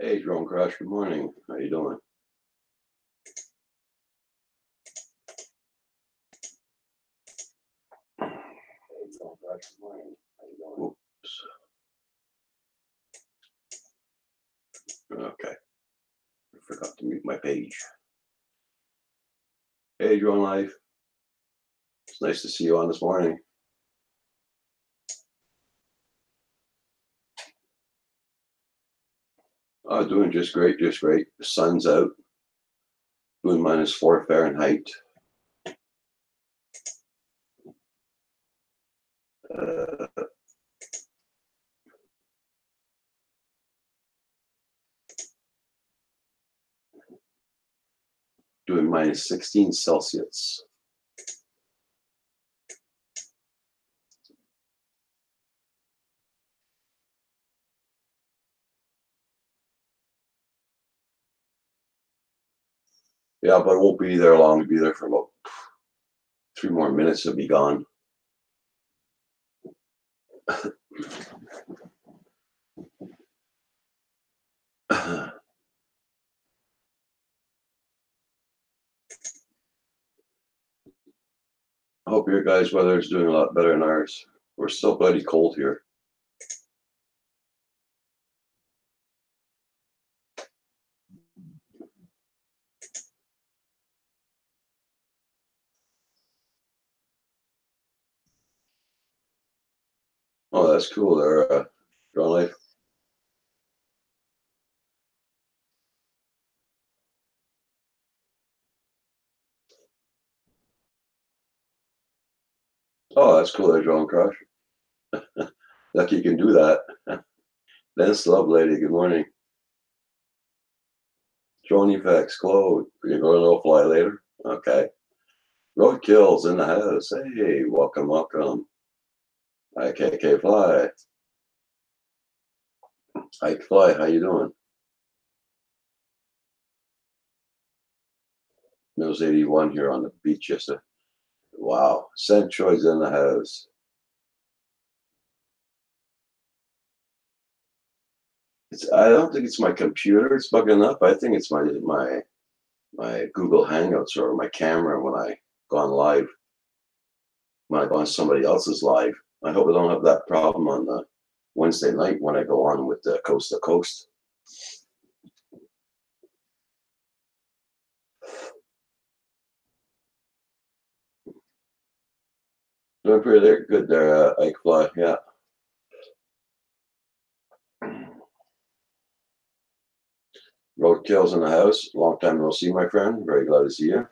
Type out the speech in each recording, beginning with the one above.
Hey, Drone Crash, good morning. How you doing? Hey, Drone Crash, good morning. How you doing? Oops. Okay. I forgot to mute my page. Hey, Drone Life. It's nice to see you on this morning. Oh, doing just great, just great. The sun's out. Doing -4 Fahrenheit. Doing -16 Celsius. Yeah, but it won't be there long. It'll be there for about 3 more minutes. It'll be gone. I hope your guys' weather is doing a lot better than ours. We're still bloody cold here. Oh, that's cool there, Drone Life. Oh, that's cool there, Drone Crash. Lucky you can do that. Dennis Love Lady, good morning. Drone Effects, Claude, you're going to fly later? Okay. Roadkill's in the house. Hey, welcome, welcome. IKK Fly. Ike Fly, how you doing? Mills 81 here on the beach yesterday. Wow. Centroid's in the house. I don't think it's my computer it's bugging up. I think it's my Google Hangouts or my camera when I go on live. When I go on somebody else's live. I hope I don't have that problem on the Wednesday night when I go on with the Coast to Coast. Doing pretty good there, Ike Fly, yeah. Roadkill's in the house. Long time no see, my friend. Very glad to see you.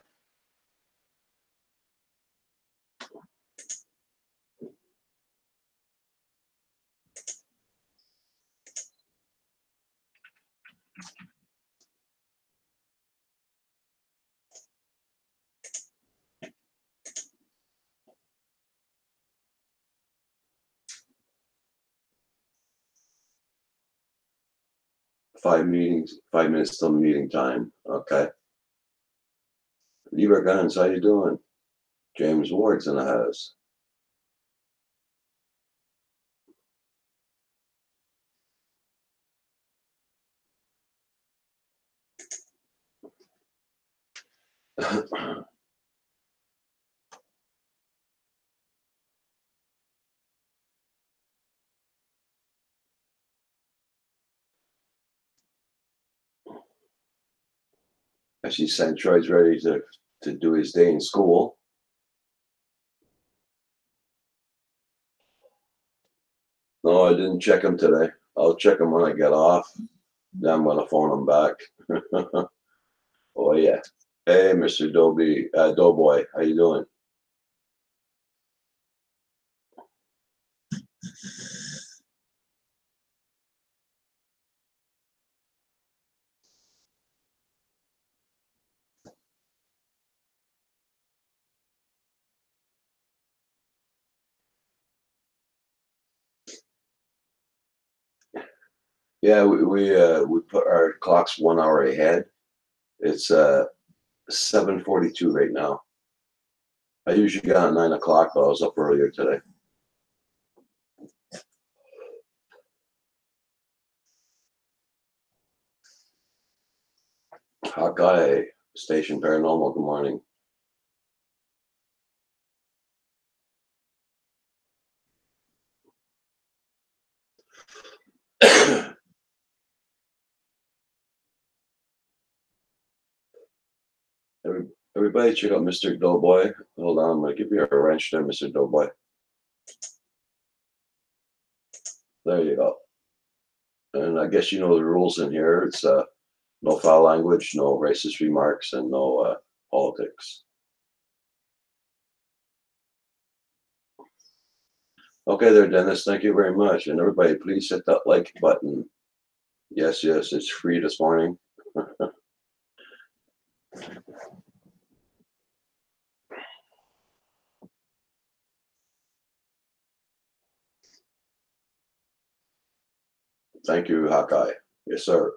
Five minutes till meeting time. Okay. Lieber Guns, how you doing? James Ward's in the house. I see Centroid's ready to do his day in school. No, I didn't check him today. I'll check him when I get off. Then I'm gonna phone him back. Oh yeah. Hey, Mr. Doughboy, how you doing? Yeah, we put our clocks 1 hour ahead. It's 7:42 right now. I usually get on at 9 o'clock, but I was up earlier today. Hawkeye Station Paranormal. Good morning. Everybody, check out Mr. Doughboy. Hold on, I'm gonna give you a wrench there, Mr. Doughboy. There you go. And I guess you know the rules in here. It's no foul language, no racist remarks, and no politics. Okay there, Dennis. Thank you very much. And everybody, please hit that like button. Yes, yes, it's free this morning. Thank you, Hawkeye. Yes, sir.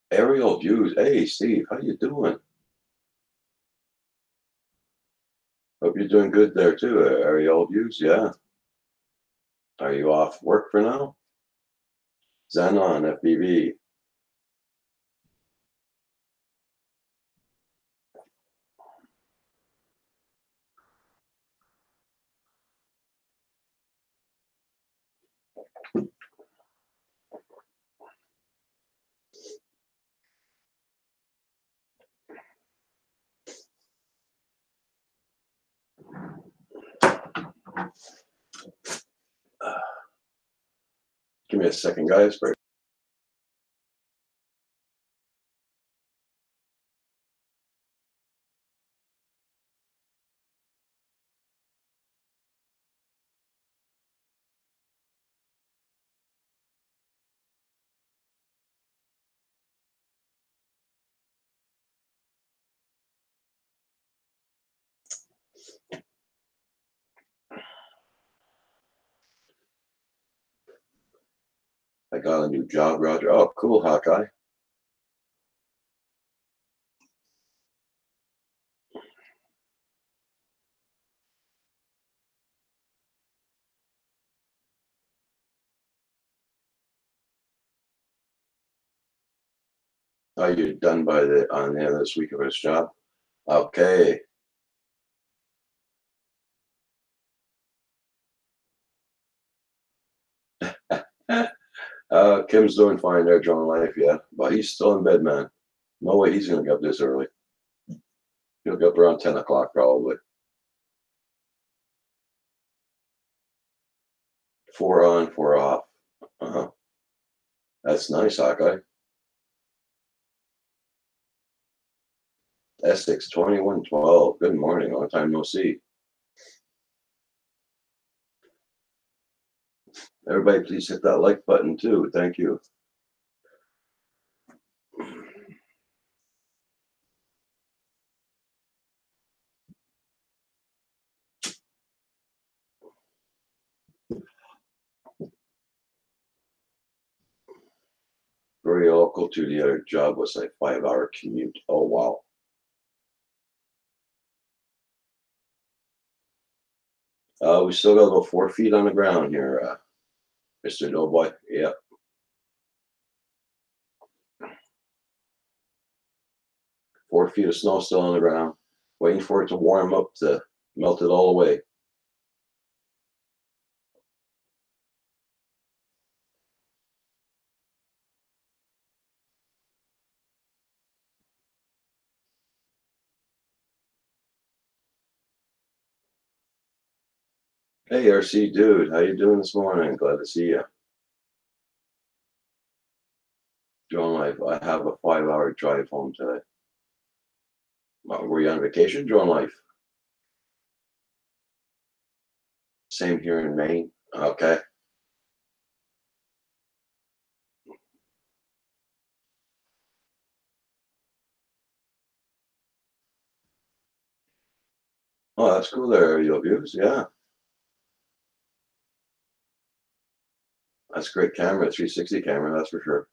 Aerial views. Hey, Steve, how you doing? Hope you're doing good there too. Aerial views, yeah. Are you off work for now? Xenon, FBV. Give me a second, guys. Break. I got a new job, Roger. Oh, cool, Hawkeye. Are you done by on the end of this week of his job? Okay. Kim's doing fine there, John Life, yeah. But he's still in bed, man. No way he's gonna get up this early. He'll get up around 10 o'clock probably. 4 on, 4 off. Uh-huh. That's nice, Hawkeye. Essex 2112. Good morning. Long time no see. Everybody, please hit that like button too. Thank you. Very local to the other job was a 5-hour commute. Oh, wow. We still got about 4 feet on the ground here, Mr. Doughboy. Yeah. 4 feet of snow still on the ground, waiting for it to warm up to melt it all away. Hey, RC dude, how you doing this morning? Glad to see you. Drone Life, I have a 5-hour drive home today. Were you on vacation, Drone Life? Same here in Maine. Okay. Oh, that's cool there, aerial views. Yeah. That's a great camera, 360 camera, that's for sure.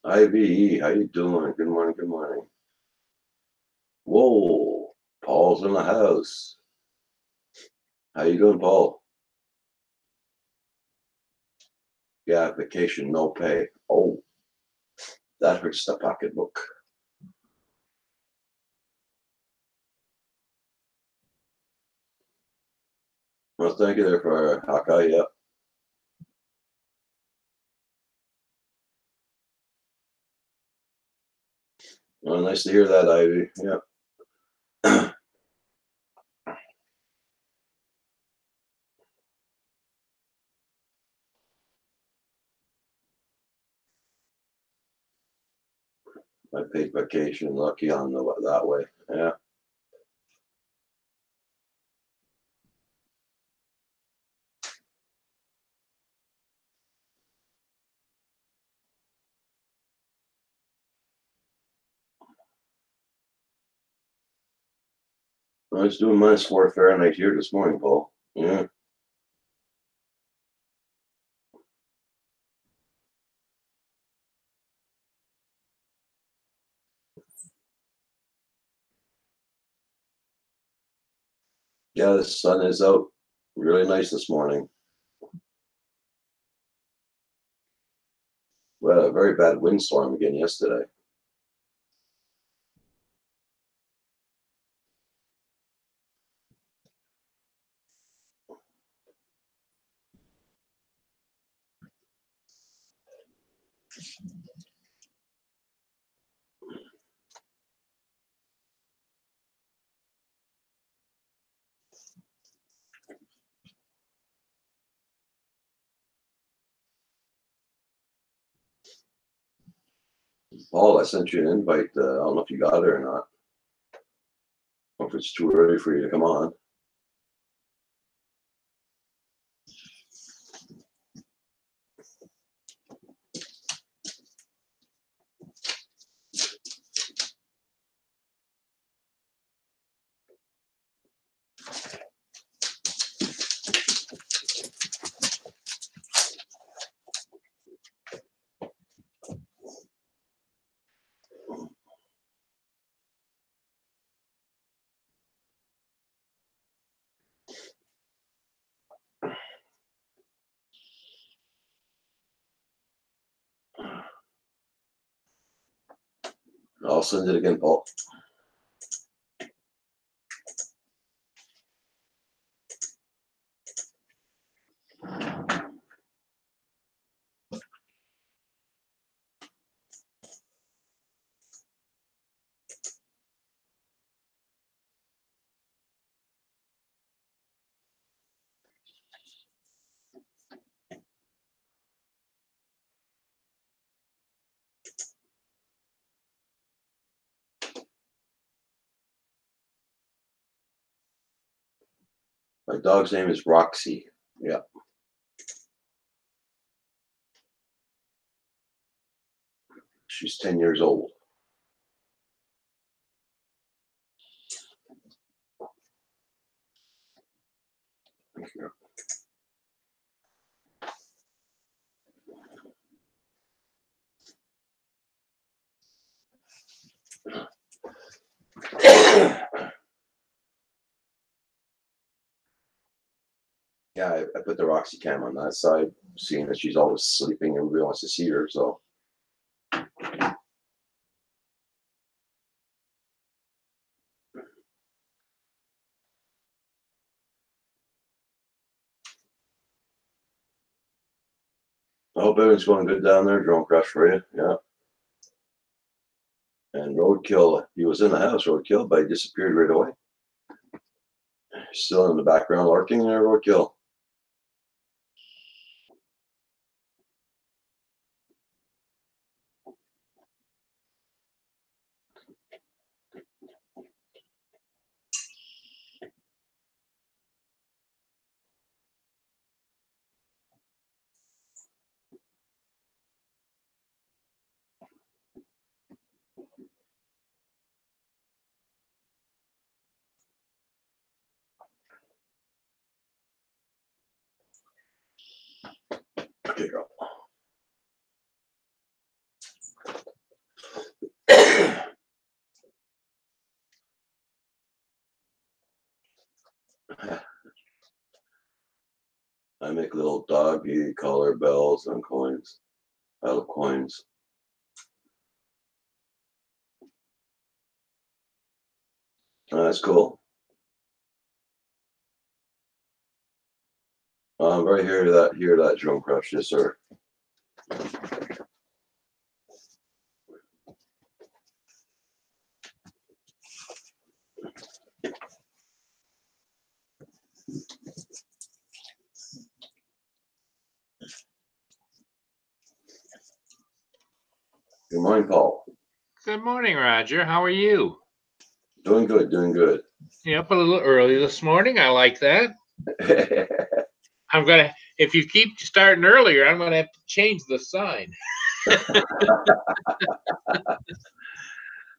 IVE, how you doing? Good morning, good morning. Whoa, Paul's in the house. How you doing, Paul? Yeah, vacation, no pay. Oh, that hurts the pocketbook. Well, thank you there for Haka, yeah. Well, nice to hear that, Ivy. Yeah. My paid vacation, lucky on that way. Yeah. I was doing -4 Fahrenheit here this morning, Paul. Yeah. Yeah, the sun is out. Really nice this morning. We had a very bad windstorm again yesterday. Paul, I sent you an invite. I don't know if you got it or not. Or if it's too early for you to come on. I'll send it again, Paul. My dog's name is Roxy. Yeah. She's 10 years old. Yeah, I put the Roxy cam on that side, seeing that she's always sleeping. Everybody wants to see her, so. I hope everything's going good down there. Drone crash for you. Yeah. And Roadkill, he was in the house, Roadkill, but he disappeared right away. Still in the background lurking there, Roadkill. Okay, girl. I make little doggy collar bells and coins out of coins. That's cool. I'm right here to that Drone Crush, yes, sir. Good morning, Paul. Good morning, Roger. How are you? Doing good, doing good. You up a little early this morning. I like that. If you keep starting earlier, I'm gonna have to change the sign.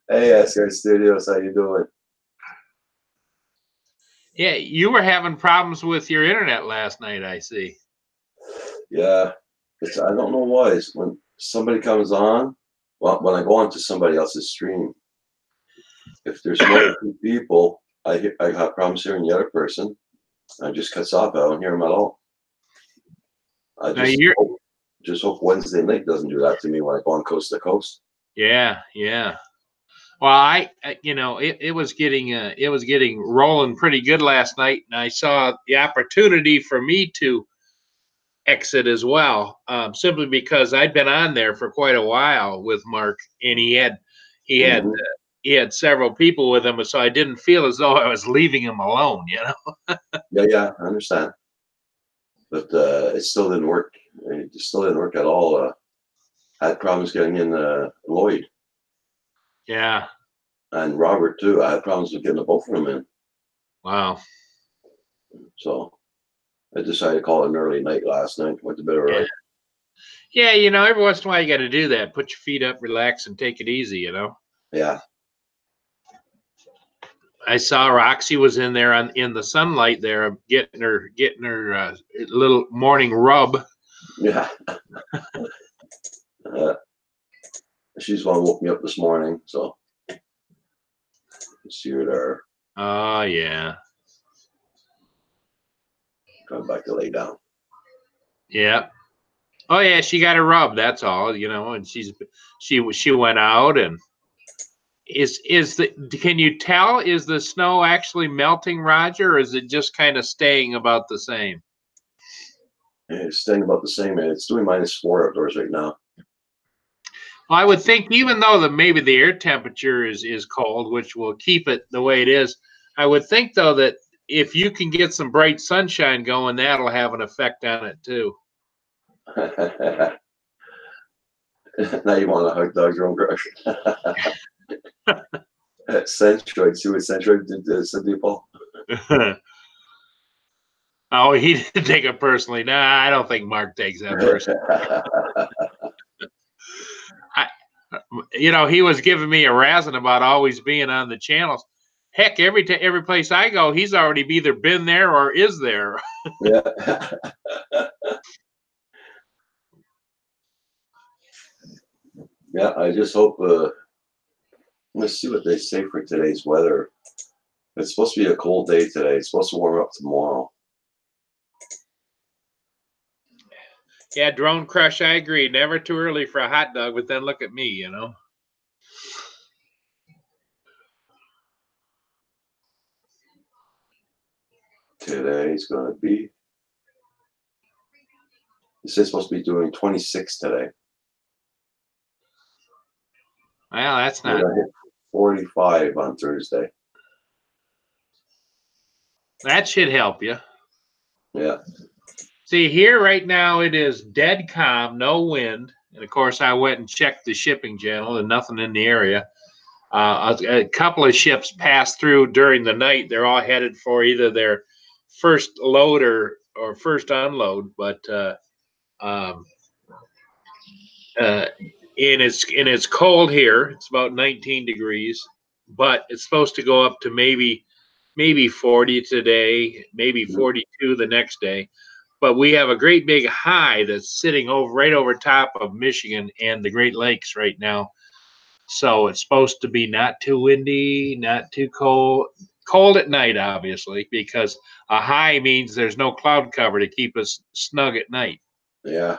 Hey, SR Studios, how you doing? Yeah, you were having problems with your internet last night, I see. Yeah, I don't know why. It's when somebody comes on, well, when I go onto somebody else's stream, if there's more than 2 people, I have problems hearing the other person. I just cuts off. I don't hear them at all. I Now just hope Wednesday night doesn't do that to me when I go on coast to coast. yeah. Well, it was getting rolling pretty good last night, and I saw the opportunity for me to exit as well, simply because I'd been on there for quite a while with Mark, and he had Mhm. he had several people with him, so I didn't feel as though I was leaving him alone. Yeah, I understand, but it still didn't work. It still didn't work at all. I had problems getting in Lloyd Yeah. and Robert too. I had problems with getting both of them in. Wow. So I decided to call it an early night last night. Went to bed early. Yeah, every once in a while you got to do that. Put your feet up, relax, and take it easy. Yeah. I saw Roxy was in there in the sunlight there, getting her little morning rub. Yeah. She's one who woke me up this morning, so see her there. Oh yeah. Going back to lay down. Yeah. Oh yeah, she got a rub. That's all, and she went out, and can you tell, is the snow actually melting, Roger, or is it just kind of staying about the same? It's staying about the same. It's doing -4 outdoors right now. Well, I would think, even though maybe the air temperature is cold, which will keep it the way it is, I would think though that if you can get some bright sunshine going, that'll have an effect on it too. Now you want to hug dog Drone Crush. Centroid. See what Centroid said to you, Paul? Oh, he didn't take it personally. Nah, I don't think Mark takes that personally. He was giving me a razzing about always being on the channels. Heck, every place I go, he's already either been there or is there. Yeah. Yeah, I just hope. Let's see what they say for today's weather. It's supposed to be a cold day today. It's supposed to warm up tomorrow. Yeah, Drone Crush, I agree. Never too early for a hot dog, but then look at me, Today's going to be. This is supposed to be doing 26 today. Well, that's not. 45 on Thursday. That should help you. Yeah. See, here right now it is dead calm, no wind. And of course, I went and checked the shipping channel and nothing in the area. A couple of ships passed through during the night. They're all headed for either their first load or first unload. But and it's cold here. It's about 19 degrees, but it's supposed to go up to maybe 40 today, maybe 42 the next day. but we have a great big high that's sitting over right over top of Michigan and the Great Lakes right now. So it's supposed to be not too windy, not too cold. Cold at night, obviously, because a high means there's no cloud cover to keep us snug at night. Yeah.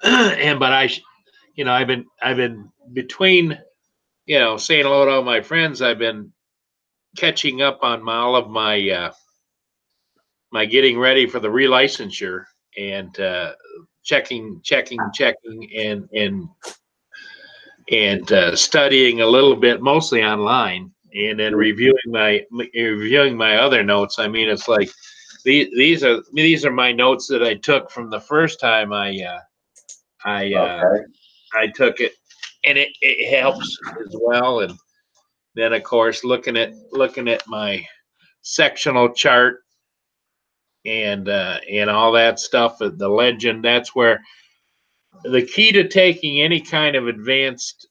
And but I've been between, saying hello to all my friends. I've been catching up on all of my my getting ready for the relicensure and checking and studying a little bit, mostly online, and then reviewing my other notes. I mean, it's like these are my notes that I took from the first time Okay. I took it, and it helps as well. And then of course looking at my sectional chart and all that stuff, the legend. That's where the key to taking any kind of advanced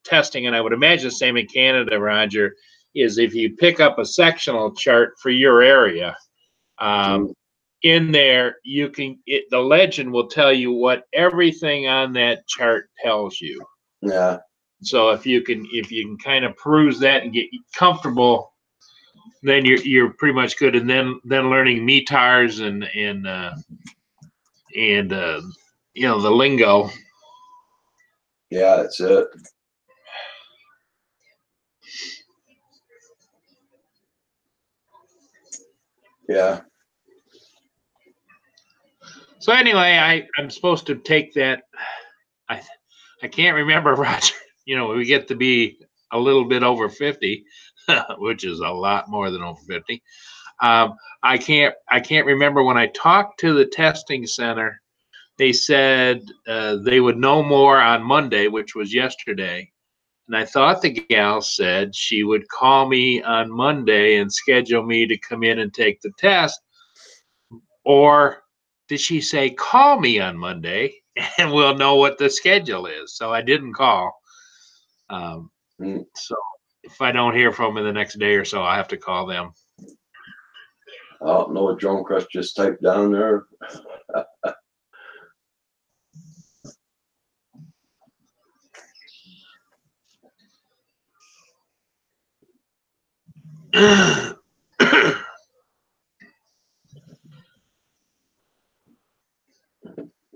testing, and I would imagine the same in Canada, Roger, is if you pick up a sectional chart for your area. Mm. In there, the legend will tell you what everything on that chart tells you. Yeah. So if you can kind of peruse that and get comfortable, then you're pretty much good. And then learning METARs and the lingo. Yeah, that's it. Yeah. So anyway, I'm supposed to take that. I can't remember, Roger. We get to be a little bit over 50, which is a lot more than over 50. I can't remember when I talked to the testing center. They said they would know more on Monday, which was yesterday. And I thought the gal said she would call me on Monday and schedule me to come in and take the test. Or did she say, call me on Monday and we'll know what the schedule is? So I didn't call. So if I don't hear from them the next day or so, I have to call them. I don't know what Drone Crush just typed down there.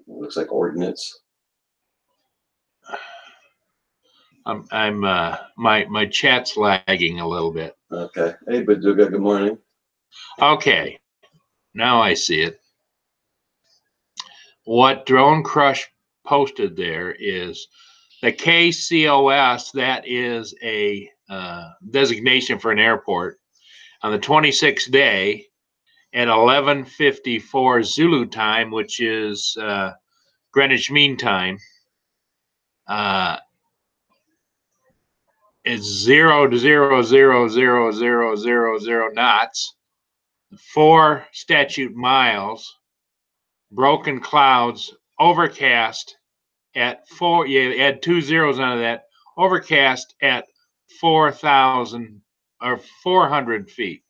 Looks like ordnance. My chat's lagging a little bit. Okay. Hey, Baduga, good morning. Okay. Now I see it. What Drone Crush posted there is the KCOS. That is a designation for an airport. On the 26th day at 11:54 Zulu time, which is Greenwich Mean Time, it's 0.0000000 knots, 4 statute miles, broken clouds, overcast at 4. You add 2 zeros onto that. Overcast at 4,000 or 400 feet.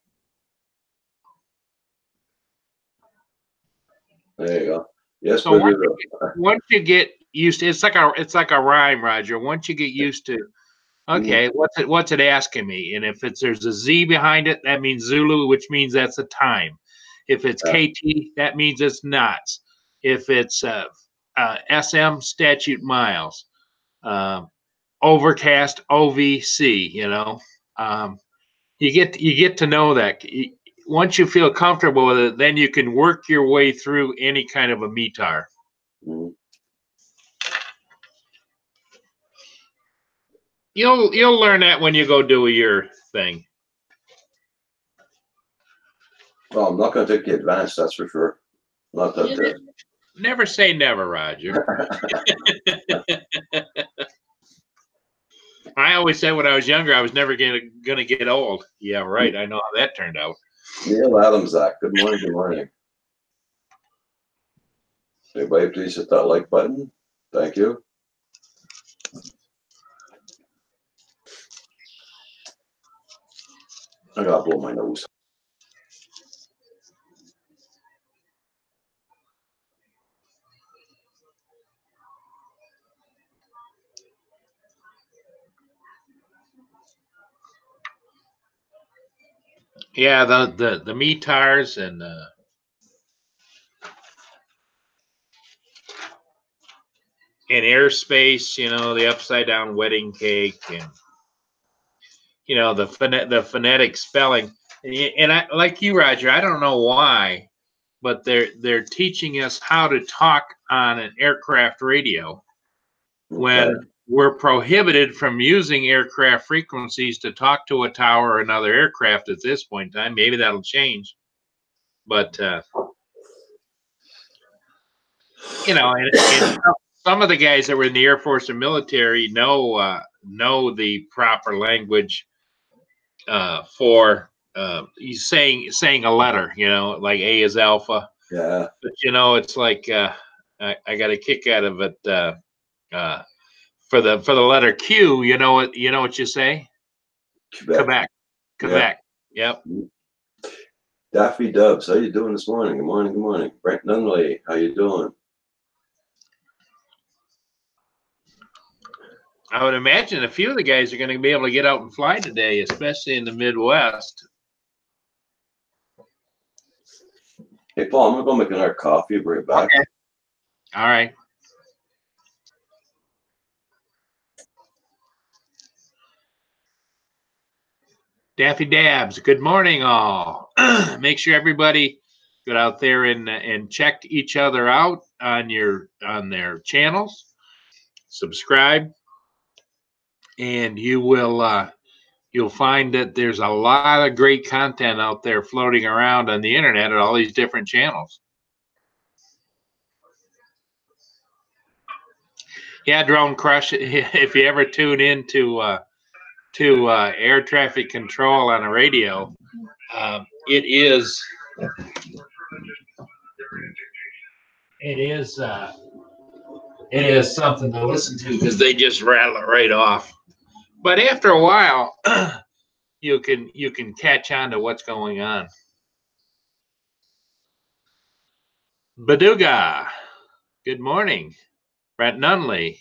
There you go. Yes, So Baduga. once you get used to, it's like a rhyme, Roger. Once you get used to, okay, what's it asking me? And if there's a Z behind it, that means Zulu, which means that's a time. If it's KT, that means it's knots. If it's SM, statute miles. Overcast, OVC. You get to know that. Once you feel comfortable with it, then you can work your way through any kind of a METAR. You'll learn that when you go do your thing. Well, I'm not going to take the advanced, that's for sure. Not that. Never say never, Roger. I always said when I was younger, I was never gonna get old. Yeah, right. I know how that turned out. Neil Adams, Zach. Good morning. Good morning. Everybody, please hit that like button. Thank you. I gotta blow my nose. Yeah, the METARs and airspace, the upside down wedding cake, and the phonetic spelling. And I, like you, Roger, I don't know why, but they're teaching us how to talk on an aircraft radio when Okay. we're prohibited from using aircraft frequencies to talk to a tower or another aircraft at this point in time. Maybe that'll change, but and some of the guys that were in the Air Force and military know the proper language for saying a letter. Like A is alpha. Yeah. But it's like I got a kick out of it uh, for the letter Q. You know what you say? Quebec. Quebec. Yeah. Quebec. Yep. Daffy Dubs, how you doing this morning? Good morning. Good morning. Brent Nunley, how you doing? I would imagine a few of the guys are going to be able to get out and fly today, especially in the Midwest. Hey, Paul, I'm gonna go make another coffee. Bring it back. Okay. All right. Daffy Dabs, good morning, all. Make sure everybody get out there and check each other out on their channels. Subscribe, and you'll find that there's a lot of great content out there floating around on the internet at all these different channels. Yeah, Drone Crush. If you ever tune in to air traffic control on a radio, it is something to listen to because they just rattle it right off. But after a while, you can catch on to what's going on. Baduga, good morning. Brent Nunley.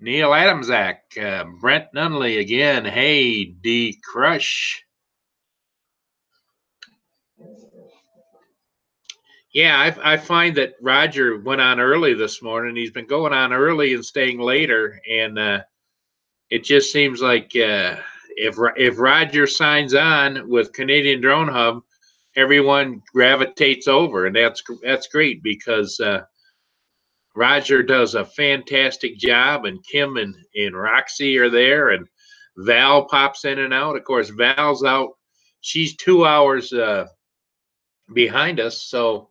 Neil Adamzak, Brent Nunley again. Hey, D Crush. Yeah, I find that Roger went on early this morning. He's been going on early and staying later, and it just seems like if Roger signs on with Canadian Drone Hub, everyone gravitates over, and that's great because Roger does a fantastic job, and Kim and Roxy are there, and Val pops in and out. Of course, Val's out. She's 2 hours behind us, so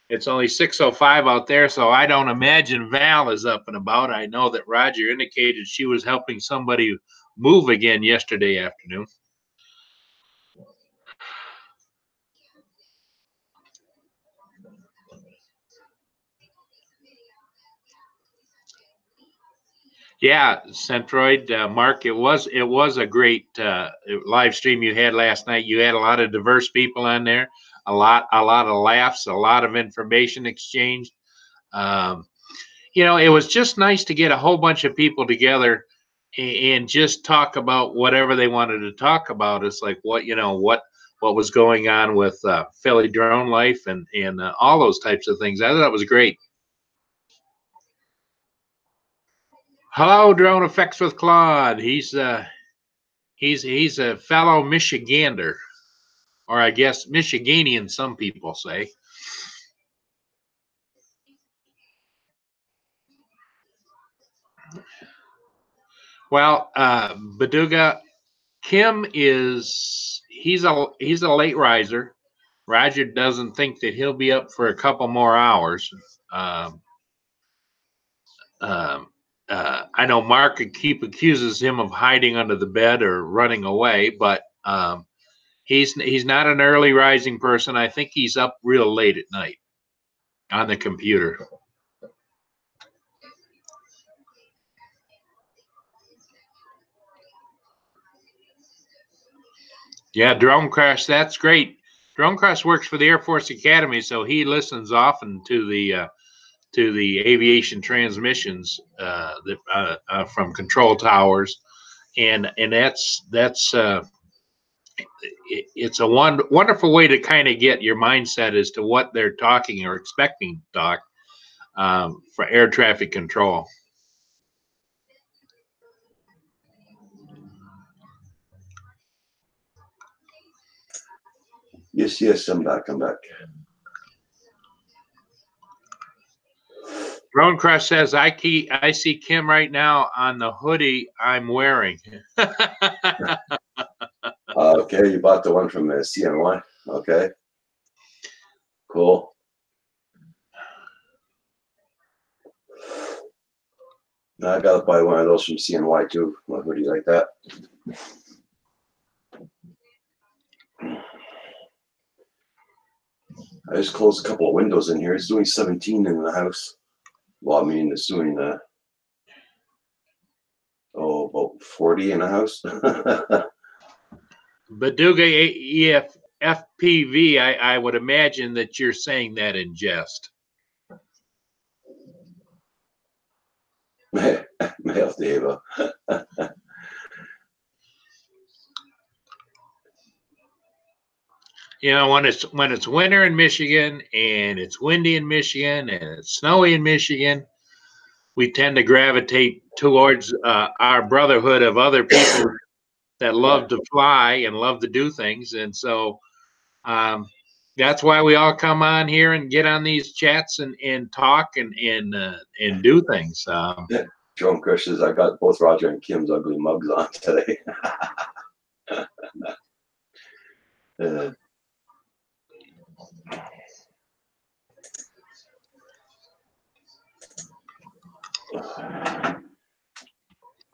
it's only 6:05 out there. So I don't imagine Val is up and about. I know that Roger indicated she was helping somebody move again yesterday afternoon. Yeah, Centroid, Mark, it was a great live stream you had last night. You had a lot of diverse people on there, a lot of laughs, a lot of information exchanged. It was just nice to get a whole bunch of people together and just talk about whatever they wanted to talk about. It's like what was going on with Philly drone life and all those types of things. I thought it was great. Hello, Drone Effects with Claude. He's a fellow Michigander, or I guess Michiganian, some people say. Well, Baduga, Kim he's a late riser. Roger doesn't think that he'll be up for a couple more hours. I know Mark accuses him of hiding under the bed or running away, but he's not an early rising person. I think he's up real late at night on the computer. Yeah, Drone Crash, that's great. Drone Crash works for the Air Force Academy, so he listens often to to the aviation transmissions from control towers, and it's a wonderful way to kind of get your mindset as to what they're talking or expecting to talk for air traffic control. Yes, I'm back. Drone Crush says, I see Kim right now on the hoodie I'm wearing. Okay, you bought the one from CNY. Okay, cool. Now I gotta buy one of those from CNY too. A hoodie like that. I just closed a couple of windows in here. It's doing 17 in the house. Well, I mean, it's doing about 40 in the house. Baduga FPV, I would imagine that you're saying that in jest. Male Deva. You know, when it's winter in Michigan and it's windy in Michigan and it's snowy in Michigan, we tend to gravitate towards our brotherhood of other people that love to fly and love to do things, and so that's why we all come on here and get on these chats and talk and do things. Drone Crush says, I got both Roger and Kim's ugly mugs on today.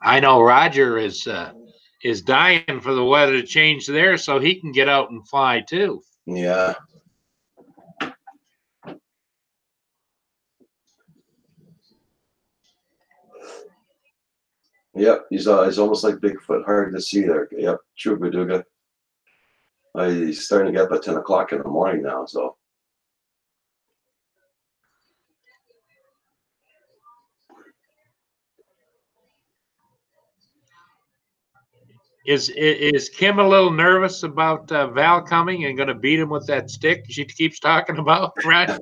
I know Roger is dying for the weather to change there so he can get out and fly too. Yeah. Yep, he's almost like Bigfoot, hard to see there. Yep, true, Baduga. He's starting to get up at 10 o'clock in the morning now, so. Is Kim a little nervous about Val coming and going to beat him with that stick she keeps talking about, Roger?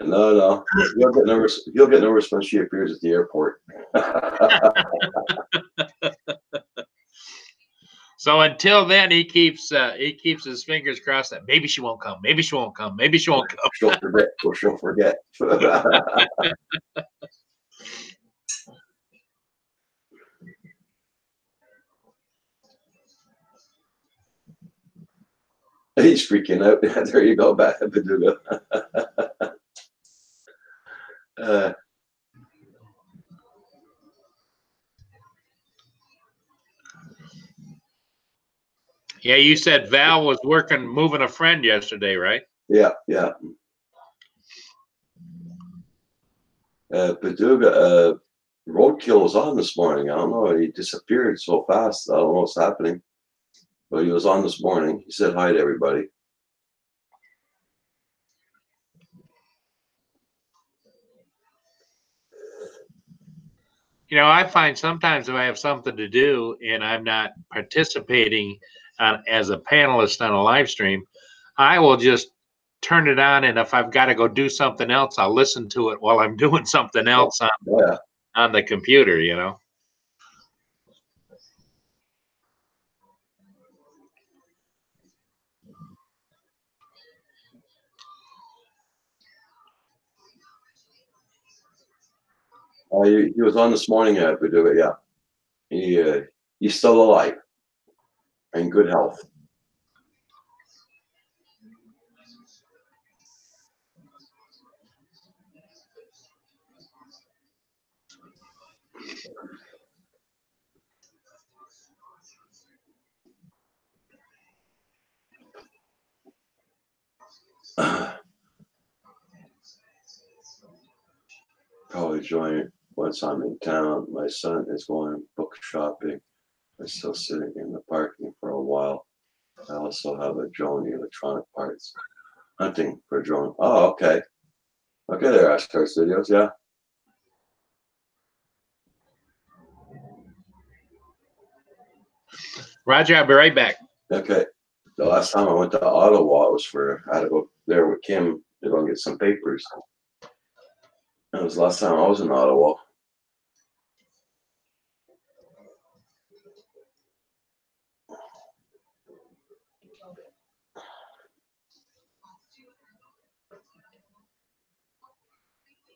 No. He'll get nervous. He'll get nervous when she appears at the airport. So until then, he keeps his fingers crossed that maybe she won't come. Maybe she won't come. Maybe she won't come. She'll forget. Or she'll forget. He's freaking out. There you go, Baduga. Yeah, you said Val was moving a friend yesterday, right? Yeah. Baduga, Roadkill was on this morning. I don't know. He disappeared so fast. I don't know what's happening. But he was on this morning. He said hi to everybody. You know, I find sometimes if I have something to do and I'm not participating as a panelist on a live stream, I will just turn it on, and if I've got to go do something else, I'll listen to it while I'm doing something else on the computer, you know. He was on this morning at Baduga, yeah. He's still alive and good health. Probably join once I'm in town. My son is going book shopping. I'm still sitting in the parking for a while. I also have a drone electronic parts. Hunting for drone. Oh, okay. Okay, there, Ashcar Studios. Yeah. Roger, I'll be right back. Okay. The last time I went to Ottawa, it was I had to go there with Kim to go and get some papers. That was the last time I was in Ottawa.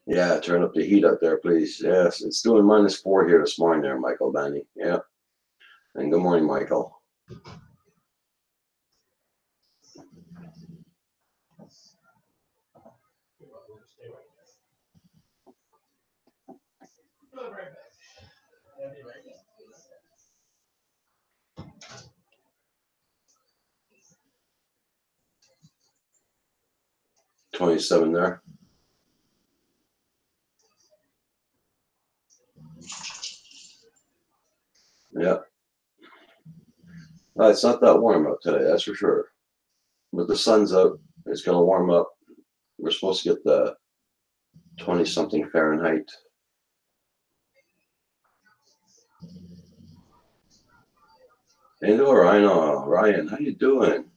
Yeah, turn up the heat up there, please. Yes, it's doing -4 here this morning there, Michael Danny. Yeah. And good morning, Michael. $27 there. Yeah. It's not that warm out today, that's for sure. But the sun's out. It's going to warm up. We're supposed to get the 20-something Fahrenheit. Hello, Ryan, how you doing?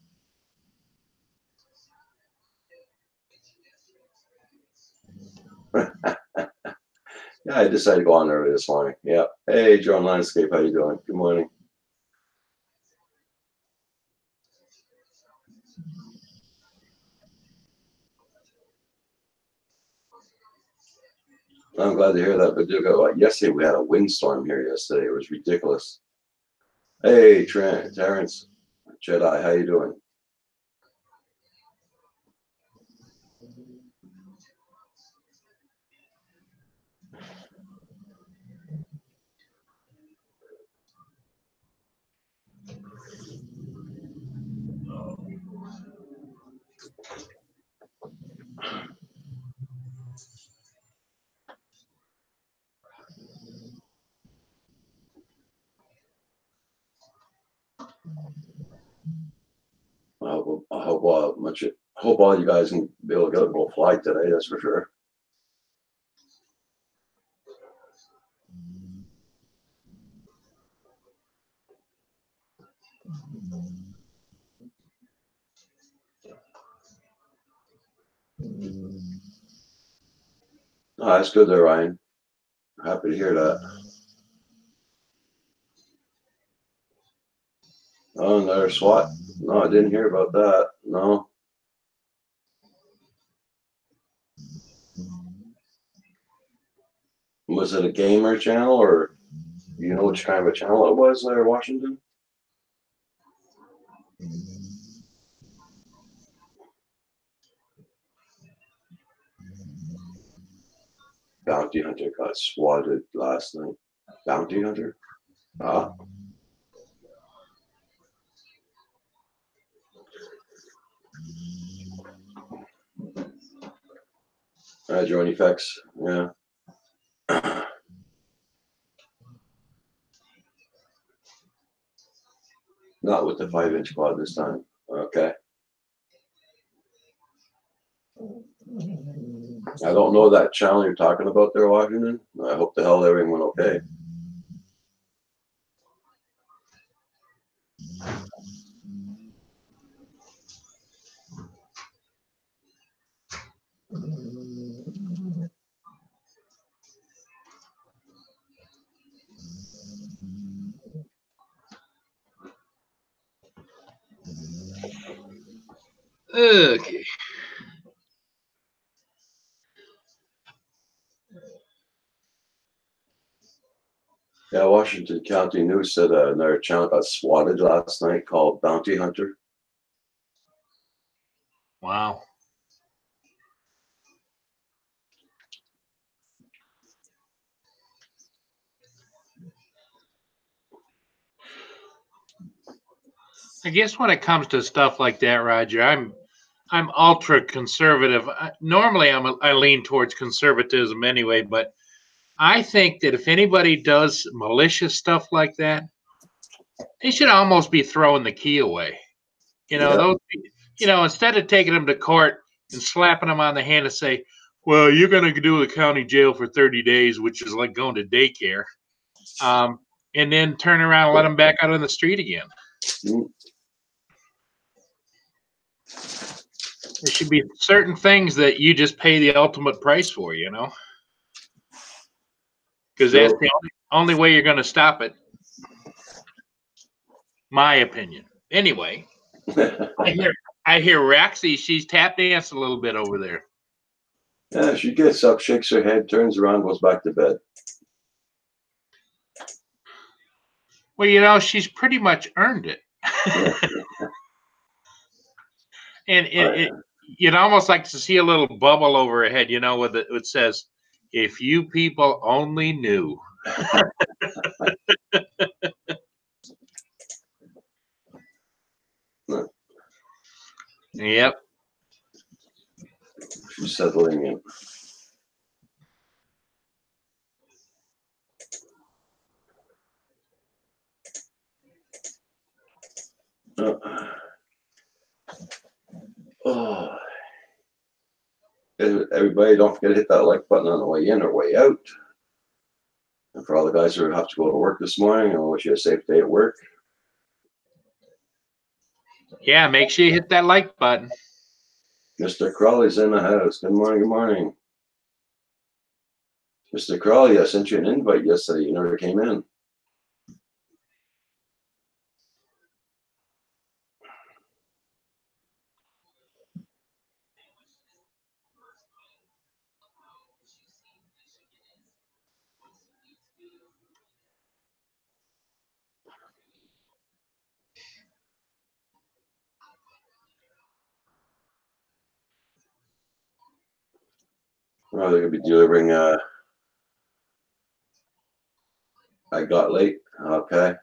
Yeah, I decided to go on early this morning. Yeah. Hey, Drone Landscape, how you doing? Good morning. I'm glad to hear that. But yesterday we had a windstorm here yesterday. It was ridiculous. Hey, Terrence, Jedi, how you doing? I hope all you guys can be able to get a little flight today. That's for sure. Oh, that's good there, Ryan. Happy to hear that. Oh, another SWAT. No, I didn't hear about that. No. Was it a gamer channel, or you know which kind of a channel it was there in Washington? Bounty Hunter got swatted last night. Bounty Hunter? Ah. Drone effects. Yeah. Not with the 5-inch quad this time. Okay. I don't know that channel you're talking about there, Washington. I hope the hell everything went okay. Okay. Yeah, Washington County News said another channel got swatted last night called Bounty Hunter. Wow. I guess when it comes to stuff like that, Roger, I'm ultra conservative. Normally, I lean towards conservatism anyway, but I think that if anybody does malicious stuff like that, they should almost be throwing the key away. You know, Yeah. You know, instead of taking them to court and slapping them on the hand and say, well, you're going to do the county jail for 30 days, which is like going to daycare, and then turn around and let them back out on the street again. There should be certain things that you just pay the ultimate price for, you know, because that's the only way you're going to stop it. My opinion. Anyway, I hear Roxy, she's tap dancing a little bit over there. Yeah, she gets up, shakes her head, turns around, goes back to bed. Well, you know, she's pretty much earned it. And you'd almost like to see a little bubble over her head, you know, with it says, if you people only knew. Yep. She's settling in. Oh. Everybody, don't forget to hit that like button on the way in or way out. And for all the guys who have to go to work this morning, I wish you a safe day at work. Yeah, make sure you hit that like button. Mr. Crawley's in the house. Good morning, good morning. Mr. Crawley, I sent you an invite yesterday. You never came in. Oh, they're going to be delivering. I got late. Okay.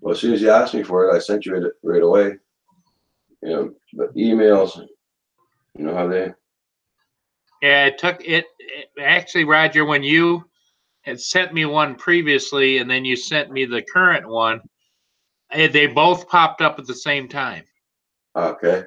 Well, as soon as you asked me for it, I sent you it right away. You know, but emails, you know how they. Yeah, it actually, Roger, when you had sent me one previously and then you sent me the current one, they both popped up at the same time. Okay.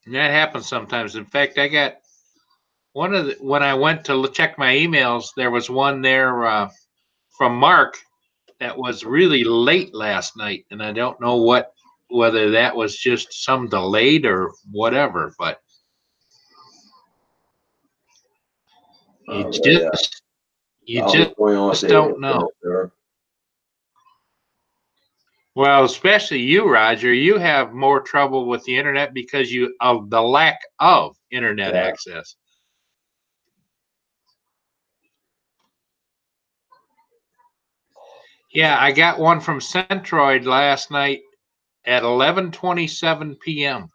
And that happens sometimes. In fact, I got one of the, when I went to check my emails, there was one there from Mark that was really late last night, and I don't know whether that was just some delayed or whatever, but you just don't know. Well, especially you, Roger, you have more trouble with the internet because of the lack of internet access. Yeah, I got one from Centroid last night at 11:27 p.m.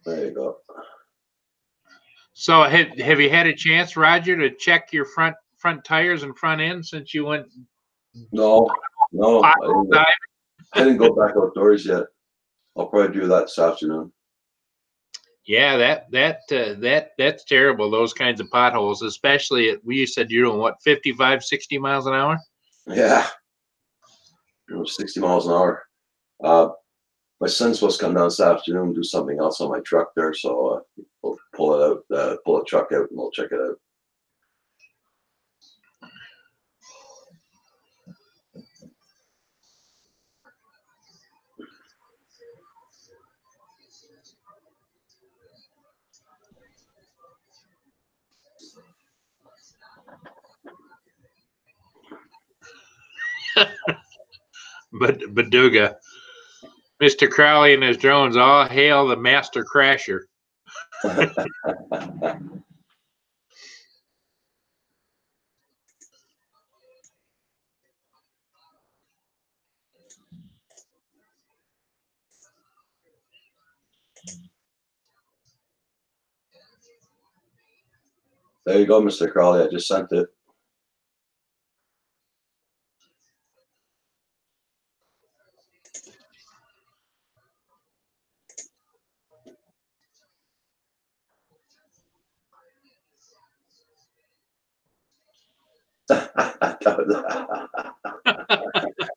There you go. So have you had a chance, Roger, to check your front tires and front end since you went? No, I didn't go back outdoors yet. I'll probably do that this afternoon. Yeah, that's terrible. Those kinds of potholes, especially you said you're doing what, 55, 60 miles an hour? Yeah, 60 miles an hour. My son's supposed to come down this afternoon and do something else on my truck there, so we'll pull it out, pull the truck out, and we'll check it out. But Baduga, Mr. Crowley and his drones, all hail the master crasher. There you go, Mr. Crowley. I just sent it.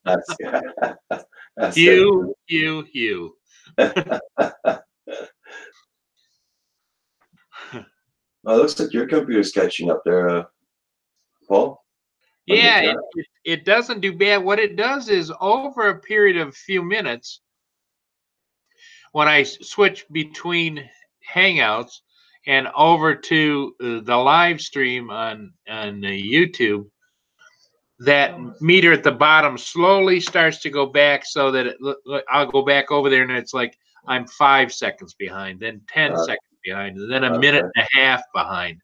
That's, that's You. Well, it looks like your computer's catching up there, Paul. Yeah, it doesn't do bad. What it does is over a period of a few minutes, when I switch between Hangouts and over to the live stream on YouTube, that meter at the bottom slowly starts to go back, so that I'll go back over there and it's like I'm 5 seconds behind, then 10 seconds behind, and then a minute and a half behind.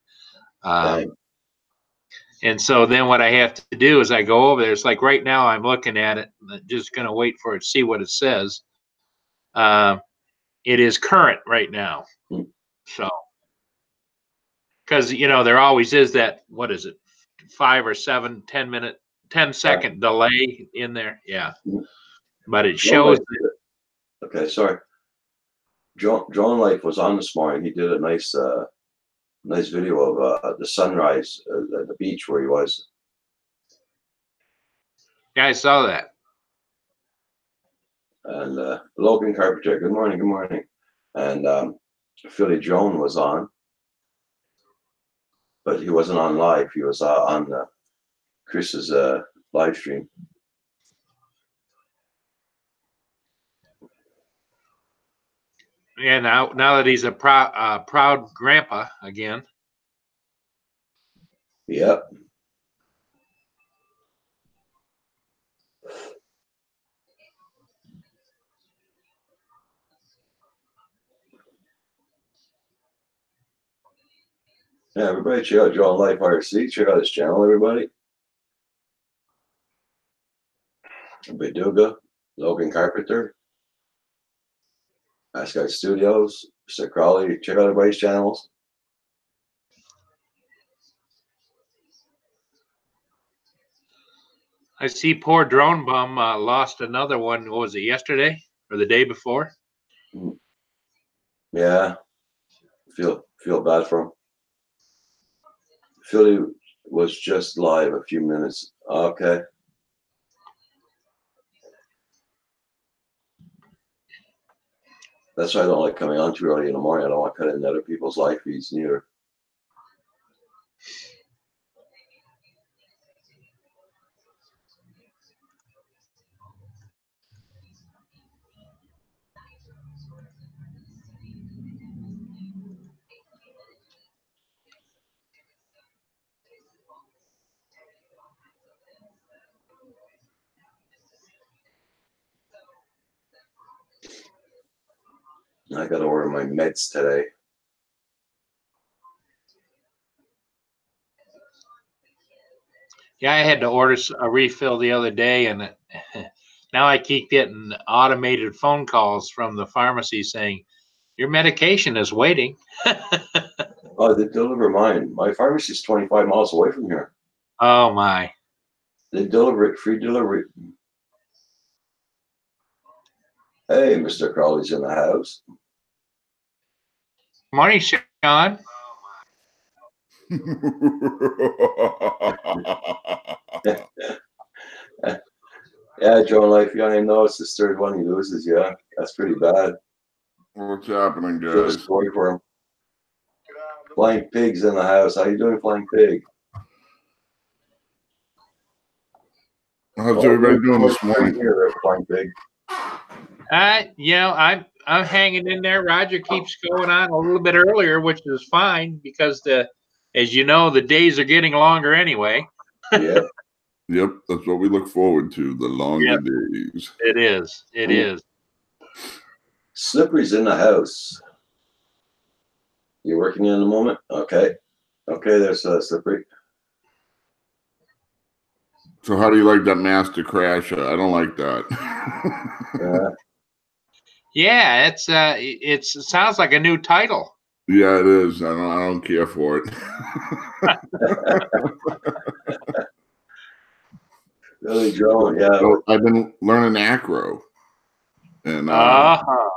And so then what I have to do is I go over there. It's like right now I'm looking at it, I'm just going to wait for it to see what it says. It is current right now. So, because, you know, there always is that, what is it, 5 or 7, 10 second delay in there. Yeah. But it shows. Okay, sorry. Drone Life was on this morning. He did a nice video of the sunrise at the beach where he was. Yeah, I saw that. And Logan Carpenter, good morning, good morning. And Philly Joan was on, but he wasn't on live. He was on Chris's live stream. Yeah, now that he's a proud grandpa again. Yep. Yeah, everybody check out Drone Life RC. Check out his channel, everybody. Beduga, Logan Carpenter, Ask Guy Studios, Mr. Crowley. Check out everybody's channels. I see poor Drone Bum lost another one. What was it, yesterday or the day before? Yeah, feel bad for him. Philly was just live a few minutes. Okay. That's why I don't like coming on too early in the morning. I don't want to cut into other people's live feeds neither. I got to order my meds today. Yeah, I had to order a refill the other day, and now I keep getting automated phone calls from the pharmacy saying, your medication is waiting. Oh, they deliver mine. My pharmacy is 25 miles away from here. Oh, my. They deliver it, free delivery. Hey, Mr. Crowley's in the house. Morning, Sean. Yeah, Drone Life. Yeah, I know it's his third one he loses. Yeah, that's pretty bad. What's happening, guys? Feel sorry for him. Flying Pig's in the house. How you doing, Flying Pig? How's everybody doing this morning? Here, Flying Pig. You know, I'm hanging in there. Roger keeps going on a little bit earlier, which is fine because as you know, the days are getting longer anyway. Yeah. Yep, that's what we look forward to, the longer days. It is. It is. Slippery's in the house. You working in the moment? Okay. Okay, there's Slippery. So how do you like that master crash? I don't like that. Yeah, it sounds like a new title. Yeah, it is. I don't care for it. Billy Drone, yeah. So I've been learning acro, and Uh-huh.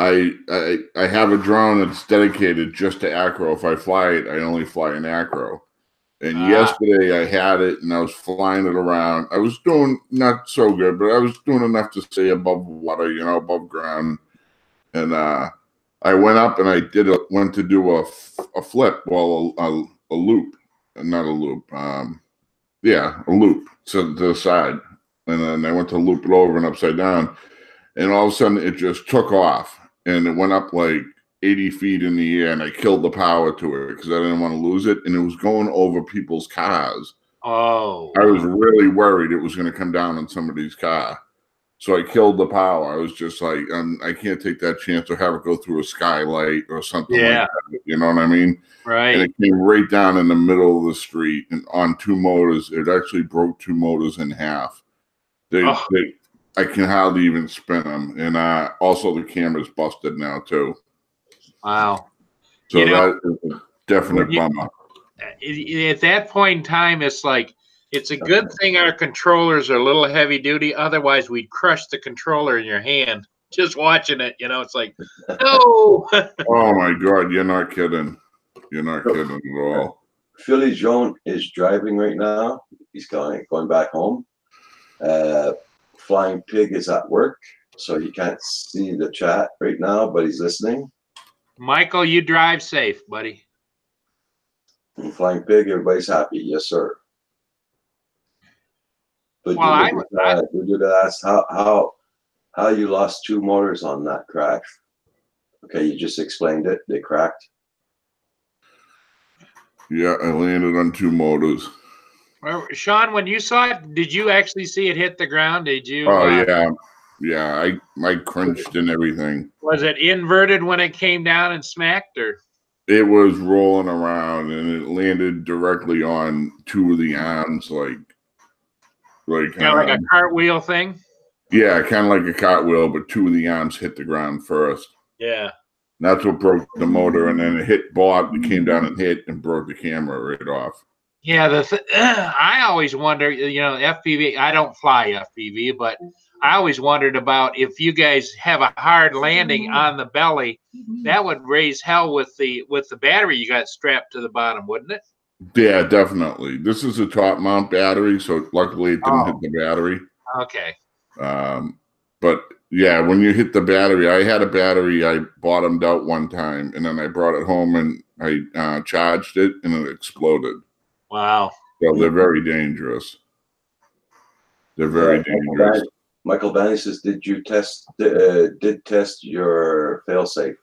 I have a drone that's dedicated just to acro. If I fly it, I only fly in acro. And yesterday I had it and I was flying it around. I was doing not so good, but I was doing enough to stay above water, above ground. And I went up and I went to do a flip, well, a loop, not a loop. Yeah, a loop to the side. And then I went to loop it over and upside down. And all of a sudden it just took off and it went up like 80 feet in the air, and I killed the power to it because I didn't want to lose it. And it was going over people's cars. Oh. I was really worried it was going to come down on somebody's car. So I killed the power. I was just like, I can't take that chance or have it go through a skylight or something like that. You know what I mean? Right. And it came right down in the middle of the street and on two motors. It actually broke two motors in half. I can hardly even spin them. And also the camera's busted now too. Wow. So that is a definite bummer. At that point in time, it's like, it's a good thing our controllers are a little heavy duty. Otherwise, we'd crush the controller in your hand just watching it. It's like, no. Oh my God, you're not kidding. You're not kidding at all. Philly Drone is driving right now. He's going back home. Flying Pig is at work, so he can't see the chat right now, but he's listening. Michael, you drive safe, buddy. And Flying Pig, everybody's happy. Yes, sir. But would you ask how you lost two motors on that crash? Okay, you just explained it. They cracked. Yeah, I landed on two motors. Well, Sean, when you saw it, did you actually see it hit the ground? Did you? Oh yeah. I cringed and everything. Was it inverted when it came down and smacked, or? It was rolling around and it landed directly on two of the arms, like kind of like a cartwheel thing. Yeah, kind of like a cartwheel, but two of the arms hit the ground first. Yeah. That's what broke the motor, and then it hit Bob. It came down and hit and broke the camera right off. Yeah, I always wonder, FPV. I don't fly FPV, but I always wondered about if you guys have a hard landing on the belly, that would raise hell with the battery you got strapped to the bottom, wouldn't it? Yeah, definitely. This is a top mount battery, so luckily it didn't hit the battery. Okay. But yeah, when you hit the battery, I had a battery I bottomed out one time, and then I brought it home and I charged it, and it exploded. Wow. So they're very dangerous. They're very dangerous. Michael Banny says, did you test your failsafe?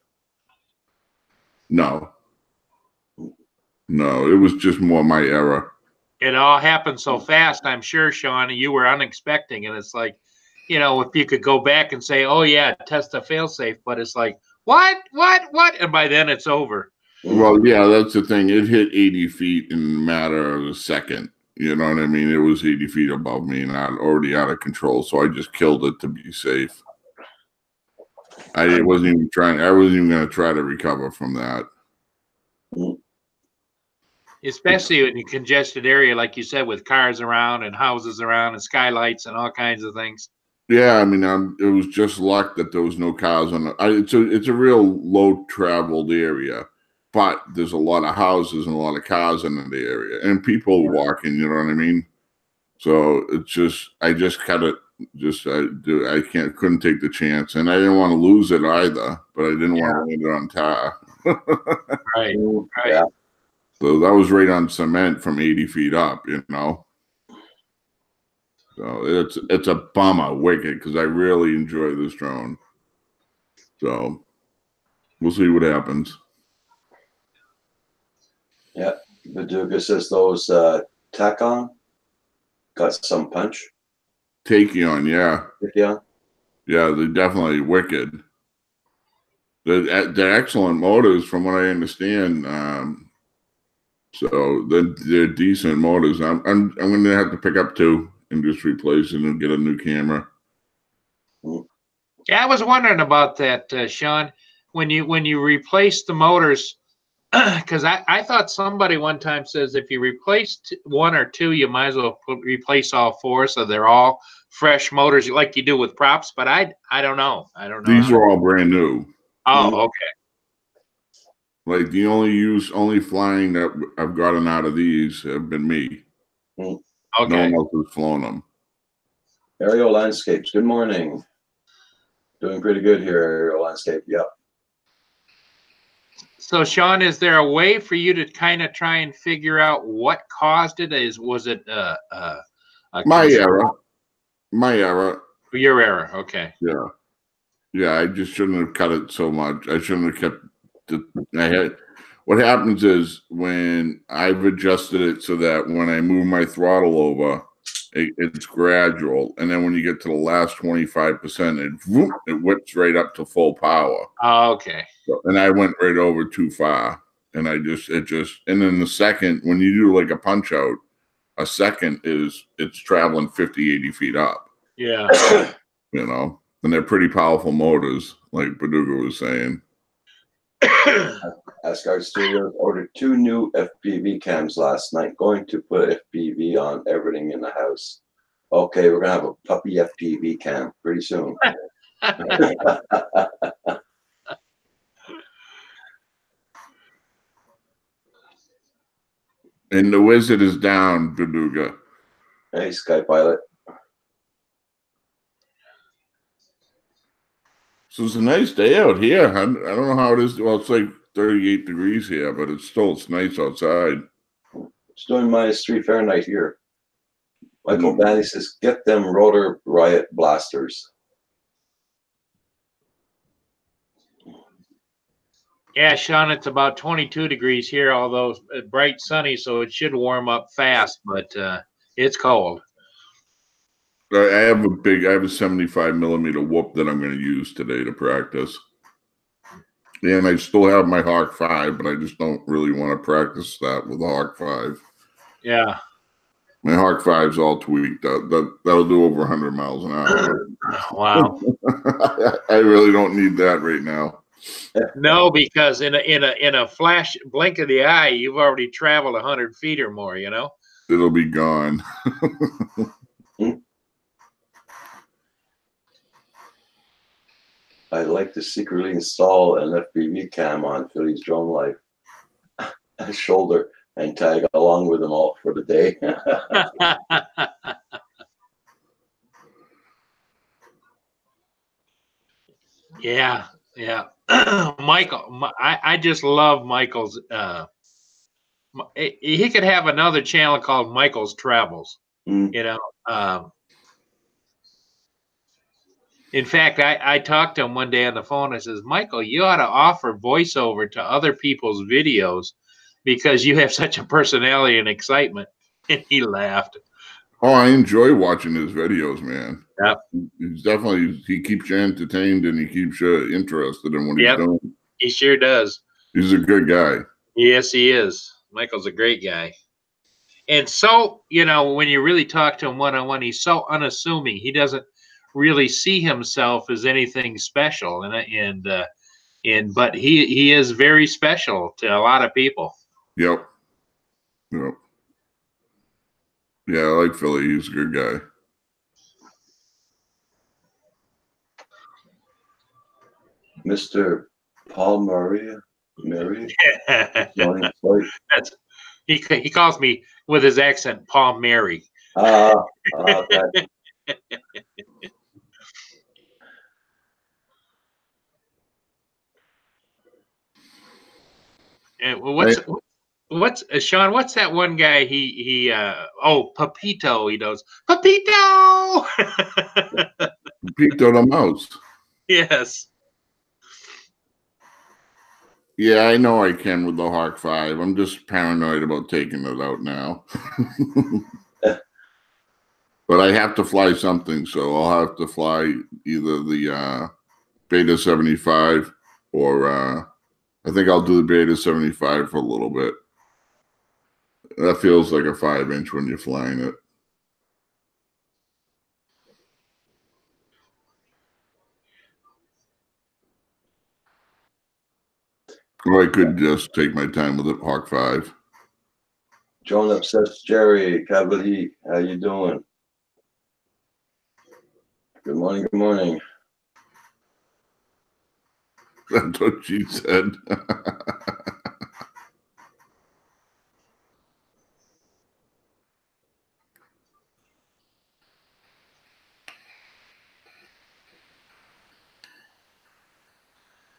No, it was just more my error. It all happened so fast, I'm sure, Sean, you were unexpecting. And it's like, if you could go back and say, oh, yeah, test the failsafe, but it's like, what? And by then it's over. Well, yeah, that's the thing. It hit 80 feet in a matter of a second. You know what I mean? It was 80 feet above me and I'm already out of control. So I just killed it to be safe. I wasn't even going to try to recover from that. Especially in a congested area, like you said, with cars around and houses around and skylights and all kinds of things. Yeah, I mean, it was just luck that there was no cars on it. It's a real low traveled area, but there's a lot of houses and a lot of cars in the area and people walking. You know what I mean? So it's just I couldn't take the chance, and I didn't want to lose it either, but I didn't want to land it on tar. Right. Yeah. So that was right on cement from 80 feet up, So it's a bummer, wicked, because I really enjoy this drone. So we'll see what happens. Yeah, Viduka says those Tacon got some punch. Takeon, yeah. Yeah. Yeah, they're definitely wicked. They're excellent motors from what I understand. So they're decent motors. I'm going to have to pick up two and just replace it and get a new camera. Yeah, I was wondering about that, Sean. When you replace the motors, because I thought somebody one time says if you replace one or two, you might as well replace all four, so they're all fresh motors like you do with props. But I don't know. I don't know. These are all brand new. Oh, okay. Like the only flying that I've gotten out of these have been me. Okay. No one else has flown them. Aerial Landscapes, good morning. Doing pretty good here, Aerial Landscape. Yep. So, Sean, is there a way for you to kind of try and figure out what caused it? Was it My error? My error. Your error. Okay. Yeah. Yeah, I just shouldn't have cut it so much. I shouldn't have kept the. What happens is when I've adjusted it so that when I move my throttle over, it's gradual, and then when you get to the last 25%, it whips right up to full power. Oh, okay. And I went right over too far, and and then the second, when you do like a punch out, a second it's traveling 50, 80 feet up. Yeah. You know, and they're pretty powerful motors, like Paduga was saying. Asgard Studios ordered 2 new FPV cams last night. Going to put FPV on everything in the house. Okay, we're gonna have a puppy FPV cam pretty soon. And the Wizard is down, Paduga. Hey, Sky Pilot. So it's a nice day out here. I don't know how it is. Well, it's like 38 degrees here, but it's nice outside. It's doing -3 Fahrenheit here. Michael Banny says, get them Rotor Riot blasters. Yeah, Sean, it's about 22 degrees here, although bright sunny, so it should warm up fast, but it's cold. I have a 75 millimeter whoop that I'm going to use today to practice. And I still have my Hawk 5, but I just don't really want to practice that with the Hawk 5. Yeah. My Hawk 5's all tweaked. That'll do over 100 miles an hour. Wow. I really don't need that right now. No, because in a flash blink of the eye, you've already traveled 100 feet or more, you know? It'll be gone. I'd like to secretly install an FPV cam on Philly's Drone Life shoulder and tag along with them all for the day. Yeah, yeah. Michael, I just love Michael's. He could have another channel called Michael's Travels. You know. In fact, I talked to him one day on the phone. I says, Michael, you ought to offer voiceover to other people's videos because you have such a personality and excitement. And he laughed. Oh, I enjoy watching his videos, man. Yeah. He keeps you entertained and he keeps you interested in what he's doing. He sure does. He's a good guy. Yes, he is. Michael's a great guy. And so, you know, when you really talk to him one-on-one, he's so unassuming. He doesn't really see himself as anything special, but he is very special to a lot of people. Yep. Yeah, I like Philly. He's a good guy. Mr. Paul Murray. He calls me with his accent Paul Mary. Okay. What's Sean? What's that one guy? Pepito. He knows Pepito. Pepito the mouse. Yes. Yeah, I know I can with the Hawk 5. I'm just paranoid about taking it out now. But I have to fly something, so I'll have to fly either the Beta 75 or I think I'll do the Beta 75 for a little bit. That feels like a 5-inch when you're flying it. Or I could just take my time with it, Hawk 5. Joan Obsessed Jerry, Cavalier, how you doing? Good morning, good morning. That's what she said.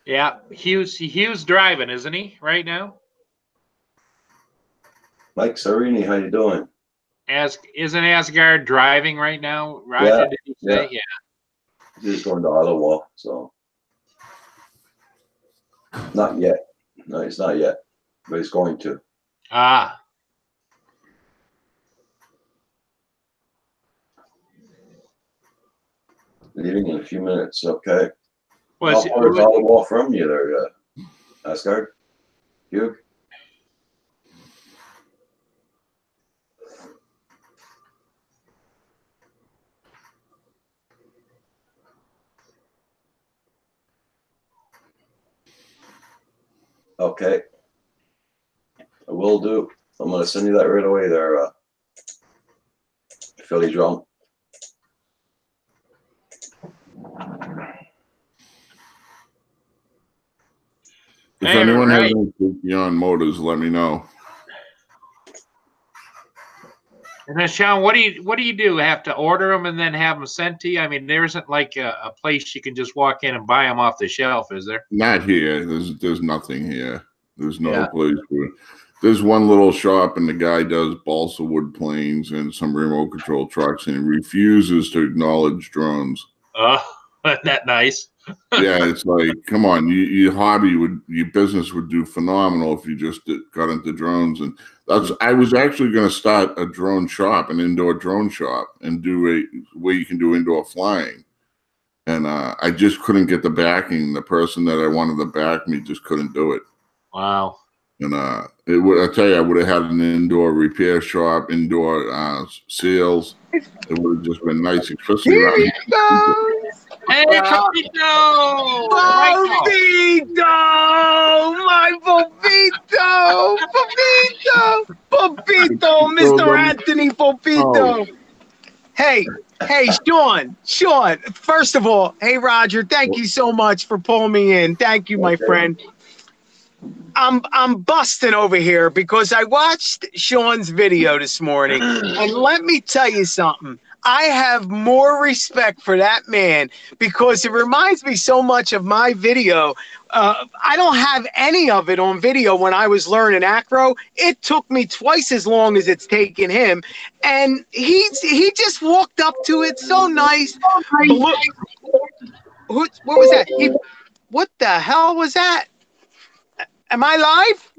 Yeah, Hugh's driving, isn't he, right now? Mike Serini, how you doing? Isn't Asgard driving right now, Roger? Yeah, did he say? Yeah. He's going to Ottawa, so not yet. No, he's not yet, but he's going to. Ah. Leaving in a few minutes, okay. Was How far is Ottawa from you there, Asgard? Hugh? Okay. I will do. I'm going to send you that right away there, Philly Drum. If Hey, anyone right. has any Beyond Motors, let me know. And then, Sean, what do you do? Have to order them and then have them sent to you? I mean, there isn't like a place you can just walk in and buy them off the shelf, is there? Not here. There's nothing here. There's no Yeah. place for it. There's one little shop, and the guy does balsa wood planes and some remote control trucks, and he refuses to acknowledge drones. Oh, isn't that nice? Yeah, it's like, come on, your business would do phenomenal if you just got into drones. And I was actually going to start a drone shop, an indoor drone shop, and do where you can do indoor flying. And I just couldn't get the backing. The person that I wanted to back me just couldn't do it. Wow. And I tell you, I would have had an indoor repair shop, indoor sales. It would have just been nice, especially Here around. he goes! Hey, Popito! Popito! My Popito! Popito, Mr. Anthony Popito! Hey, Sean, first of all, hey, Roger, thank you so much for pulling me in. Thank you, my friend. I'm busting over here because I watched Sean's video this morning, and let me tell you something. I have more respect for that man because it reminds me so much of my video. I don't have any of it on video when I was learning acro. It took me twice as long as it's taken him, and he just walked up to it so nice. Look, what was that? What the hell was that? Am I live?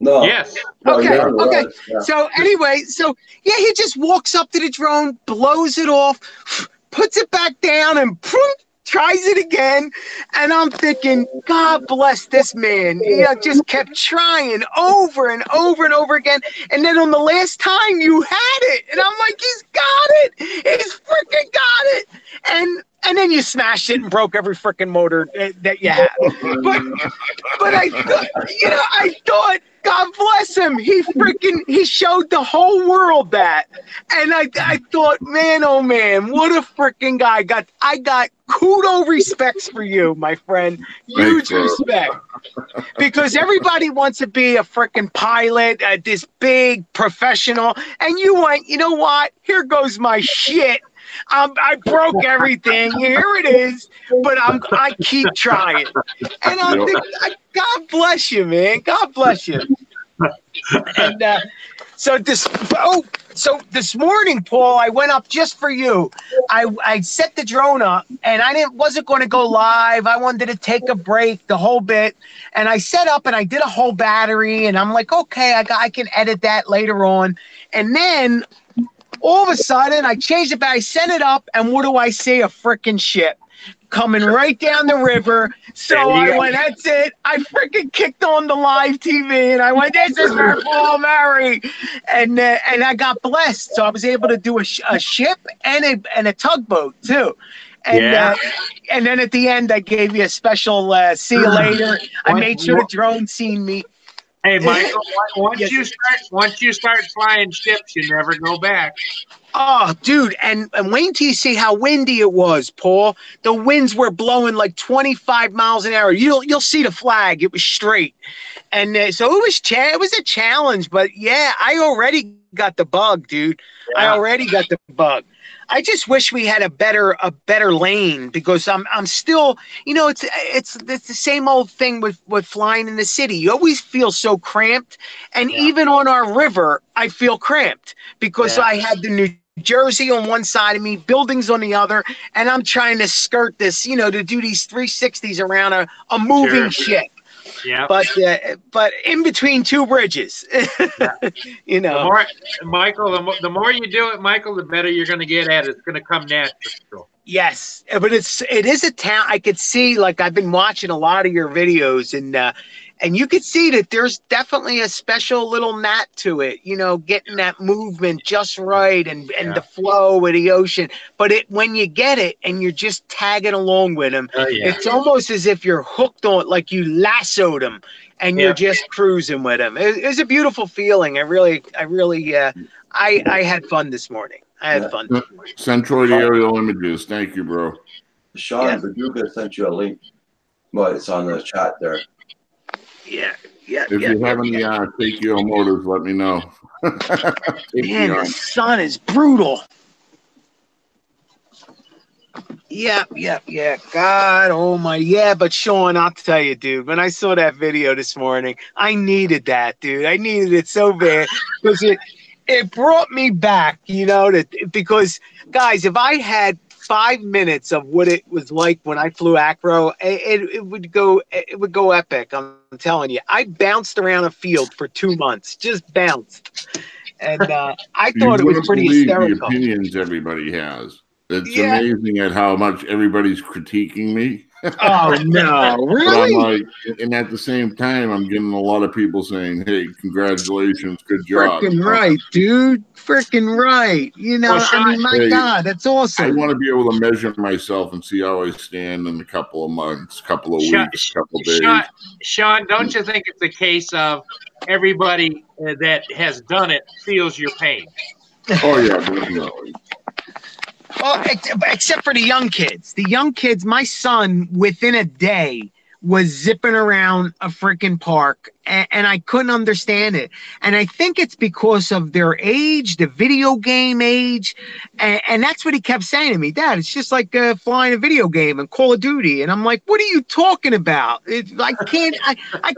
No. Yes. Okay. Yeah, Okay. yeah. So anyway, yeah, he just walks up to the drone, blows it off, puts it back down, and tries it again. And I'm thinking, God bless this man. He just kept trying over and over and over again. And then on the last time, you had it, and I'm like, he's got it. He's freaking got it. And then you smashed it and broke every freaking motor that you had. But I thought, God bless him. He showed the whole world that. And I thought, man, oh man, what a freaking guy. I got kudo respects for you, my friend. Huge respect. Because everybody wants to be a freaking pilot, this big professional. And you went, you know what? Here goes my shit. I broke everything. Here it is, but I keep trying. And I think, God bless you, man. God bless you. And so this morning, Paul, I went up just for you. I set the drone up, and I wasn't going to go live. I wanted to take a break, the whole bit. And I set up and I did a whole battery, and I'm like, okay, I can edit that later on. And then all of a sudden, I changed it back. I set it up, and what do I see? A freaking ship coming right down the river. So I went, that's it. I freaking kicked on the live TV, and I went, this is for Paul Murray. And I got blessed. So I was able to do a ship and a tugboat, too. And Yeah. and then at the end, I gave you a special see you later. I made sure the drone seen me. Hey, Michael, once Yes. you start flying ships, you never go back. Oh, dude, and wait till you see how windy it was, Paul. The winds were blowing like 25 miles an hour. You'll see the flag. It was straight. And so it was a challenge, but yeah, I already got the bug, dude. I Yeah. already got the bug. I just wish we had a better lane because I'm still, it's the same old thing with flying in the city. You always feel so cramped, and Yeah. even on our river, I feel cramped because Yeah. I had the New Jersey on one side of me, buildings on the other, and I'm trying to skirt this, to do these 360s around a moving Sure. ship. Yeah. But in between two bridges, The more, Michael, the more you do it, Michael, the better you're going to get at it. It's going to come natural. Yes, but it is a town. I could see, like, I've been watching a lot of your videos, and you could see that there's definitely a special little knack to it. Getting that movement just right and the flow of the ocean. But when you get it and you're just tagging along with them, it's almost as if you're hooked on, like you lassoed them, and you're just cruising with them. It's a beautiful feeling. I had fun this morning. I had fun. Centroid aerial images. Thank you, bro. Sean Verduga sent you a link. Well, it's on the chat there. Yeah. If you have any Takeo Motors, let me know. Man, the sun is brutal. Yeah. God, oh my, yeah. But Sean, I'll tell you, dude, when I saw that video this morning, I needed that, dude. I needed it so bad because it brought me back, because guys, if I had 5 minutes of what it was like when I flew acro, it would go epic. I'm telling you, I bounced around a field for 2 months, just bounced, and I thought it was pretty hysterical. The opinions everybody has. It's amazing at how much everybody's critiquing me. Oh no, really? But I'm like, and at the same time, I'm getting a lot of people saying, "Hey, congratulations, good job." Freaking right, dude. Freaking right. God, that's awesome. I want to be able to measure myself and see how I stand in a couple of months, couple of weeks, couple of days. Sean, don't you think it's a case of everybody that has done it feels your pain? Oh yeah, definitely. Well, except for the young kids. The young kids, my son, within a day, was zipping around a freaking park, and I couldn't understand it. And I think it's because of their age, the video game age, and that's what he kept saying to me, Dad, it's just like flying a video game and Call of Duty. And I'm like, what are you talking about? I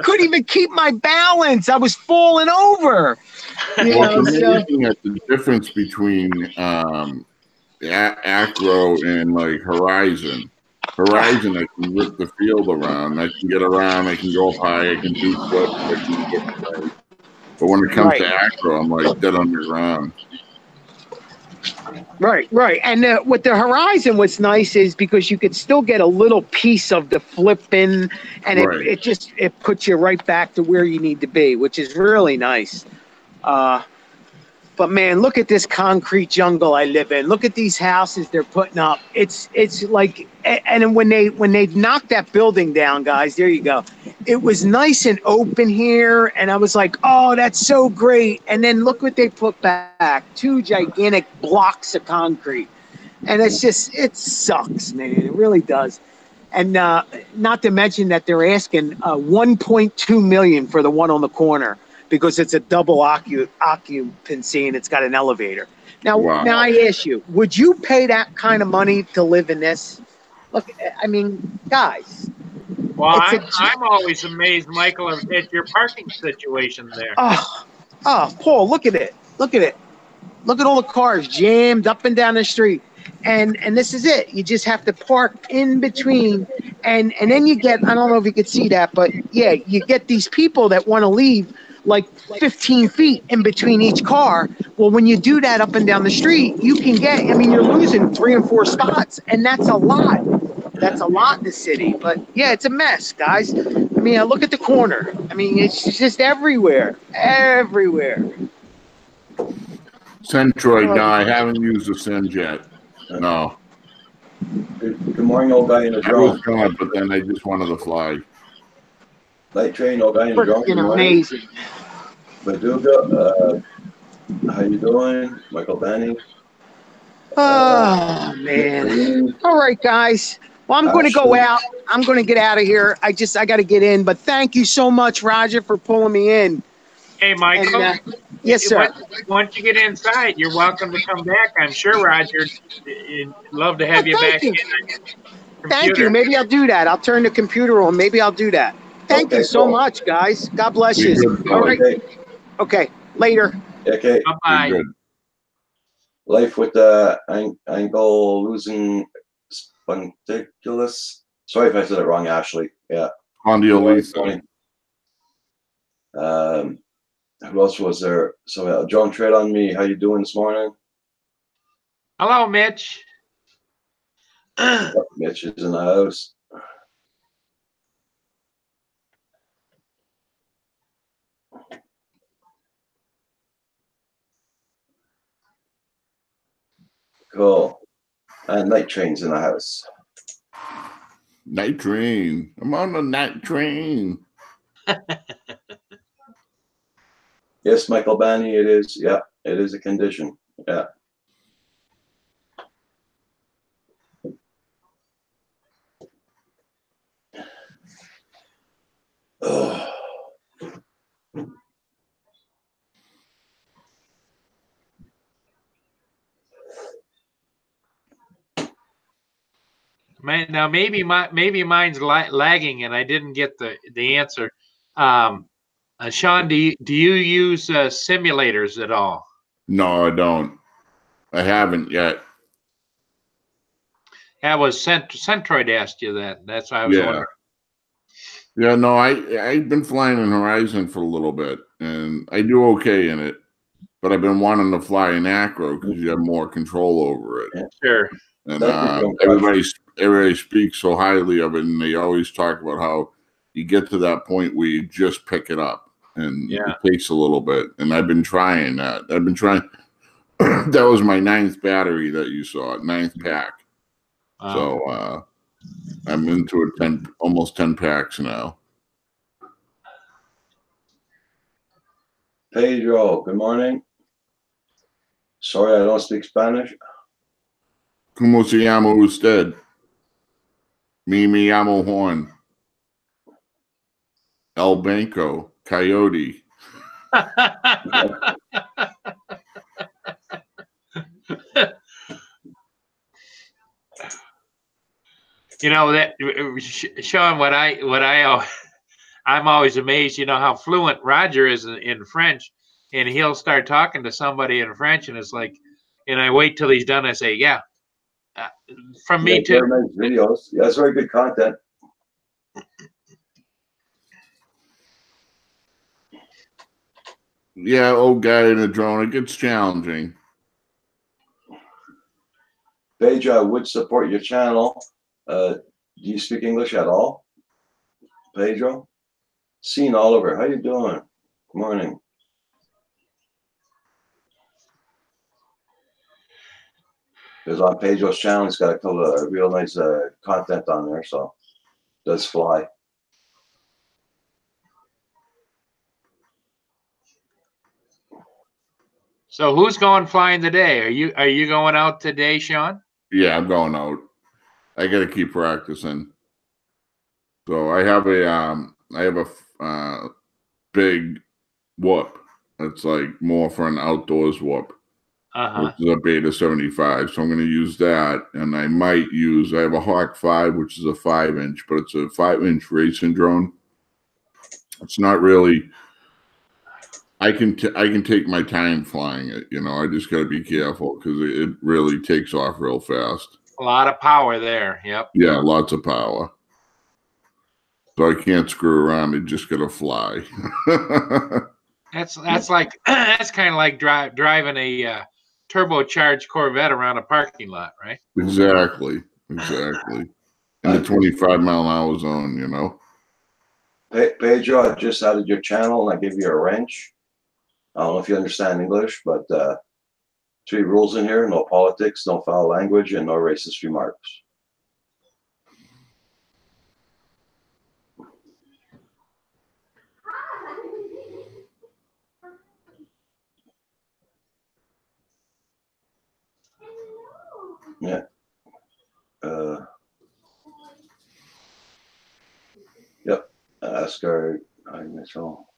couldn't even keep my balance. I was falling over. It's amazing at the difference between acro and like Horizon. Horizon, I can whip the field around. I can get around. I can go up high. I can do flips. I can get high. But when it comes to acro, I'm like dead on the ground. Right. And with the Horizon, what's nice is because you could still get a little piece of the flipping, and it puts you right back to where you need to be, which is really nice. But man, look at this concrete jungle I live in. Look at these houses they're putting up. It's like, and when they knocked that building down, guys, there you go. It was nice and open here, and I was like, oh, that's so great. And then look what they put back: 2 gigantic blocks of concrete, and it sucks, man. It really does. And not to mention that they're asking $1.2 million for the one on the corner, because it's a double occupancy and it's got an elevator. Now I ask you, would you pay that kind of money to live in this? Look, I mean, guys. Well, I'm always amazed, Michael, at your parking situation there. Oh, Paul, look at it. Look at it. Look at all the cars jammed up and down the street. And this is it. You just have to park in between. And then you get, I don't know if you could see that, but yeah, you get these people that want to leave like 15 feet in between each car. Well, when you do that up and down the street, you can get, you're losing 3 and 4 spots, and that's a lot. That's a lot in the city. But yeah, it's a mess, guys. Look at the corner. It's just everywhere. Centroid, no, I haven't used the Sim yet. No. Good morning, old guy in the I was drone. gonna, but then I just wanted to fly. Light train, old guy in the drone. Good Freaking morning. amazing. Baduga, how you doing? Michael Benny. Oh man. Green, All right, guys. Well, I'm going to go Ashley. out. I'm going to get out of here. I got to get in. But thank you so much, Roger, for pulling me in. Hey, Michael. And, yes, sir. Once you get inside, you're welcome to come back. I'm sure Roger would love to have you back Thank you. in. Thank you. Maybe I'll do that. I'll turn the computer on. Maybe I'll do that. Thank Okay, you so cool. much, guys. God bless Be you. good, All Paul. right. Okay, Okay. Later. okay. Bye Be bye. good. Life with the angle losing sponticulus. Sorry if I said it wrong, Ashley. Yeah. Condoleezza. Who else was there? So John Trade on me. How you doing this morning? Hello, Mitch. Mitch is in the house. Cool. And Night Train's in the house. Night train. I'm on the night train. Yes, Michael Banny, it is. Yeah, it is a condition. Yeah. Oh. Now maybe mine's lagging and I didn't get the answer. Sean, do you use simulators at all? No, I don't. I haven't yet. That was Centroid asked you that. That's why I was wondering. Yeah, no, I've been flying in Horizon for a little bit, and I do okay in it. But I've been wanting to fly in Acro because you have more control over it. Sure. And Thank you, everybody speaks so highly of it, and they always talk about how you get to that point where you just pick it up, and it takes a little bit. And I've been trying that. I've been trying. That was my 9th battery that you saw, 9th pack. Wow. So I'm into it almost 10 packs now. Pedro, good morning. Sorry, I don't speak Spanish. Como se llama usted? Me llamo Juan. El Banco, Coyote. You know that, Sean. I'm always amazed. You know how fluent Roger is in French, and he'll start talking to somebody in French, and it's like, and I wait till he's done. I say, "Yeah, from me too." Very nice videos. Yeah, it's very good content. Yeah, old guy in a drone. It gets challenging. Pedro, I would support your channel. Do you speak English at all? Pedro? Sean Oliver, how you doing? Good morning. Because on Pedro's channel, he's got a couple of real nice content on there, so it does fly. So who's going flying today? Are you going out today, Sean? Yeah, I'm going out. I got to keep practicing. So I have a big whoop. It's like more for an outdoors whoop. Which is a Beta 75. So I'm going to use that, and I have a Hawk 5, which is a 5-inch, but it's a 5-inch racing drone. It's not really. I can take my time flying it. You know, I just got to be careful because it really takes off real fast. A lot of power there. Yep. Yeah, lots of power. So I can't screw around. It just got to fly. That's like that's kind of like driving a turbocharged Corvette around a parking lot, right? Exactly. In the 25-mile-an-hour zone, you know. Pedro, I just added your channel and I gave you a wrench. I don't know if you understand English, but 3 rules in here: no politics, no foul language, and no racist remarks. Yeah. Yep. Asgard. I guess all.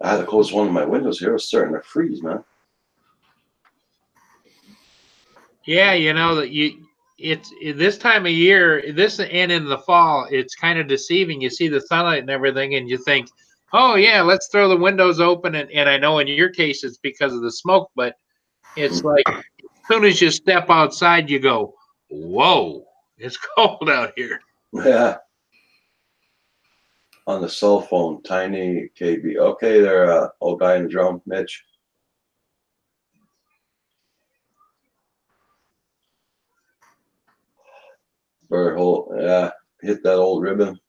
I had to close one of my windows here. It was starting to freeze, man. Yeah, you know that it's this time of year, this and in the fall, it's kind of deceiving. You see the sunlight and everything, and you think, oh yeah, let's throw the windows open. And I know in your case it's because of the smoke, but it's like as soon as you step outside, you go, whoa, it's cold out here. Yeah. On the cell phone, Tiny KB. Okay, there, old guy in the drum, Mitch. Bird hole, yeah, hit that old ribbon.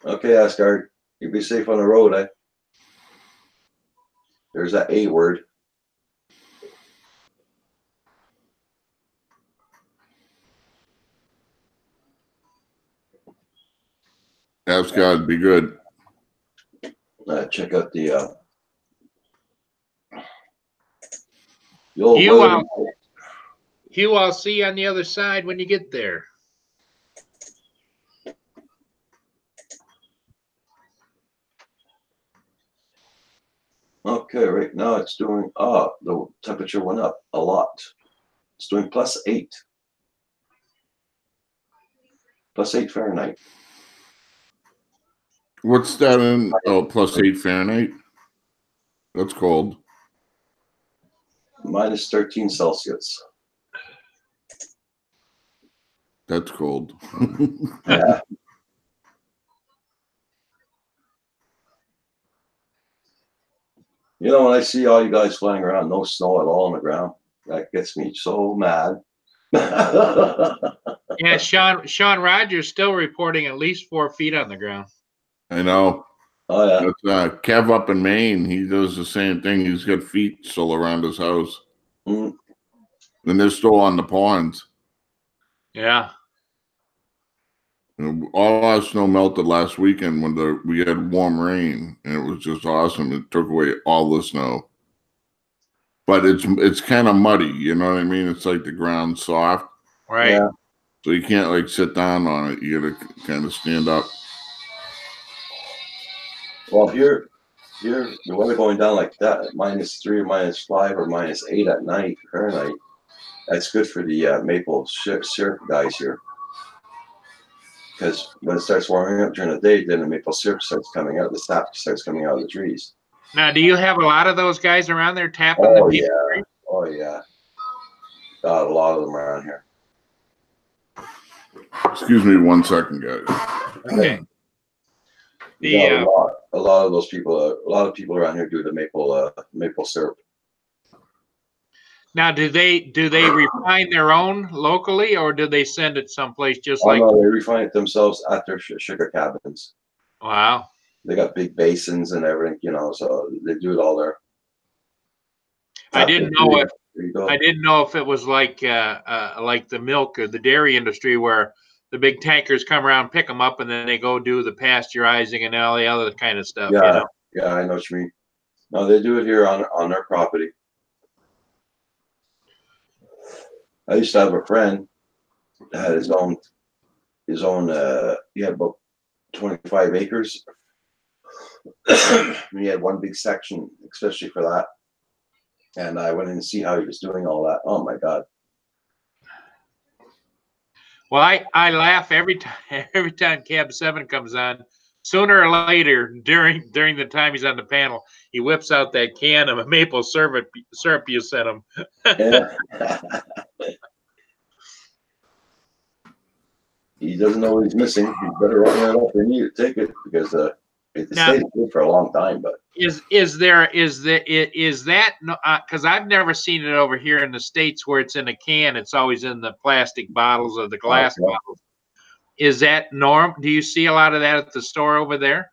Okay, Asgard, you be safe on the road, eh? There's that A word. Asgard, be good. Check out the old Hugh, weather. I'll see you on the other side when you get there. Okay, right now it's doing, the temperature went up a lot. It's doing +8. +8 Fahrenheit. What's that in? Oh, +8 Fahrenheit. That's cold. -13 Celsius. That's cold. Yeah. You know, when I see all you guys flying around, no snow at all on the ground, that gets me so mad. Yeah, Sean Rogers still reporting at least 4 feet on the ground. I know. Oh yeah. That's Kev up in Maine. He does the same thing. He's got feet still around his house. Mm. And they're still on the ponds. Yeah. All our snow melted last weekend when we had warm rain, and it was just awesome. It took away all the snow. But it's kind of muddy, you know what I mean? It's like the ground's soft. Right. Yeah. So you can't like sit down on it. You gotta kind of stand up. Well, here, the weather going down like that, at -3 or -5 or -8 at night Fahrenheit. That's good for the maple syrup guys here. Because when it starts warming up during the day, then the maple syrup starts coming out. The sap starts coming out of the trees. Now, do you have a lot of those guys around there tapping Oh the maple yeah. tree? Oh yeah. Got a lot of them around here. Excuse me 1 second, guys. Okay. A lot of those people, a lot of people around here do the maple syrup. Now, do they refine their own locally, or do they send it someplace just Oh like? no, they refine it themselves at their sugar cabins. Wow. They got big basins and everything, you know, so they do it all there. I didn't know if it was like the milk or the dairy industry where the big tankers come around, pick them up, and then they go do the pasteurizing and all the other kind of stuff. Yeah, you know? yeah, I know what you mean. No, they do it here on their property. I used to have a friend that had his own. He had about 25 acres. He had one big section, especially for that. And I went in to see how he was doing all that. Oh my God. Well, I laugh every time Cab 7 comes on. Sooner or later, during the time he's on the panel, he whips out that can of maple syrup you sent him. Yeah. He doesn't know what he's missing. He's better run it up and you take it because it stayed good for a long time. But is that because I've never seen it over here in the States where it's in a can. It's always in the plastic bottles or the glass bottles. Is that norm? Do you see a lot of that at the store over there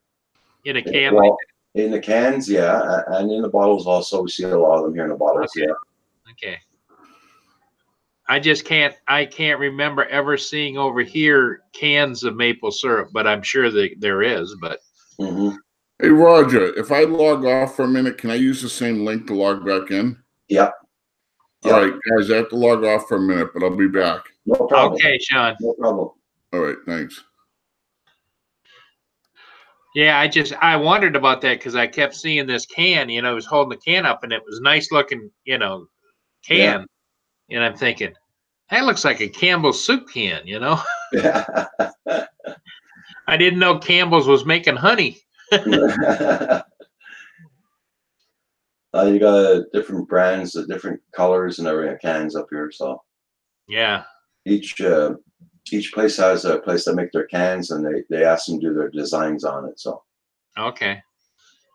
in a can? Well, in the cans, yeah, and in the bottles also. We see a lot of them here in the bottles. Okay. Yeah. Okay. I just can't. I can't remember ever seeing over here cans of maple syrup, but I'm sure that there is. But Mm-hmm. Hey, Roger, if I log off for a minute, can I use the same link to log back in? Yep. All right, guys, I have to log off for a minute, but I'll be back. No problem. okay, Sean. No problem. All right, thanks. Yeah, I wondered about that because I kept seeing this can. You know, I was holding the can up, and it was a nice looking, you know, can, and I'm thinking that looks like a Campbell's soup can. You know, Yeah. I didn't know Campbell's was making honey. You got different brands, different colors, and everything cans up here. So Yeah. each place has a place that make their cans, and they ask them to do their designs on it. So Okay.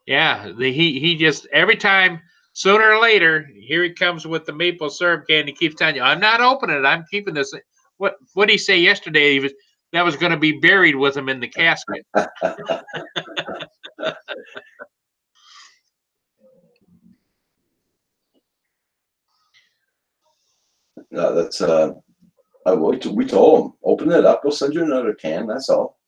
Yeah. He just every time, sooner or later, here he comes with the maple syrup can. He keeps telling you, "I'm not opening it. I'm keeping this." What did he say yesterday? That was going to be buried with him in the casket. that's we told them, open it up, we'll send you another can. That's all.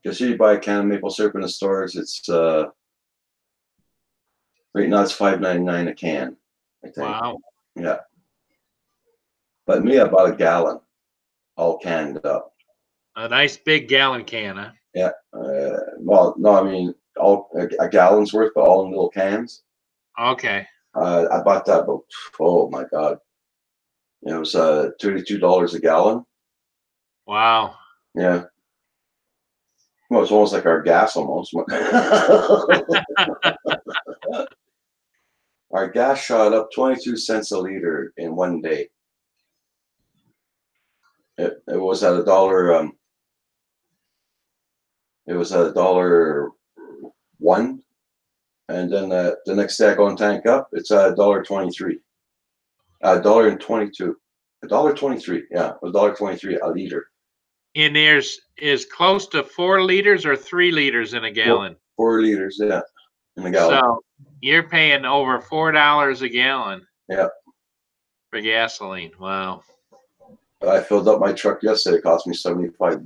Because you buy a can of maple syrup in the stores, it's right now it's $5.99 a can, I think. Wow. Yeah. But me, I bought a gallon, all canned up. A nice big gallon can, huh? Yeah. Well, no, I mean all a gallon's worth, but all in little cans. Okay. I bought that, but oh my God, it was $32 a gallon. Wow. Yeah. Well, it's almost like our gas almost. Our gas shot up 22 cents a liter in one day. It was at $1. It was at $1.01, and then the next day I go and tank up. It's at $1.23. $1.22. $1.23. Yeah, it was $1.23 a liter. And there's is close to 4 liters or 3 liters in a gallon. 4 liters, yeah, in a gallon. So you're paying over $4 a gallon. Yeah. For gasoline. Wow. I filled up my truck yesterday. It cost me $75.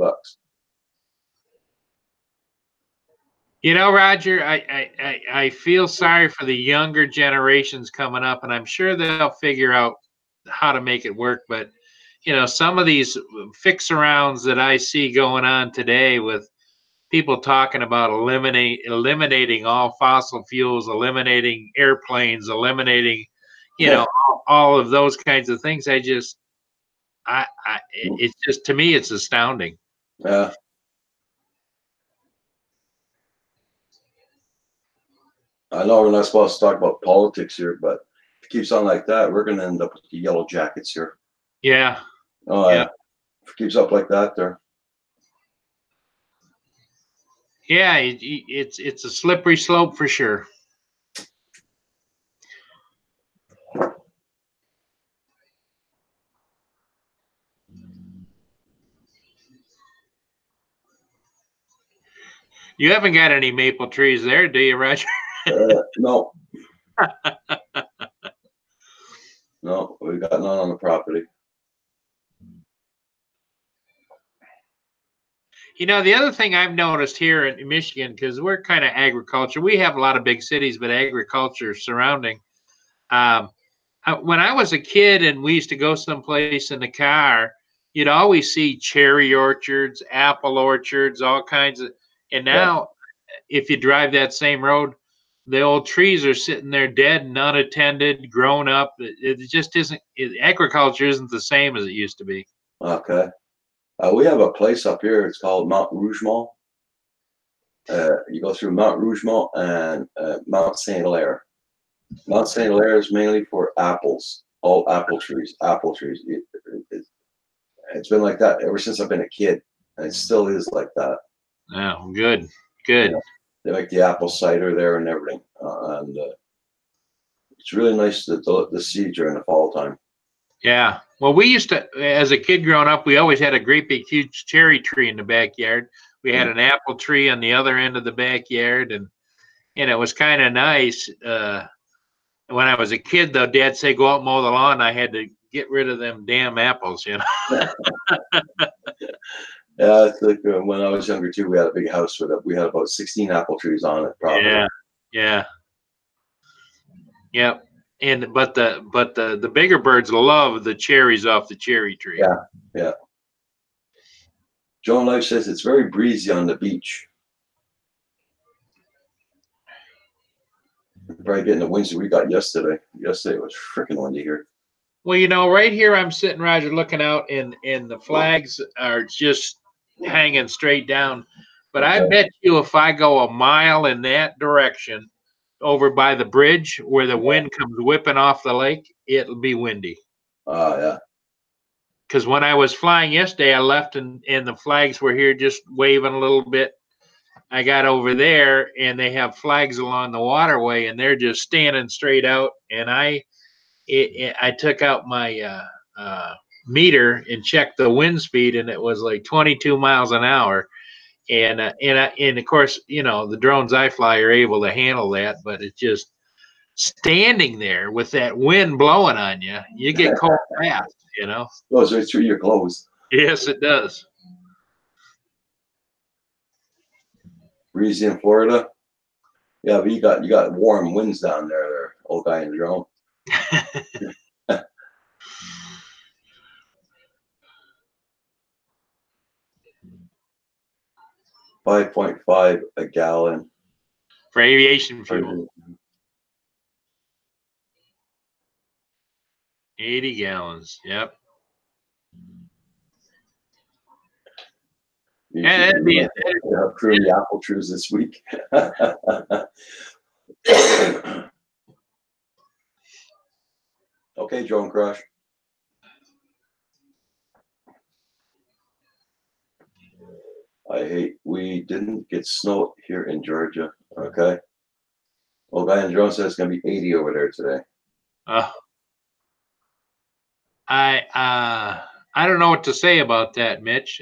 You know, Roger, I feel sorry for the younger generations coming up, and I'm sure they'll figure out how to make it work. But you know, some of these fix-arounds that I see going on today with people talking about eliminating all fossil fuels, eliminating airplanes, eliminating, you know, all of those kinds of things. It's just, to me, it's astounding. Yeah. I know we're not supposed to talk about politics here, but if it keeps on like that, we're going to end up with the yellow jackets here. Yeah. Oh, yeah. If it keeps up like that, there. Yeah, it's a slippery slope for sure. You haven't got any maple trees there, do you, Roger? No. No, we got none on the property. You know, the other thing I've noticed here in Michigan, because we're kind of agriculture, we have a lot of big cities, but agriculture surrounding. When I was a kid and we used to go someplace in the car, you'd always see cherry orchards, apple orchards, all kinds of. And now, if you drive that same road, the old trees are sitting there dead and unattended, grown up. It just isn't. Agriculture isn't the same as it used to be. Okay. We have a place up here. It's called Mount Rougemont. You go through Mount Rougemont and Mount Saint Hilaire. Mount Saint Hilaire is mainly for apples, all apple trees. Apple trees. It's been like that ever since I've been a kid, and it still is like that. Oh, good, good. Yeah. They make the apple cider there and everything, and it's really nice to see during the fall time. Yeah. Well, we used to, as a kid growing up, we always had a great big huge cherry tree in the backyard. We had an apple tree on the other end of the backyard, and it was kind of nice. When I was a kid, though, Dad say go out and mow the lawn. I had to get rid of them damn apples, you know. Yeah, it's like when I was younger too. We had a big house we had about 16 apple trees on it. Probably. Yeah. And but the bigger birds love the cherries off the cherry tree. Yeah. Joan Life says it's very breezy on the beach. Probably getting the winds that we got yesterday. Yesterday it was freaking windy here. Well, you know, right here I'm sitting, Roger, looking out, and the flags are just hanging straight down. But I bet you if I go a mile in that direction over by the bridge where the wind comes whipping off the lake, it'll be windy. Yeah. Because when I was flying yesterday, I left and the flags were here just waving a little bit. I got over there and they have flags along the waterway and they're just standing straight out. And I took out my meter and checked the wind speed, and it was like 22 miles an hour. And of course, you know, the drones I fly are able to handle that, but it's just standing there with that wind blowing on you, you get cold fast, you know. Goes right through your clothes. Yes, it does. Breezy in Florida. Yeah, but you got warm winds down there, old guy in the drone. 5.5 a gallon for aviation fuel. 80 gallons. Yep. Yeah, that'd be crewing the apple trees this week. Okay, Drone Crush. We didn't get snow here in Georgia. Okay. Well, guy in drone says it's gonna be 80 over there today. I don't know what to say about that, Mitch.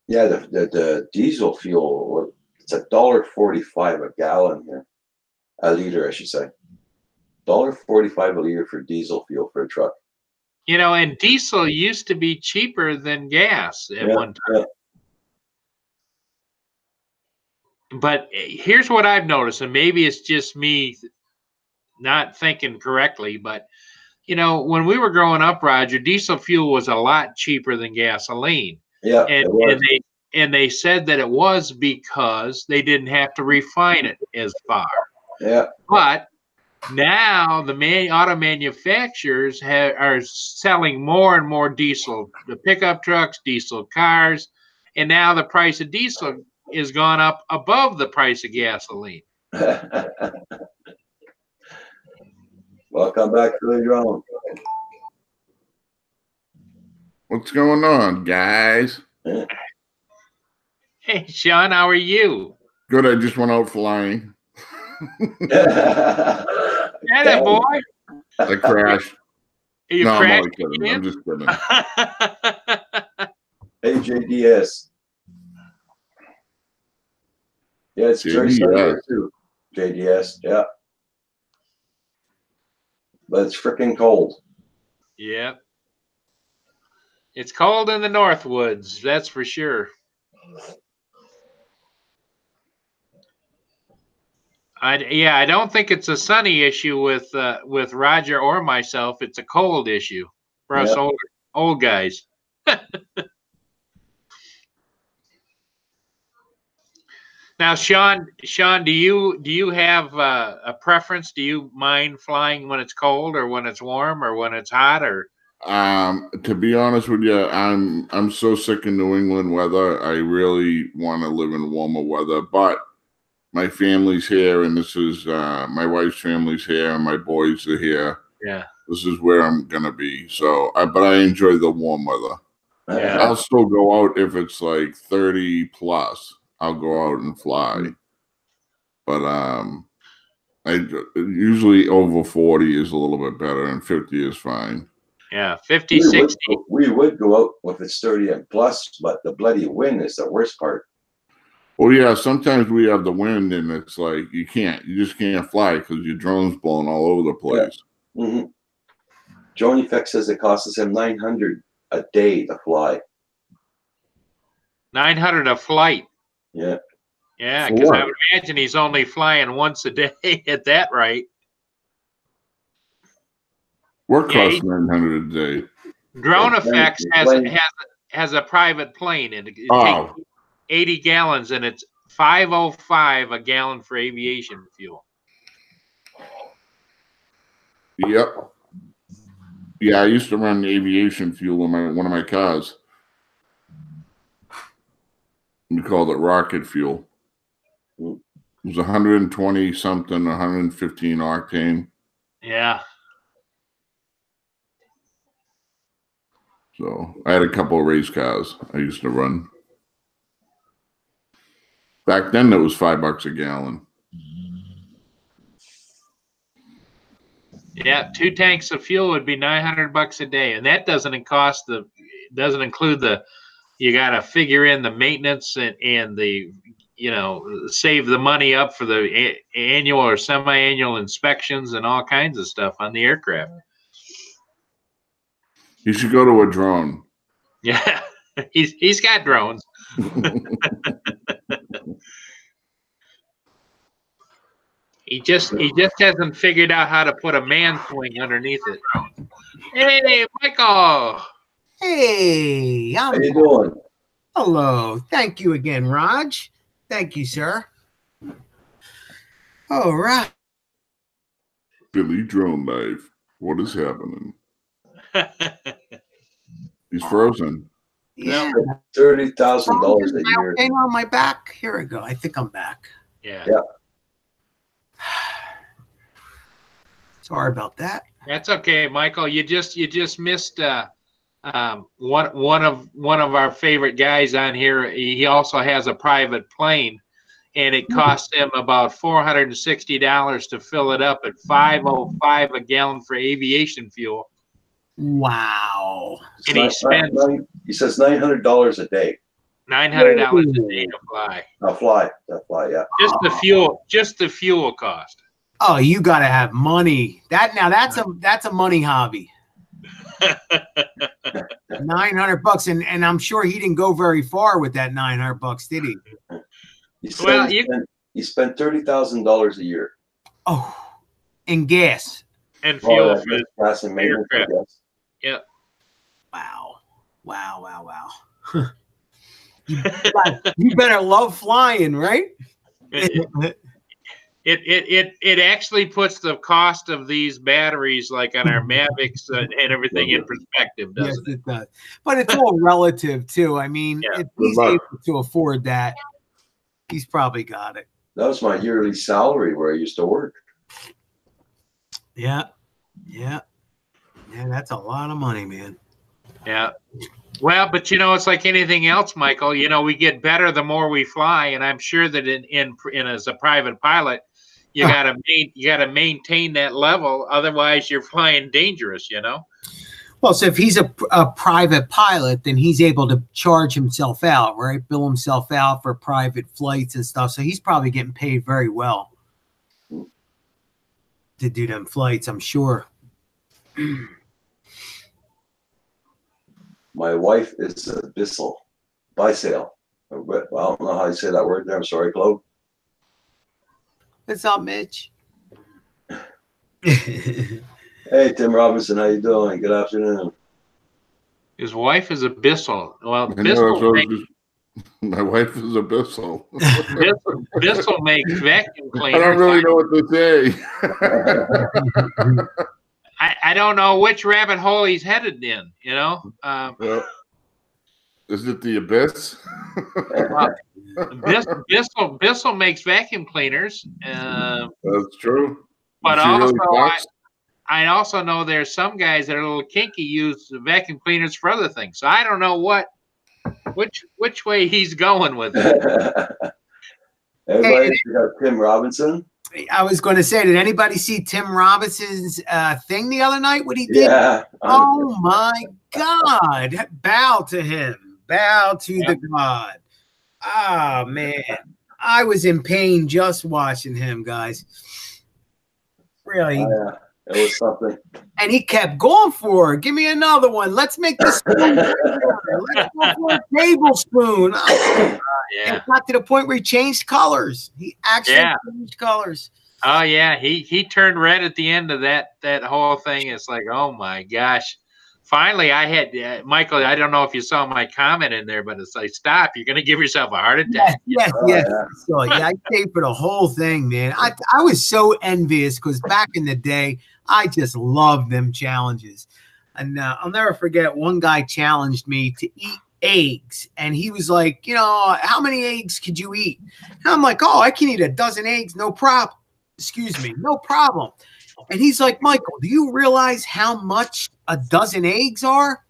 Yeah, the diesel fuel, it's $1.45 a gallon here. A liter, I should say. $1.45 a liter for diesel fuel for a truck. You know, and diesel used to be cheaper than gas at one time. Yeah. But here's what I've noticed, and maybe it's just me not thinking correctly, but you know, when we were growing up, Roger, diesel fuel was a lot cheaper than gasoline. Yeah, and they said that it was because they didn't have to refine it as far. Yeah. But now the auto manufacturers are selling more and more diesel, the pickup trucks, diesel cars, and now the price of diesel is gone up above the price of gasoline. Welcome back to the drone. What's going on, guys? Hey, Sean, how are you? Good. I just went out flying. Yeah, boy. I crashed. You no, crashed? I'm only kidding. I'm just kidding. Hey, JDS. Yeah, it's very sunny here too. JDS, yeah. But it's freaking cold. Yep. It's cold in the Northwoods, that's for sure. I don't think it's a sunny issue with Roger or myself. It's a cold issue for us old guys. Now, Sean, do you have a preference? Do you mind flying when it's cold or when it's warm or when it's hot? Or to be honest with you, I'm so sick of New England weather. I really want to live in warmer weather, but my family's here, and this is my wife's family's here, and my boys are here. Yeah, this is where I'm gonna be. So, but I enjoy the warm weather. Yeah. I'll still go out if it's like 30 plus. I'll go out and fly, but I usually over 40 is a little bit better, and 50 is fine. Yeah, 50, 60. We would go out if it's 30 and plus, but the bloody wind is the worst part. Oh yeah, sometimes we have the wind and it's like you just can't fly because your drone's blowing all over the place. Yeah. Mm-hmm. Joni Feck says it costs him $900 a day to fly. 900 a flight. Yeah. Yeah, because I would imagine he's only flying once a day at that rate. What costs 900 a day? Drone Effects has a private plane, and it takes 80 gallons, and it's $5.05 a gallon for aviation fuel. Yep. Yeah, I used to run aviation fuel in one of my cars. We called it rocket fuel. It was 120 something, 115 octane. Yeah. So I had a couple of race cars I used to run. Back then, it was $5 a gallon. Yeah, 2 tanks of fuel would be $900 a day, and that doesn't include the. You got to figure in the maintenance and the, save the money up for the annual or semi-annual inspections and all kinds of stuff on the aircraft. You should go to a drone. Yeah, he's got drones. He just hasn't figured out how to put a man swing underneath it. Hey, Michael. Hey, how you doing? Hello. Thank you again, Raj. Thank you, sir. All right. Billy Drone Life. What is happening? He's frozen. Yeah. $30,000 a year. Hang on my back. Here we go. I think I'm back. Yeah. Sorry about that. That's okay, Michael. You just missed one of our favorite guys on here. He also has a private plane, and it costs him about $460 to fill it up at $5.05 a gallon for aviation fuel. Wow. And he says $900 a day. $900 a day to fly. To fly, yeah. Just the fuel cost. Oh, you got to have money. That's a money hobby. $900, and I'm sure he didn't go very far with that $900, did he? He spent $30,000 a year. Oh, in gas and fuel for gas and maintenance. Yeah. Wow. You better love flying, right? It actually puts the cost of these batteries, like on our Mavics and everything, in perspective, doesn't it? Yes, it does. But it's all relative too. I mean, if he's able to afford that, he's probably got it. That was my yearly salary where I used to work. Yeah, that's a lot of money, man. Yeah. Well, but it's like anything else, Michael. We get better the more we fly, and I'm sure that in as a private pilot, you gotta maintain that level. Otherwise, you're flying dangerous. Well, so if he's a private pilot, then he's able to charge himself out, right? Bill himself out for private flights and stuff. So he's probably getting paid very well to do them flights, I'm sure. My wife is a Bissell. Bisail. I don't know how you say that word there. I'm sorry, Claude. What's up, Mitch? Hey, Tim Robinson, how you doing? Good afternoon. His wife is a Bissell. Well, my wife is a Bissell. Bissell makes vacuum cleaners. I don't really know what to say. I don't know which rabbit hole he's headed in, Is it the abyss? Bissell makes vacuum cleaners. That's true. But also, I also know there's some guys that are a little kinky, use vacuum cleaners for other things. So I don't know which way he's going with it. Everybody got Tim Robinson. I was going to say, did anybody see Tim Robinson's thing the other night? What he did? Yeah. Oh my God! Bow to him. Bow to the God. Oh man, I was in pain just watching him, guys. Really. Yeah. It was something. And he kept going for it. Give me another one. Let's make this. Let's go for a tablespoon. Yeah. It got to the point where he changed colors. He actually changed colors. Oh yeah, he turned red at the end of that whole thing. It's like, oh my gosh. Finally, I had Michael. I don't know if you saw my comment in there, but it's like, stop! You're going to give yourself a heart attack. Yes. So I stayed for the whole thing, man. I was so envious because back in the day, I just loved them challenges. And I'll never forget one guy challenged me to eat eggs, and he was like, how many eggs could you eat? And I'm like, oh, I can eat a dozen eggs, no problem. Excuse me, no problem. And he's like, Michael, do you realize how much a dozen eggs are?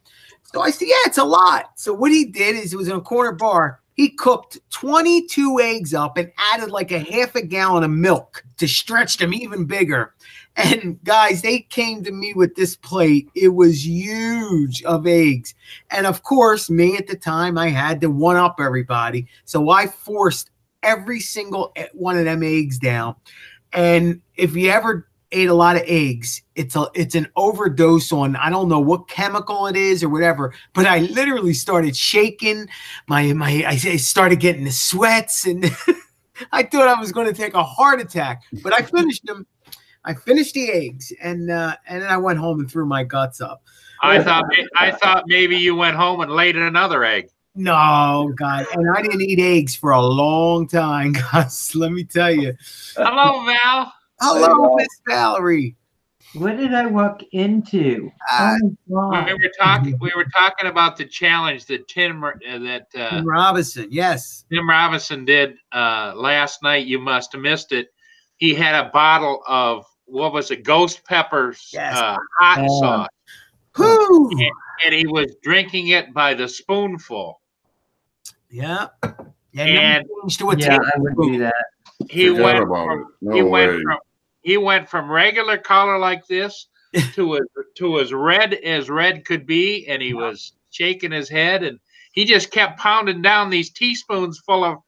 So I said, yeah, it's a lot. So what he did is, it was in a corner bar. He cooked 22 eggs up and added like a half a gallon of milk to stretch them even bigger. And guys, they came to me with this plate. It was huge of eggs. And of course, me at the time, I had to one up everybody. So I forced every single one of them eggs down. And if you ever ate a lot of eggs, it's an overdose on, I don't know what chemical it is or whatever, but I literally started shaking. I started getting the sweats, and I thought I was going to take a heart attack, but I finished them. I finished the eggs, and then I went home and threw my guts up. I thought maybe you went home and laid another egg. No, God, and I didn't eat eggs for a long time, guys. Let me tell you. Hello, Val. Hello, Miss Valerie. What did I walk into? We were talking about the challenge that Tim Robinson, yes, Tim Robinson did last night. You must have missed it. He had a bottle of, what was it, ghost peppers, hot sauce. Whoo! And he was drinking it by the spoonful. Yeah. And I would do that. He went from regular color like this to as red as red could be, and he was shaking his head, and he just kept pounding down these teaspoons full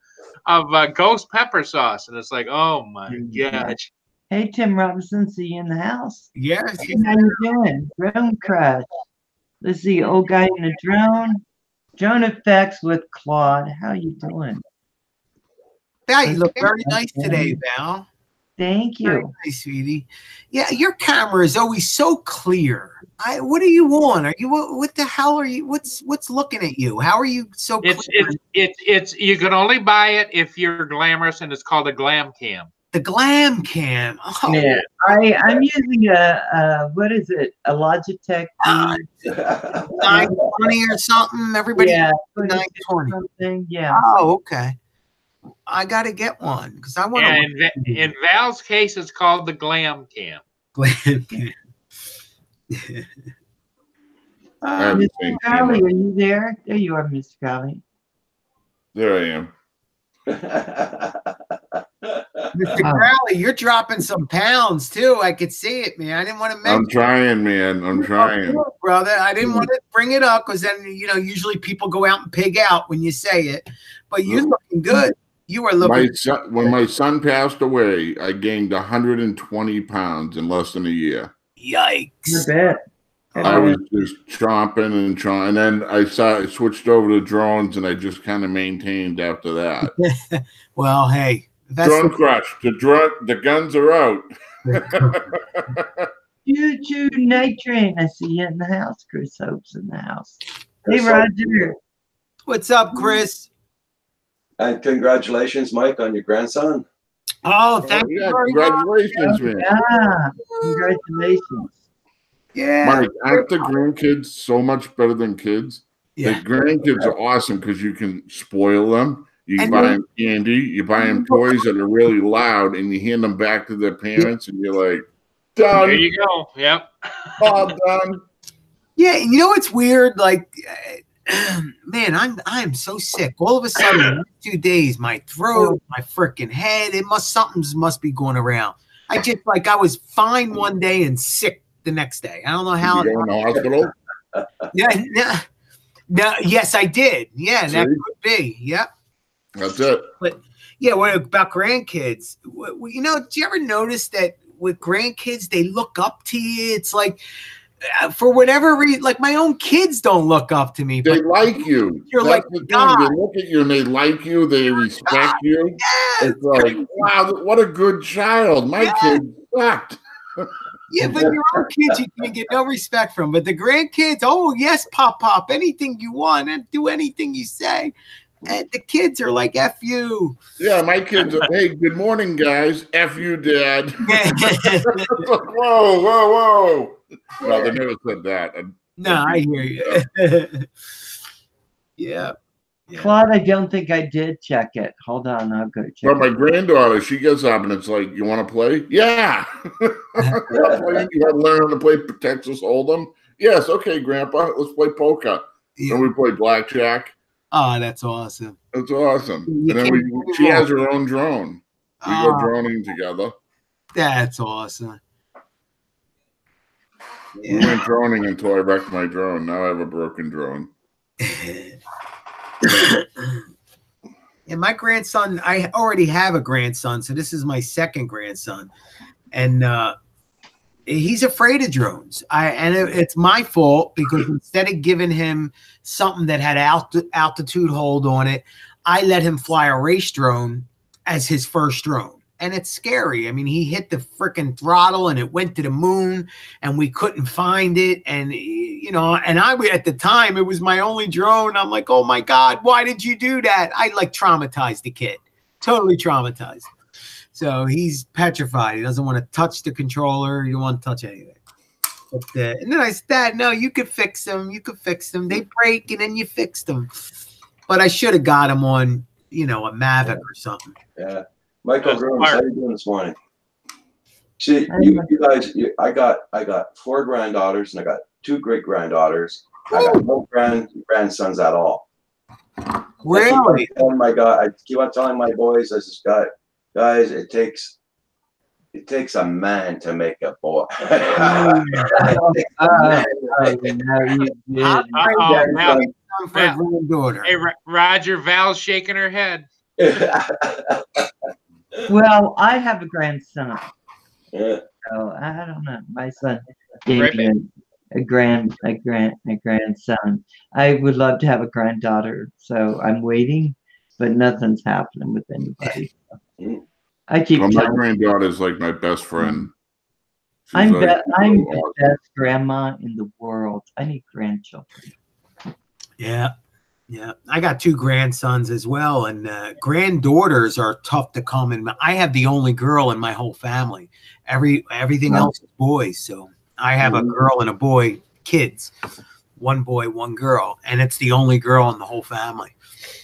of ghost pepper sauce, and it's like, oh my gosh. Hey, Tim Robinson, see you in the house. Yes. Hey, how you doing? Drone crash. Let's see, old guy in the drone. Drone effects with Claude. How you doing? Val, you look very nice today, Val. Thank you. Very nice, sweetie. Yeah, your camera is always so clear. What are you on? Are you, what the hell are you? What's looking at you? How are you so clear? It's you can only buy it if you're glamorous, and it's called a glam cam. The glam cam. Oh. Yeah, I'm using what is it? A Logitech 920 or something. Everybody, yeah, 920. Something. Yeah. Oh, okay. I got to get one because I want to. In Val's case, it's called the glam cam. Glam cam. Mr. Crowley, are you there? There you are, Mr. Crowley. There I am. Mr. Crowley, you're dropping some pounds too. I could see it, man. I didn't want to mention. I'm trying, man. I'm trying, brother. I didn't want to bring it up because then usually people go out and pig out when you say it. But you're looking good. You are looking. When my son passed away, I gained 120 pounds in less than a year. Yikes! I bet. I was just chomping and chomping, and then I switched over to drones, and I just kind of maintained after that. Well, hey, drone crush. The guns are out. Choo-choo night train. I see you in the house. Chris Hope's in the house. Hey, Roger. What's up, Chris? And congratulations, Mike, on your grandson. Oh, thank you. Congratulations, man. Yeah, congratulations. Yeah. Mike, aren't the grandkids so much better than kids? Yeah. The grandkids are awesome because you can spoil them. You can buy them candy. You buy them toys that are really loud, and you hand them back to their parents, and you're like, done. There you go. Yep. All done. Yeah, you know what's weird? Like, man, I'm so sick. All of a sudden, 2 days, my throat, my freaking head, something must be going around. I was fine one day and sick the next day. I don't know how. Did you go in the hospital? Yeah, no, yes, I did. Yeah, See? that could be. Yep. That's it. But yeah, what about grandkids? You know, do you ever notice that with grandkids, they look up to you? It's like, for whatever reason, like my own kids don't look up to me. They But like you. you're That's like the thing. God. They look at you and they like you. They respect you. Yes. It's like, wow, what a good child. My kid sucked. Yeah, but your own kids, you can get no respect from. But the grandkids, oh yes, pop, anything you want, and do anything you say. And the kids are like, F you. Yeah, my kids are, hey, good morning, guys. F you, Dad. It's like, whoa. No, they never said that. No, I hear you. Yeah. Claude, I don't think I did check it. Hold on, I'll go check But my it. granddaughter, she gets up and it's like, you want to play? Yeah. You have to learn how to play Texas Hold'em? Yes. Okay, Grandpa, let's play poker. Yeah. And we play blackjack. Oh, that's awesome. That's awesome. You And then can't she has her own drone. We go Oh, droning together. that's awesome. We went droning until I wrecked my drone. Now I have a broken drone. And my grandson, I already have a grandson, so this is my second grandson, and he's afraid of drones. It's my fault because instead of giving him something that had altitude hold on it, I let him fly a race drone as his first drone. And it's scary. I mean, he hit the freaking throttle and it went to the moon and we couldn't find it. And, you know, and at the time, it was my only drone. I'm like, oh my God, why did you do that? I like traumatized the kid, totally traumatized. So he's petrified. He doesn't want to touch the controller. He don't want to touch anything. But, and then I said, Dad, no, you could fix them. You could fix them. They break and then you fix them. But I should have got him on, you know, a Mavic or something. Yeah. Michael Grooms, how you doing this morning? See, you guys, I got 4 granddaughters and I got 2 great granddaughters. I got no grandsons at all. Really? I keep on telling my boys, I just got guys, it takes a man to make a boy. No, you did. For a granddaughter. Hey, Roger, Val's shaking her head. Well, I have a grandson. Yeah. So I don't know. My son gave me a grandson. I would love to have a granddaughter, so I'm waiting, but nothing's happening with anybody. I keep Well, my telling granddaughter's like my best friend. She's I'm like, the best grandma in the world. I need grandchildren. Yeah. Yeah. I got 2 grandsons as well. And granddaughters are tough to come in. I have the only girl in my whole family. Everything else is boys. So I have a girl and a boy, kids. 1 boy, 1 girl. And it's the only girl in the whole family.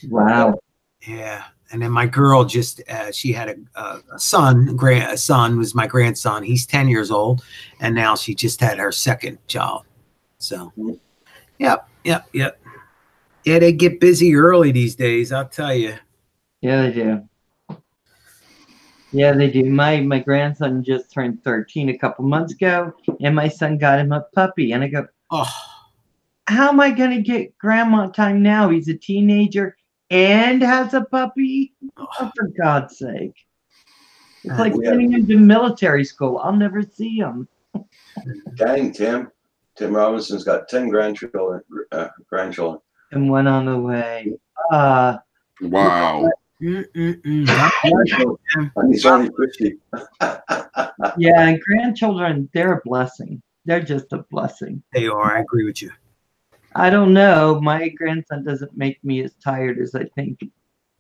Wow. Yeah. And then my girl just, she had a son. A son was my grandson. He's 10 years old. And now she just had her second child. So, yep. Yeah, they get busy early these days, I'll tell you. Yeah, they do. Yeah, they do. My grandson just turned 13 a couple months ago, and my son got him a puppy. And I go, Oh, how am I going to get grandma time now? He's a teenager and has a puppy? Oh, for God's sake. It's like sending him to military school. I'll never see him. Dang, Tim Robinson's got 10 grandchildren. And 1 on the way. wow. And he's only 50. Yeah, and grandchildren, they're a blessing. They're just a blessing. they are. I agree with you. I don't know. My grandson doesn't make me as tired as I think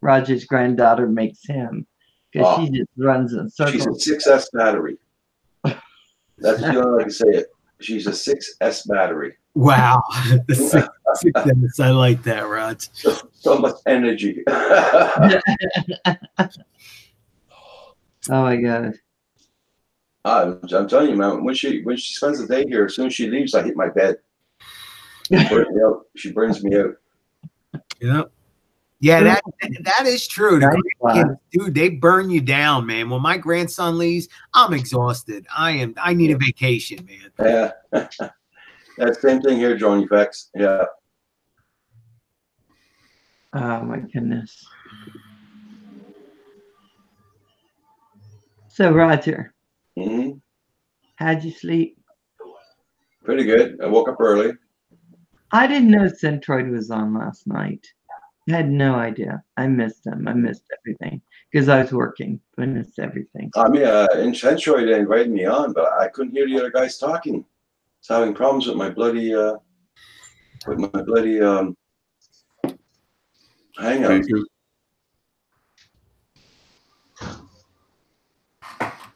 Roger's granddaughter makes him. Because she just runs in circles. She's a 6S battery. That's the only way I can say it. She's a 6S battery. Wow. The 6S. I like that, Rod. So much energy. Oh my God. I'm telling you, man, when she spends the day here, as soon as she leaves, I hit my bed. She burns me out. Yeah. Yeah, that is true. The Nice grandkids, one. dude, they burn you down, man. When my grandson leaves, I'm exhausted. I need a vacation, man. Yeah. That same thing here, Johnny Vex. Yeah. Oh my goodness. So Roger, Hmm. how'd you sleep? Pretty good. I woke up early. I didn't know Centroid was on last night. I had no idea. I missed him. I missed everything because I was working. I missed everything. I mean, Centroid invited me on, but I couldn't hear the other guys talking. I was having problems with my bloody hangout.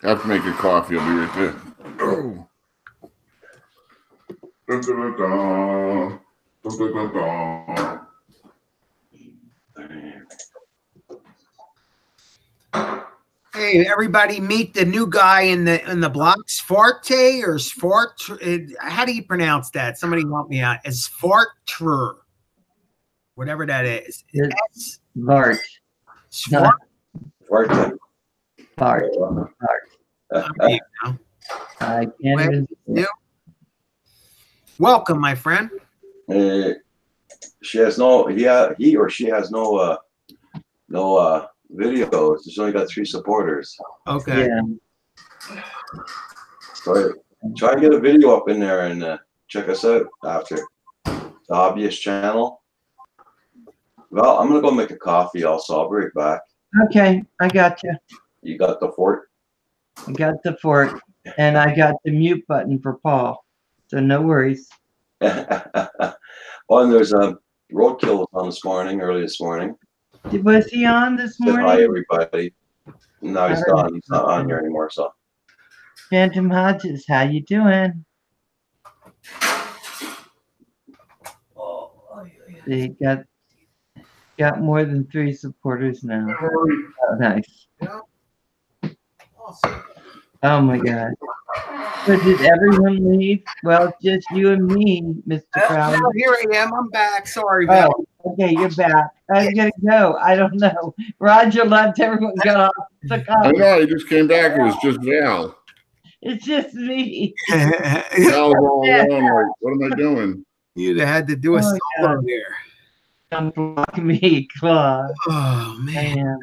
I have to make a coffee. I'll be right there. Oh. Dun, dun, dun, dun, dun, dun, dun. Hey, everybody, meet the new guy in the block, Sfarte or Sfart. How do you pronounce that? Somebody help me out. It's Sfartr, whatever that is. It's Bart. Sfart. Bart. Bart. There you go. I can't even. Welcome, my friend. She has no. He or she has no videos. She's only got 3 supporters. Okay. Yeah. So try and get a video up in there and check us out after the Hobbyist channel. Well, I'm gonna go make a coffee. Also, I'll be right back. Okay, I got you. You got the fort. I got the fork, and I got the mute button for Paul. So no worries. Oh, and there's Roadkill was on early this morning. Was he on this Said morning? hi, everybody. No, he's gone. He's not on here anymore. So, Phantom Hodges, how you doing? They got more than 3 supporters now. Oh, nice. Oh my God. So did everyone leave? Well, just you and me, Mr. Crowley. No, here I am. I'm back. Sorry, Val. Oh, okay, you're back. I was gonna go. I don't know. Roger left. Everyone got off the call. I know. I just came back. It was just Val. It's just me. Val's all alone. Like, what am I doing? You'd have had to do a Oh, solo there. Don't block me, Claude. Oh, I man. am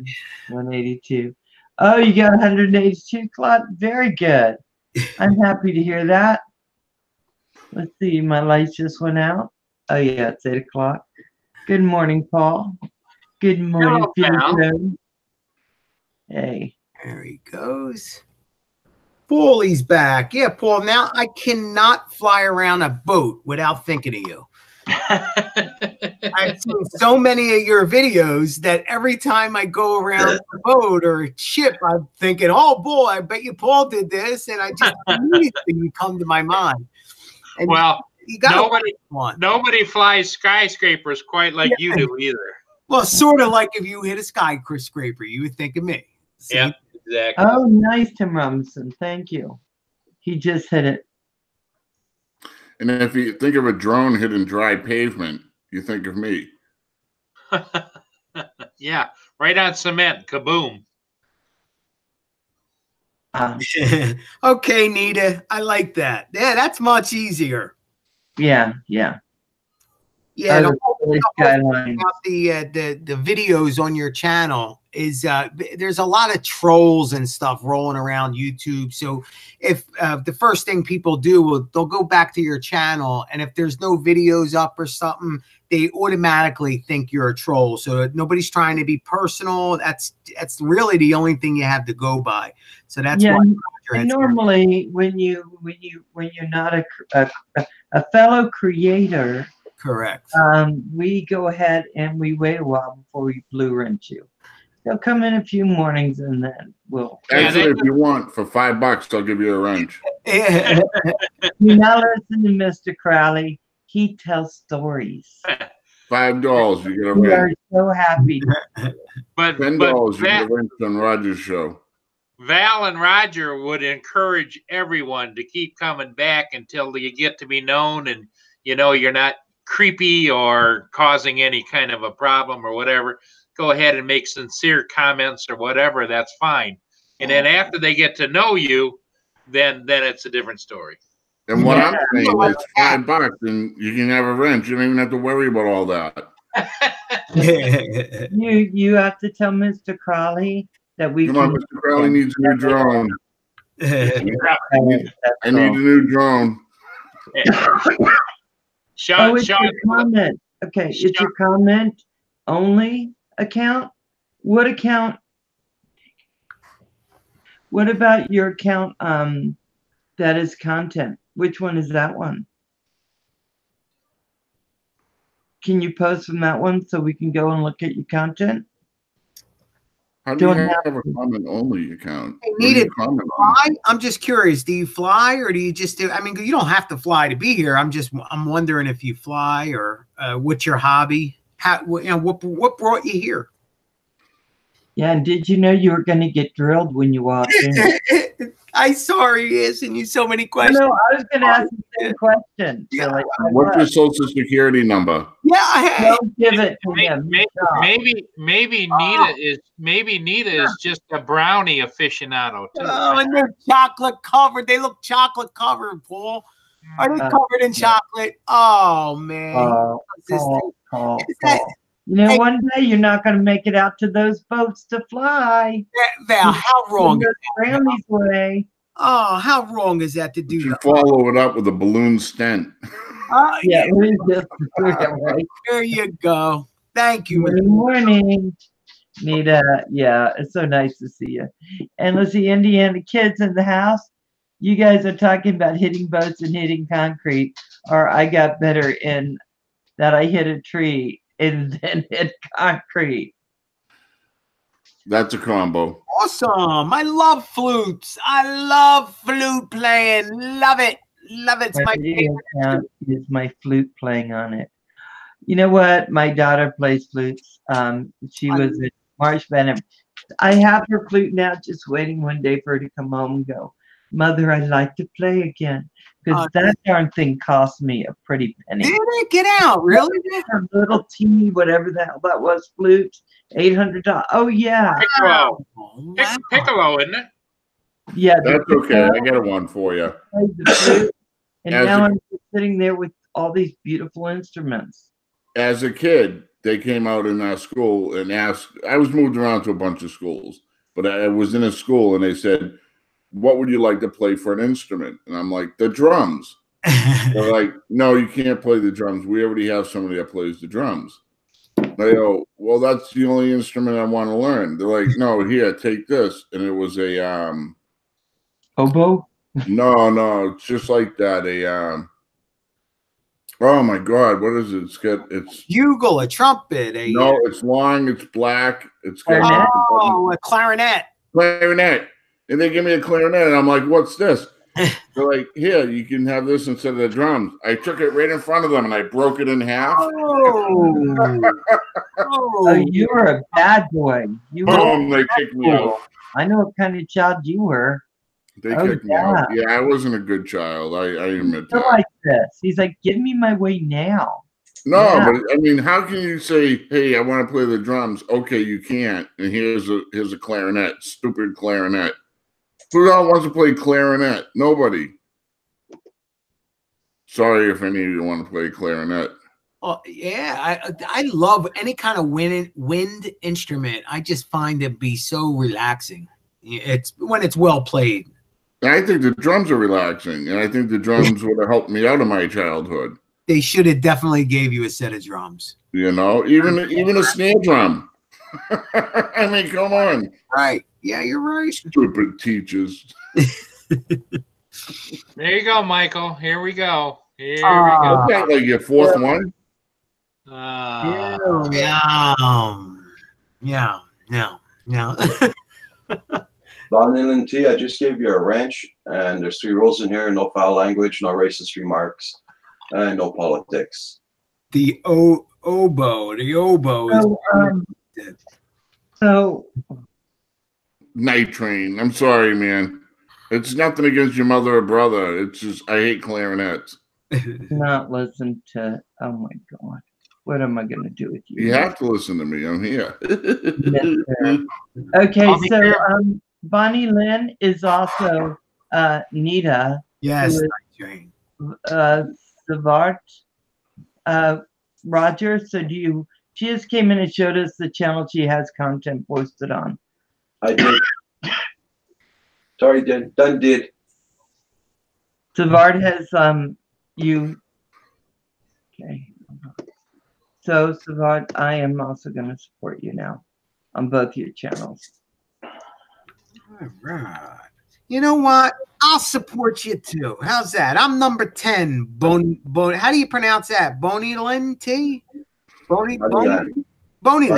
182. Oh, you got 182, Claude? Very good. I'm happy to hear that. Let's see, my lights just went out. Oh, yeah, it's 8 o'clock. Good morning, Paul. Good morning, Hello, Pedro. Hey. There he goes. Paulie's back. Yeah, Paul, now I cannot fly around a boat without thinking of you. I've seen so many of your videos that every time I go around a boat or a ship, I'm thinking, oh boy, I bet you Paul did this. And I just immediately come to my mind. And Well, you got one. nobody flies skyscrapers quite like you do either. Well, sort of like if you hit a skyscraper, you would think of me. See? Yeah, exactly. Oh, nice, Tim Robinson. Thank you. He just hit it. And if you think of a drone hitting dry pavement, you think of me. Yeah, right on cement. Kaboom. Okay, Nita. I like that. Yeah, that's much easier. Yeah, yeah. Yeah, the Oh, whole the skyline. about the videos on your channel is there's a lot of trolls and stuff rolling around YouTube. So if the first thing people do, they'll go back to your channel, and if there's no videos up or something, they automatically think you're a troll. So nobody's trying to be personal. That's really the only thing you have to go by. So that's Yeah, why. and normally when you're not a fellow creator, Correct. we go ahead and we wait a while before we blue wrench you. They'll come in a few mornings and then we'll. Actually, if you want, for $5, I'll give you a wrench. You now listen to Mr. Crowley. He tells stories. $5, you get a We are wrench. so happy. But $10, you get a wrench on Roger's show. Val and Roger would encourage everyone to keep coming back until you get to be known and you're not creepy or causing any kind of a problem or whatever, go ahead and make sincere comments or whatever. That's fine. And then after they get to know you, then it's a different story. And what I'm saying is $5 and you can have a wrench. You don't even have to worry about all that. You have to tell Mr. Crowley that we Come on, Mr. Crowley needs a new drone. I need a new drone. Sean, it's your comment. Okay, it's your comment only account. What account? What about your account that is content? Which one is that one? Can you post from that one so we can go and look at your content? How do you have a comment only account? I'm just curious. Do you fly or do you just do? I mean, you don't have to fly to be here. I'm wondering if you fly or what's your hobby? What brought you here? Yeah, and did you know you were going to get drilled when you walked in? I saw he asking you so many questions. No, I was going to ask the same question. Yeah. So like, what's your social security number? Yeah, I have. Don't give it to him. Maybe Nita is just a brownie aficionado too. Oh, and they're chocolate covered. They look chocolate covered, Paul. Are they covered in chocolate? Oh man. Paul. You know, one day you're not going to make it out to those boats to fly. Val, how wrong is Brownie's way. Oh, how wrong is that to do? You follow it up with a balloon stent. Yeah. There you go. Thank you. Good morning, Nita. Yeah, it's so nice to see you. And let's see, Indiana kids in the house. You guys are talking about hitting boats and hitting concrete, or I got better in that I hit a tree and then hit concrete. That's a combo. Awesome. I love flutes. I love flute playing. Love it. Love it. It's my favorite. Is my flute playing on it. You know what? My daughter plays flutes. She was at Marsh Benham. I have her flute now, just waiting one day for her to come home and go, Mother, I'd like to play again. Because that darn thing cost me a pretty penny. Did it get out? Really? A little teeny, whatever the hell that was, flute, $800. Oh, yeah. Piccolo. Piccolo, isn't it? Yeah. That's okay. I got one for you. And now I'm just sitting there with all these beautiful instruments. As a kid, they came out in our school and asked, I was moved around to a bunch of schools, but I was in a school and they said, what would you like to play for an instrument? And I'm like, the drums. They're like, no, you can't play the drums. We already have somebody that plays the drums. I go, well, that's the only instrument I want to learn. They're like, no, here, take this. And it was a oboe? No, it's just like that. Oh my God, what is it? It's bugle, a trumpet. No, it's long, it's black, it's got a clarinet. Clarinet. And they give me a clarinet, and I'm like, what's this? They're like, here, you can have this instead of the drums. I took it right in front of them, and I broke it in half. Oh, you were a bad boy. They kicked me out. I know what kind of child you were. They kicked me out. Yeah, I wasn't a good child. I admit that. Like this. He's like, give me my way now. No, but I mean, how can you say, hey, I want to play the drums? Okay, you can't. And here's a clarinet, stupid clarinet. Who else wants to play clarinet? Nobody. Sorry if any of you want to play clarinet. Oh, yeah, I love any kind of wind instrument. I just find it be so relaxing. It's when it's well played. I think the drums are relaxing, and I think the drums would have helped me out of my childhood. They should have definitely gave you a set of drums. You know, even a snare drum. I mean, come on. Right. Yeah, you're right. Stupid teachers. There you go, Michael. Here we go. Is that like your fourth one? Yeah. Von Inland T, I just gave you a wrench, and there's 3 rules in here: no foul language, no racist remarks, and no politics. The oboe is so Night Train. I'm sorry, man. It's nothing against your mother or brother. It's just I hate clarinets. Not listen to. Oh my God, what am I gonna do with you? You have to listen to me. I'm here. Mister? Okay, I'll be so careful. Bonnie Lynn is also Nita, Yes, Who is- Night Train. Savart, Roger. So do you? She just came in and showed us the channel she has content posted on. I did. Sorry, done did. Savard has you. Okay. So Savard, I am also going to support you now on both your channels. All right. You know what? I'll support you too. How's that? I'm number 10. How do you pronounce that? Bonnie Lynn T? Bonnie Lynn? Bonnie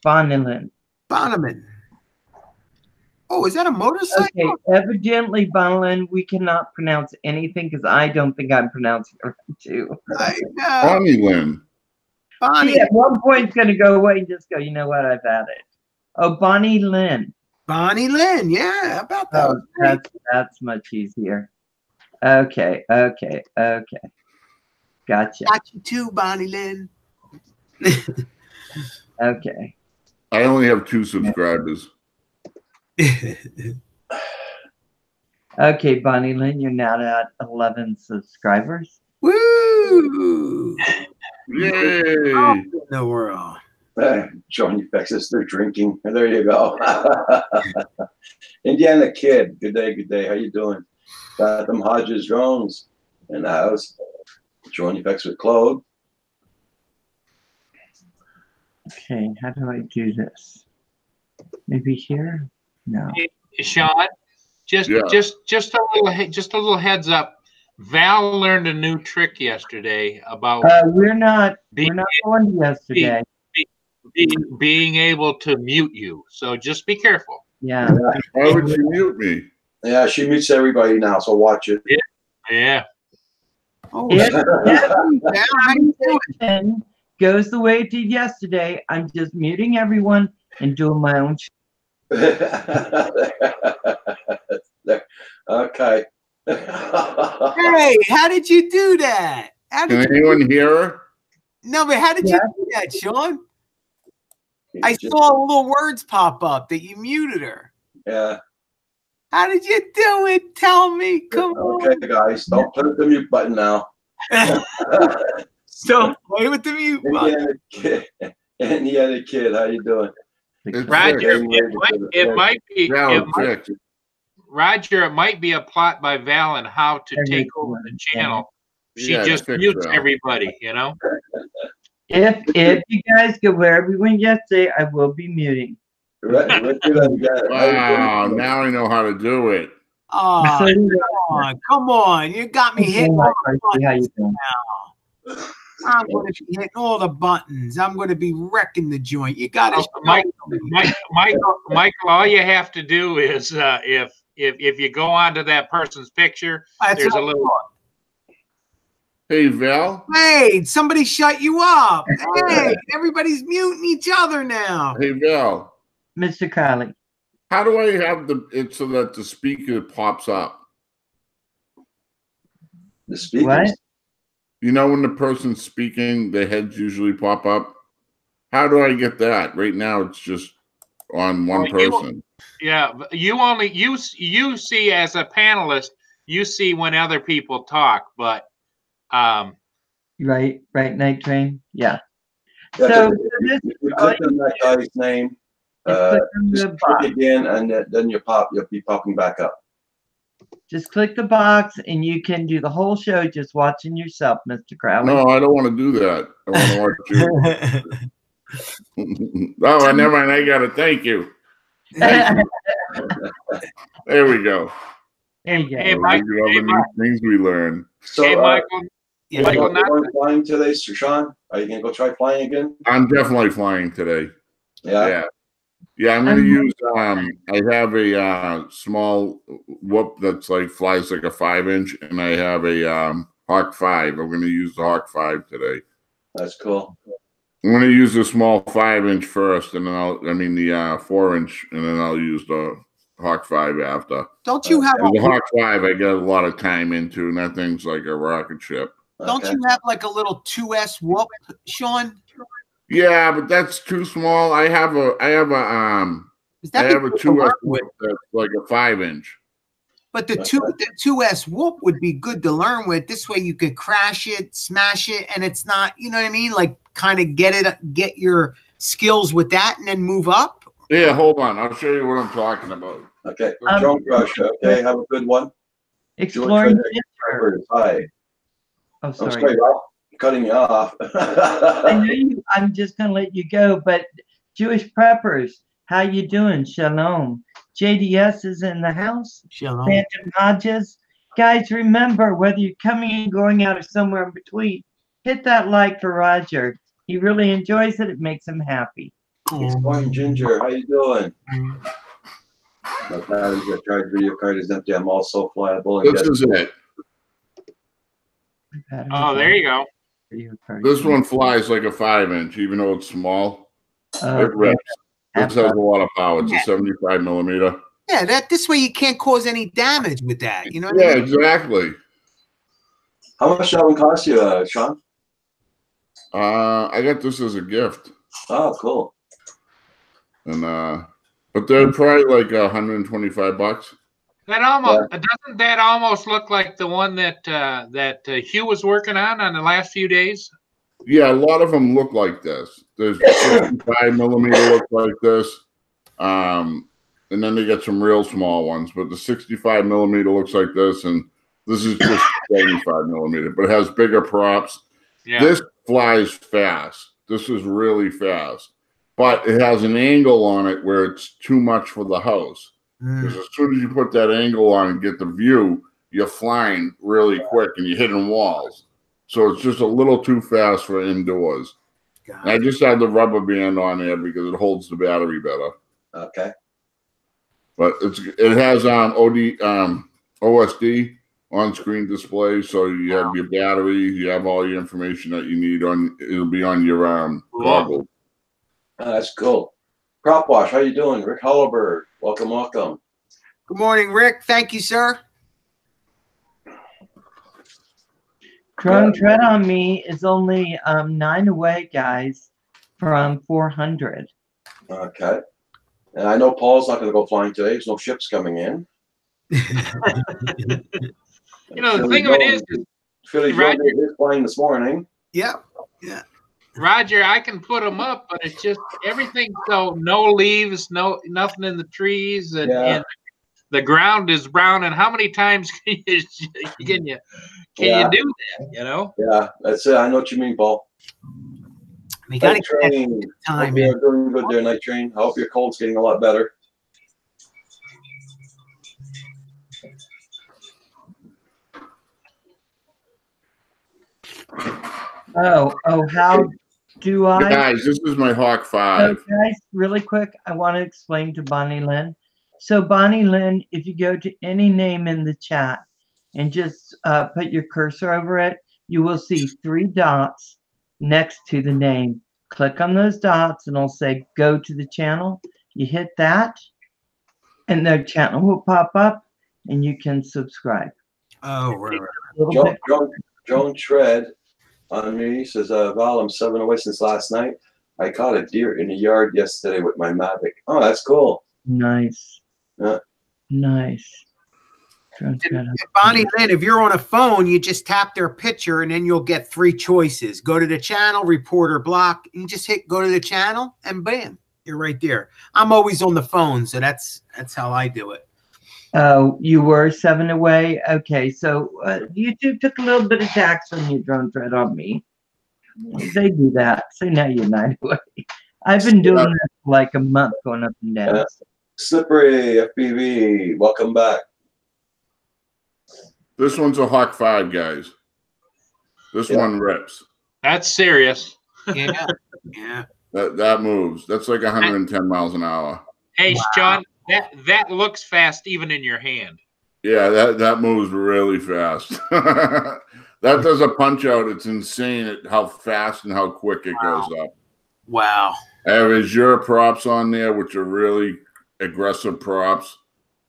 Bonneman. Oh, is that a motorcycle? Okay, evidently, Bonnie, we cannot pronounce anything because I don't think I'm pronouncing it right too. I know. Bonnie Lynn. Bonnie. She at one point is going to go away and just go, you know what, I've had it. Oh, Bonnie Lynn. Bonnie Lynn. Yeah, how about that? Oh, that's much easier. Okay. Gotcha. Got you too, Bonnie Lynn. Okay. I only have 2 subscribers. Okay, Bonnie Lynn, you're now at 11 subscribers. Woo! Yay! All in the world. Showing you Texas, they're drinking. And there you go. Indiana Kid, good day, good day. How you doing? Got them Hodges drones in the house. Showing you with Claude. Okay, how do I do this? Maybe here? No. Sean, just Yeah. just a little heads up. Val learned a new trick yesterday about We're not on yesterday. being able to mute you. So just be careful. Yeah. Why would you mute me? Yeah, she mutes everybody now, so watch it. Yeah. Oh, If Val, how you doing? everything goes the way it did yesterday, I'm just muting everyone and doing my own Okay. Hey, how did you do that? How Can did you, anyone hear her? no, but how did you do that, Sean? I saw little words pop up that you muted her. Yeah. How did you do it? Tell me. Come Okay, guys, don't play with the mute button now. on. Don't play with the mute button. Indiana Kid, how you doing? It's Roger, fixed. it might be Now it it's might, fixed. Roger, it might be a plot by Val on how to take over the channel. She Yeah, just fix mutes Val. everybody, you know? If you guys go wherever we went yesterday, I will be muting. Let's do that again. Wow, now I know how to do it. Oh, So, come on. You got me hitting all the Marcy, how you buttons doing? now. I'm going to be hitting all the buttons. I'm going to be wrecking the joint. You got to Michael, all you have to do is if you go onto that person's picture, there's a little. Hey, Val. Hey, somebody shut you up. Hey, everybody's muting each other now. Hey, Val. Mr. Crowley. How do I have it so that the speaker pops up? The speakers. What? You know when the person's speaking, the heads usually pop up? How do I get that? Right now, it's just on one person. Yeah, you see as a panelist, you see when other people talk, but Right, Night Train. Yeah. Yeah, So you click on that guy's name, click on the just box. click again, and then you'll be popping back up. Just click the box and you can do the whole show just watching yourself, Mr. Crowley. No, I don't want to do that. I want to watch you. Oh, never mind. I got it. Thank you. There we go. There you go. Hey, Look Mike. at all the new things we learn. So, hey, Michael. you Michael, going flying today, Sir Sean? Are you gonna go try flying again? I'm definitely flying today. Yeah. Yeah, I'm going to use, I have a small whoop that's like, flies like a 5-inch, and I have a Hawk 5. I'm going to use the Hawk 5 today. That's cool. I'm going to use the small 5-inch first, and then the 4-inch, and then I'll use the Hawk 5 after. Don't you have And the a Hawk 5 I got a lot of time into, and that thing's like a rocket ship. don't you have like a little 2S whoop, Sean? Yeah, but that's too small. I have a Is that I have a good to learn 2S with? that's like a 5-inch. But the 2S whoop would be good to learn with. This way you could crash it, smash it, and it's not, you know what I mean? Like kind of get your skills with that and then move up. Yeah, hold on. I'll show you what I'm talking about. Okay, Drone Crush. Okay, have a good one. Exploring George Ginger. Hi. Oh, I'm sorry. sorry, Ralph. I'm cutting you off. I know you. I'm just gonna let you go. But Jewish preppers, how you doing? Shalom. JDS is in the house. Shalom. Phantom Hodges. Guys, remember, whether you're coming in, going out, or somewhere in between, hit that like for Roger. He really enjoys it. It makes him happy. Exploring Ginger, how you doing? My battery's got charge video card is empty. I'm also flyable. And This is it. Oh, there you go. This one flies like a 5-inch, even though it's small. Oh, It rips. This has a lot of power. It's a 75 millimeter. Yeah, this way you can't cause any damage with that. You know what I Yeah, mean? exactly. how much that one cost you, Sean? I got this as a gift, Oh, cool. and but they're probably like $125. That almost doesn't that almost look like the one that Hugh was working on the last few days? Yeah, a lot of them look like this. There's 65 millimeter look like this, and then they get some real small ones. But the 65 millimeter looks like this, and this is just 75 millimeter, but it has bigger props. Yeah. This flies fast. This is really fast, but it has an angle on it where it's too much for the house. Because as soon as you put that angle on and get the view, you're flying really quick and you're hitting walls. So it's just a little too fast for indoors. And I just had the rubber band on there because it holds the battery better. Okay. But it has OSD on-screen display, so you have your battery, you have all your information that you need on. It'll be on your goggle. That's cool. Crop Wash, how you doing? Rick Hollerberg, welcome, welcome. Good morning, Rick. Thank you, sir. Drone Tread on Me is only 9 away, guys, from 400. Okay. And I know Paul's not going to go flying today. There's no ships coming in. You know, the thing of it is, Philly Roger- Joe is flying this morning. Yeah. Roger, I can put them up, but it's just everything. So no leaves, nothing in the trees, and the ground is brown. And how many times can you do that? You know? Yeah, that's it. I know what you mean, Paul. We got Night to get Train. time Hope in. you're doing good there, Night Train. I hope your cold's getting a lot better. Oh, how do I? Guys, this is my Hawk 5. So guys, really quick, I want to explain to Bonnie Lynn. So Bonnie Lynn, if you go to any name in the chat and just put your cursor over it, you will see 3 dots next to the name. Click on those dots and it'll say go to the channel. You hit that and the channel will pop up and you can subscribe. Oh, right. Joan Tread on me says, Val, I'm 7 away since last night. I caught a deer in the yard yesterday with my Mavic. Oh, that's cool. Nice. Yeah. Nice. Bonnie Lynn, if you're on a phone, you just tap their picture and then you'll get 3 choices. Go to the channel, report or block. You just hit go to the channel and bam, you're right there. I'm always on the phone, so that's how I do it. Oh, you were 7 away? Okay, so YouTube took a little bit of tax on you, Drone Tread on me. They do that. So now you're 9 away. I've been doing this for like a month, going up and down. Slippery FPV, welcome back. This one's a Hawk 5, guys. This one rips. That's serious. Yeah. Yeah. That moves. That's like 110 miles an hour. Hey, Sean, that looks fast even in your hand. Yeah, that moves really fast. That does a punch out. It's insane at how fast and how quick it goes up. Wow. I have Azure props on there, which are really aggressive props.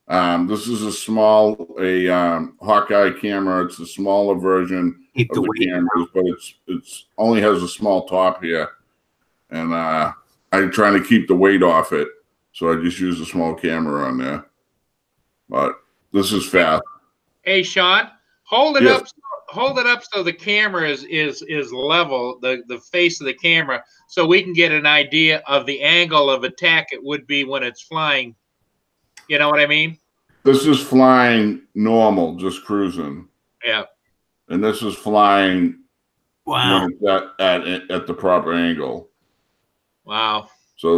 This is a Hawkeye camera. It's a smaller version Keep of the the weight. cameras, but it's only has a small top here, and I'm trying to keep the weight off it, so I just use a small camera on there. But this is fast. Hey, Sean, hold it Yes. up. Hold it up so the camera is level, the face of the camera, so we can get an idea of the angle of attack it would be when it's flying. You know what I mean? This is flying normal, just cruising, Yeah. and this is flying Wow. when it's at the proper angle. Wow. So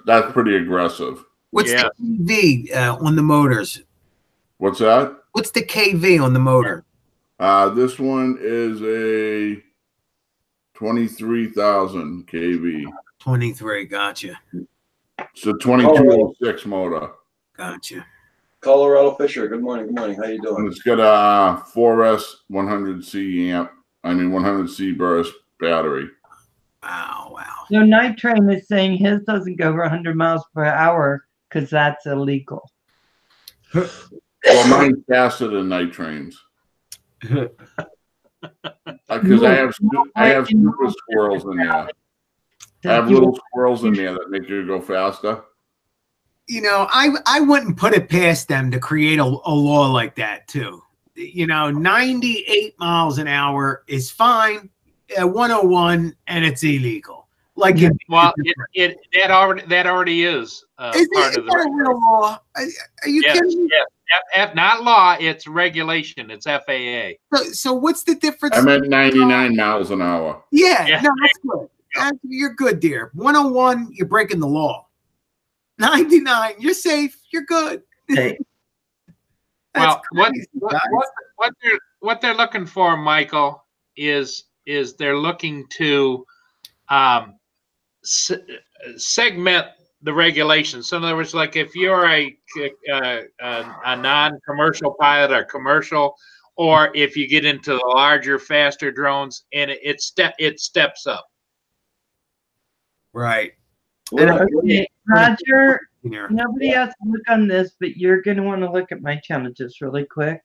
that's pretty aggressive. What's Yeah. the KV on the motors? What's that? What's the KV on the motor? This one is a 23,000 kV. 23. Gotcha. It's a 2206 motor. Gotcha. Colorado Fisher. Good morning. Good morning. How you And doing? it's got a 4S 100C burst battery. Wow. Wow. So Night Train is saying his doesn't go over 100 miles per hour because that's illegal. Well, mine's faster than Night Trains. Because I have super squirrels in there. I have little squirrels in there that make you go faster. You know, I wouldn't put it past them to create a law like that too. You know, 98 miles an hour is fine. 101 and it's illegal. Like Well, that already is is part it of the a real law? Are you yes, kidding me? yes. Not law, it's regulation. It's FAA. So what's the difference? I meant 99 miles an hour. Yeah, Yeah. no, that's good. You're good, dear. 101, you're breaking the law. 99, you're safe. You're good. Hey, That's Well, crazy, guys. what they're looking for, Michael, is they're looking to segment the regulations. So in other words, like if you're a non-commercial pilot or commercial, or if you get into the larger, faster drones, and it steps up. Right. okay, Roger, Here. nobody has to look on this, but you're going to want to look at my channel just really quick.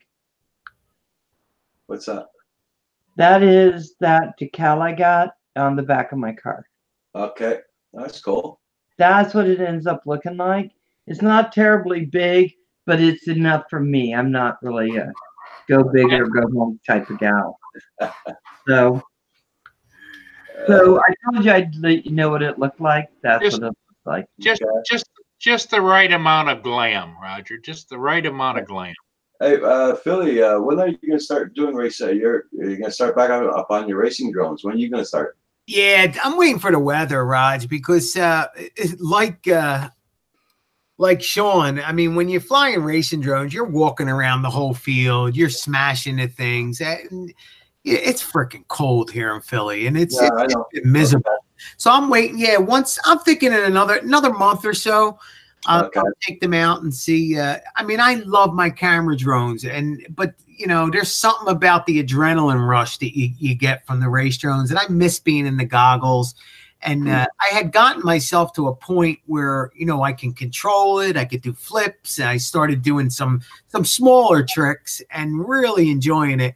What's that? That is that decal I got on the back of my car. Okay, that's cool. That's what it ends up looking like. It's not terribly big, but it's enough for me. I'm not really a go big or go home type of gal. So I told you I'd let you know what it looked like. That's Just- what it looks like. Just the right amount of glam, Roger. Just the right amount of glam. Hey, Philly, when are you going to start doing race? You're going to start back up on your racing drones. When are you going to start? Yeah, I'm waiting for the weather, Raj, because like Sean, I mean, when you're flying racing drones, you're walking around the whole field, you're smashing the things. And it's freaking cold here in Philly, and it's Yeah, I know. miserable. So I'm waiting. Yeah, once I'm thinking in another month or so, Okay. I'll take them out and see. I mean, I love my camera drones, but you know, there's something about the adrenaline rush that you get from the race drones, and I miss being in the goggles. And I had gotten myself to a point where, you know, I can control it. I could do flips, and I started doing some smaller tricks and really enjoying it.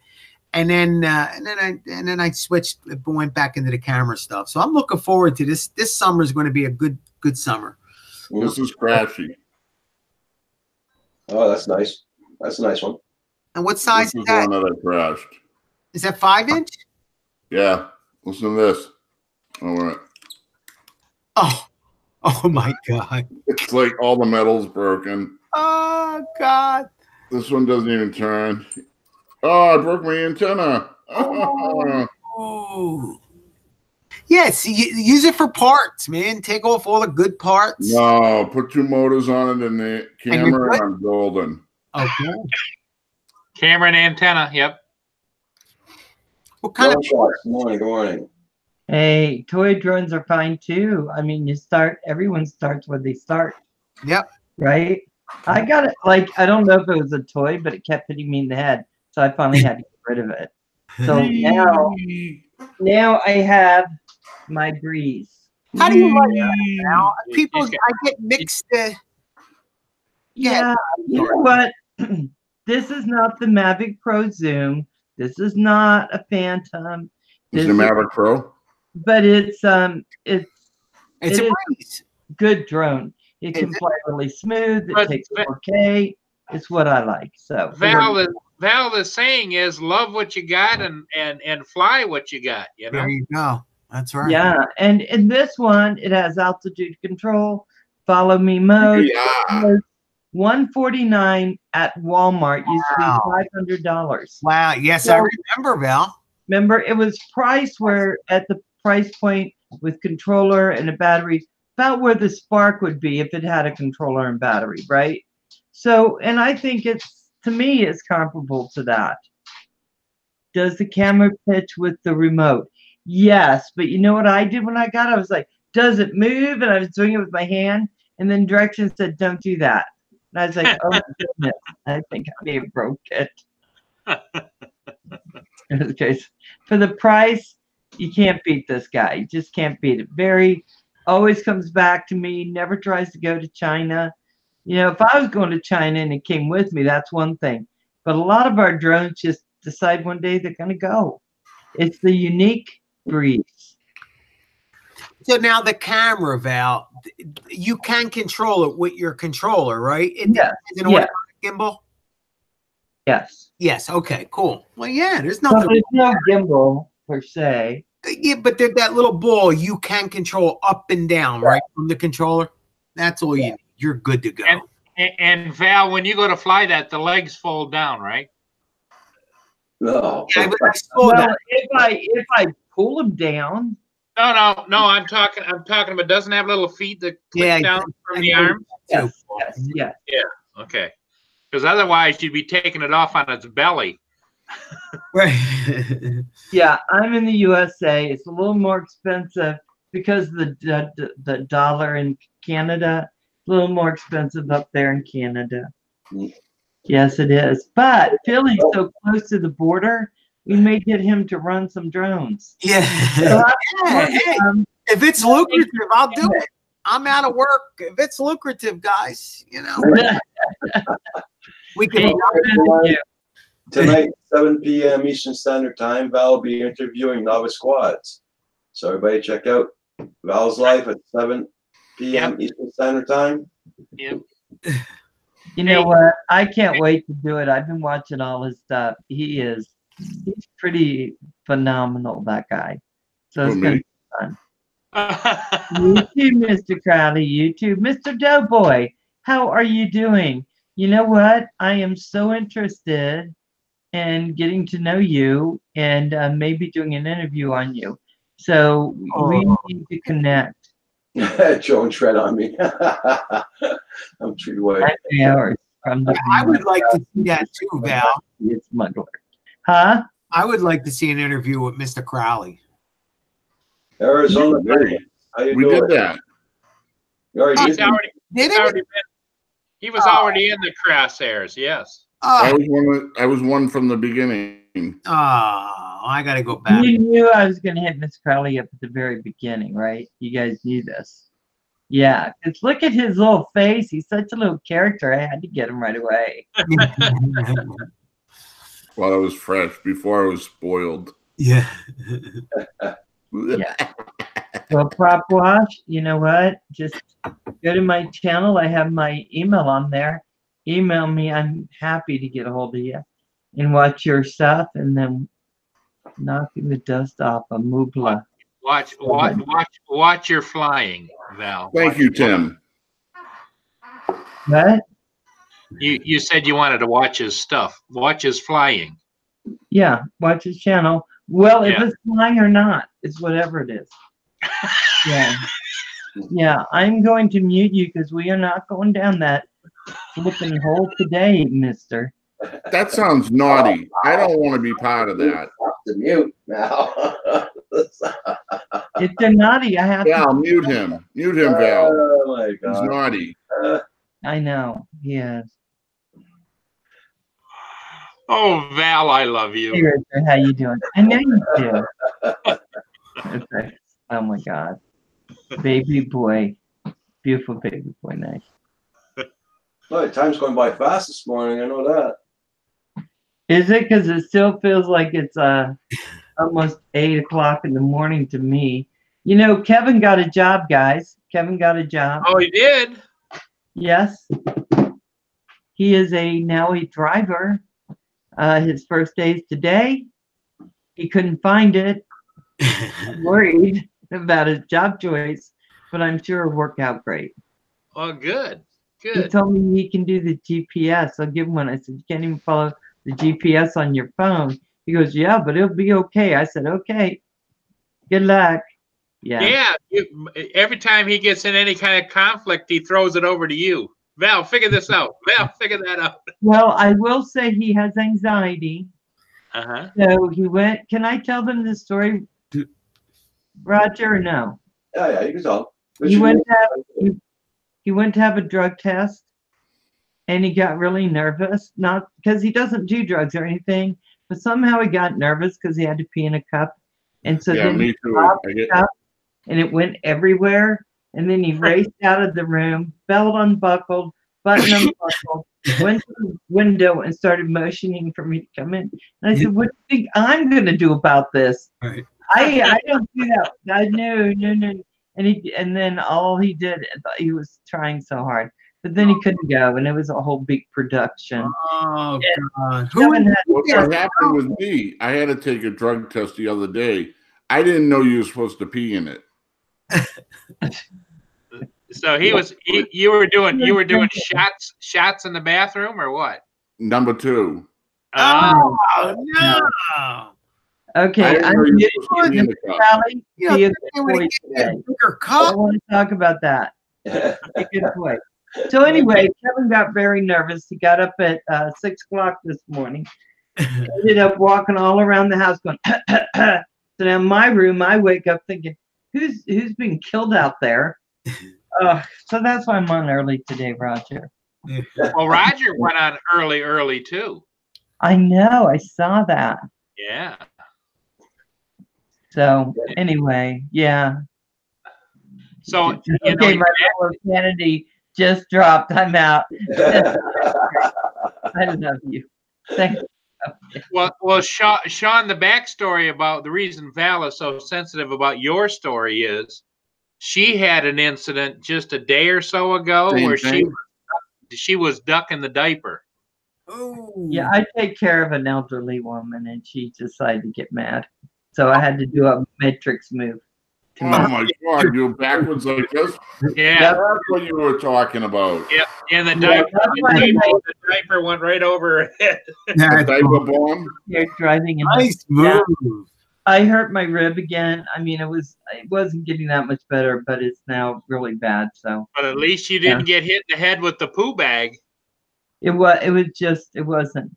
And then I switched, went back into the camera stuff. So I'm looking forward to this. This summer is going to be a good summer. This is crashy. Oh, that's nice. That's a nice one. And what This size is is the that? one that I crashed. Is that 5-inch? Yeah. Listen to this. All right. Oh my God. It's like all the metal's broken. Oh God. This one doesn't even turn. Oh, I broke my antenna. Oh. Yes, use it for parts, man. Take off all the good parts. No, put 2 motors on it in the you're camera good? and I'm golden. Okay. Camera and antenna. Yep. What kind Drone of shots. Good morning. Good morning. Hey, toy drones are fine too. I mean, everyone starts where they start, Yep. right? I got it. Like, I don't know if it was a toy, but it kept hitting me in the head. So I finally had to get rid of it. So now I have my Breeze. How do you like that now? People, He's got- I get mixed. Yeah, you know what? This is not the Mavic Pro Zoom. This is not a Phantom. Is This the Maverick Pro? but it's It's it a is breeze. good drone. It Is can it? fly really smooth. It But- takes 4K. It's what I like. So Val, the saying is love what you got and fly what you got, you know? There you go. That's right. yeah, and in this one, it has altitude control, follow me mode. Yeah. $149 at Walmart used Wow. to be $500. Wow. Yes, I So- remember, Val. Remember, it was priced where at the price point with controller and a battery, about where the Spark would be if it had a controller and battery, right? So, and I think to me, it's comparable to that. Does the camera pitch with the remote? Yes, but you know what I did when I got it? I was like, does it move? And I was doing it with my hand, and then directions said, don't do that. And I was like, oh my goodness, I think I may have broke it. In this case, for the price, you can't beat this guy. You just can't beat it. Always comes back to me, never tries to go to China. You know, if I was going to China and it came with me, that's one thing. But a lot of our drones just decide one day they're going to go. It's the unique breeze. So now the camera, Val, you can control it with your controller, right? Yes, Is it an yeah. automatic gimbal? Yes. Yes. Okay. Cool. Well, yeah. There's So nothing. there's no gimbal per se. Yeah, but that little ball you can control up and down, right, from the controller. That's all you need. You're good to go. And Val, when you go to fly that, the legs fold down, right? No. Yeah, but I saw Well, that. if I pull them down, No. I'm talking about it doesn't have little feet that click Yeah, down I from the know arm. that too. yes, yes. Okay. Because otherwise you'd be taking it off on its belly. Right. Yeah, I'm in the USA. It's a little more expensive because the dollar in Canada, a little more expensive up there in Canada. Mm. Yes, it is. But Philly's so close to the border, we may get him to run some drones. So Yeah. I- Hey, um, if it's lucrative, I'll do it. I'm out of work. If it's lucrative, guys, we hey, can. I'm in you. Tonight, 7 p.m. Eastern Standard Time, Val will be interviewing novice squads. So everybody check out Val's Life at 7 p.m. Eastern Standard Time. Yep. You know what? I can't wait to do it. I've been watching all his stuff. He's pretty phenomenal, that guy. So it's Who, going me? You too, Mr. Crowley. You too. Mr. Doughboy, how are you doing? You know what? I am so interested in getting to know you and maybe doing an interview on you. So we need to connect. Joan tread on me. I'm treated away. 9 hours from the I would like to see that too, Val. smuggler. Huh? I would like to see an interview with Mr. Crowley. Arizona. Yeah. How you We doing? did that. You already He's did? already, Did he's it? already been, he was already in the crosshairs, yes. I Oh, was one from the beginning. I got to go back. You knew I was going to hit Miss Crowley up at the very beginning, right? You guys knew this. Yeah, because look at his little face. He's such a little character. I had to get him right away. While I was fresh, before I was spoiled. Yeah. Yeah. Well, Prop Wash, you know what? Just go to my channel. I have my email on there. Email me. I'm happy to get a hold of you and watch your stuff and then knocking the dust off a Moogla. Watch your flying, Val. Thank you, Tim. What? You said you wanted to watch his stuff. Watch his flying. Yeah, watch his channel. Well, if Yeah. it's flying or not, it's whatever it is. Yeah. Yeah, I'm going to mute you because we are not going down that flipping hole today, mister. That sounds naughty. I don't want to be part of that. To mute now. If they're naughty, I have Val, mute him. Mute him, Val. Oh my He's god. naughty. to. I know. Yes. Oh, Val, I love Hey, you. Richard, how you doing? I know you do. Okay. Oh my God. Baby boy. Beautiful baby boy. Nice. Well, time's going by fast this morning. I know that. Is it? Because it still feels like it's almost 8 o'clock in the morning to me. You know, Kevin got a job, guys. Kevin got a job. Oh, he did? Yes. He is now a driver. His first day is today. He couldn't find it. I'm worried about his job choice, but I'm sure it'll work out great. Oh, good. He Good. told me he can do the GPS. I'll give him one. I said, you can't even follow the GPS on your phone. He goes, yeah, but it'll be okay. I said, okay. Good luck. Yeah. Yeah. Every time he gets in any kind of conflict, he throws it over to you. Val, figure this out. Val, figure that out. Well, I will say he has anxiety. Uh-huh. So he went. Can I tell them the story, Roger, or no? Yeah, you can tell. He went to have a drug test, and he got really nervous. Not because he doesn't do drugs or anything, but somehow he got nervous because he had to pee in a cup, and so Yeah, then me he too. dropped the cup, and it went everywhere. And then he raced out of the room, belt unbuckled, button unbuckled, went to the window and started motioning for me to come in. And I said, "What do you think I'm going to do about this? Right. I don't do that. No." And then all he did, he was trying so hard, but then he couldn't go, and it was a whole big production. Oh, God. Kevin had- What happened with me? I had to take a drug test the other day. I didn't know you were supposed to pee in it. So you were doing shots in the bathroom or what? Number 2. Oh, no. Okay, I didn't I'm know you getting were supposed to pee in the cup. Sally. You know, Be a they good would boy get a today. bigger I cup. want to talk about that. Be a good boy. So anyway, Kevin got very nervous. He got up at 6 o'clock this morning. Ended up walking all around the house going, so now in my room, I wake up thinking, who's being killed out there? So that's why I'm on early today, Roger. Well, Roger went on early too. I know, I saw that. Yeah. So anyway, yeah. So Okay, my level of sanity just dropped. I'm out. I love you. Thank you. Well, Sean, the backstory about the reason Val is so sensitive about your story is she had an incident just a day or so ago where she was ducking the diaper. Oh. Yeah, I take care of an elderly woman, and she decided to get mad, so I had to do a matrix move. Oh my God, you're backwards like this? Yeah. That's what you were talking about. Yeah, and the Yeah, diaper went right over her head. The diaper bomb? You're driving in. Nice Yeah. move. I hurt my rib again. I mean, it wasn't getting that much better, but it's now really bad. So. But at least you didn't get hit in the head with the poo bag. It wasn't.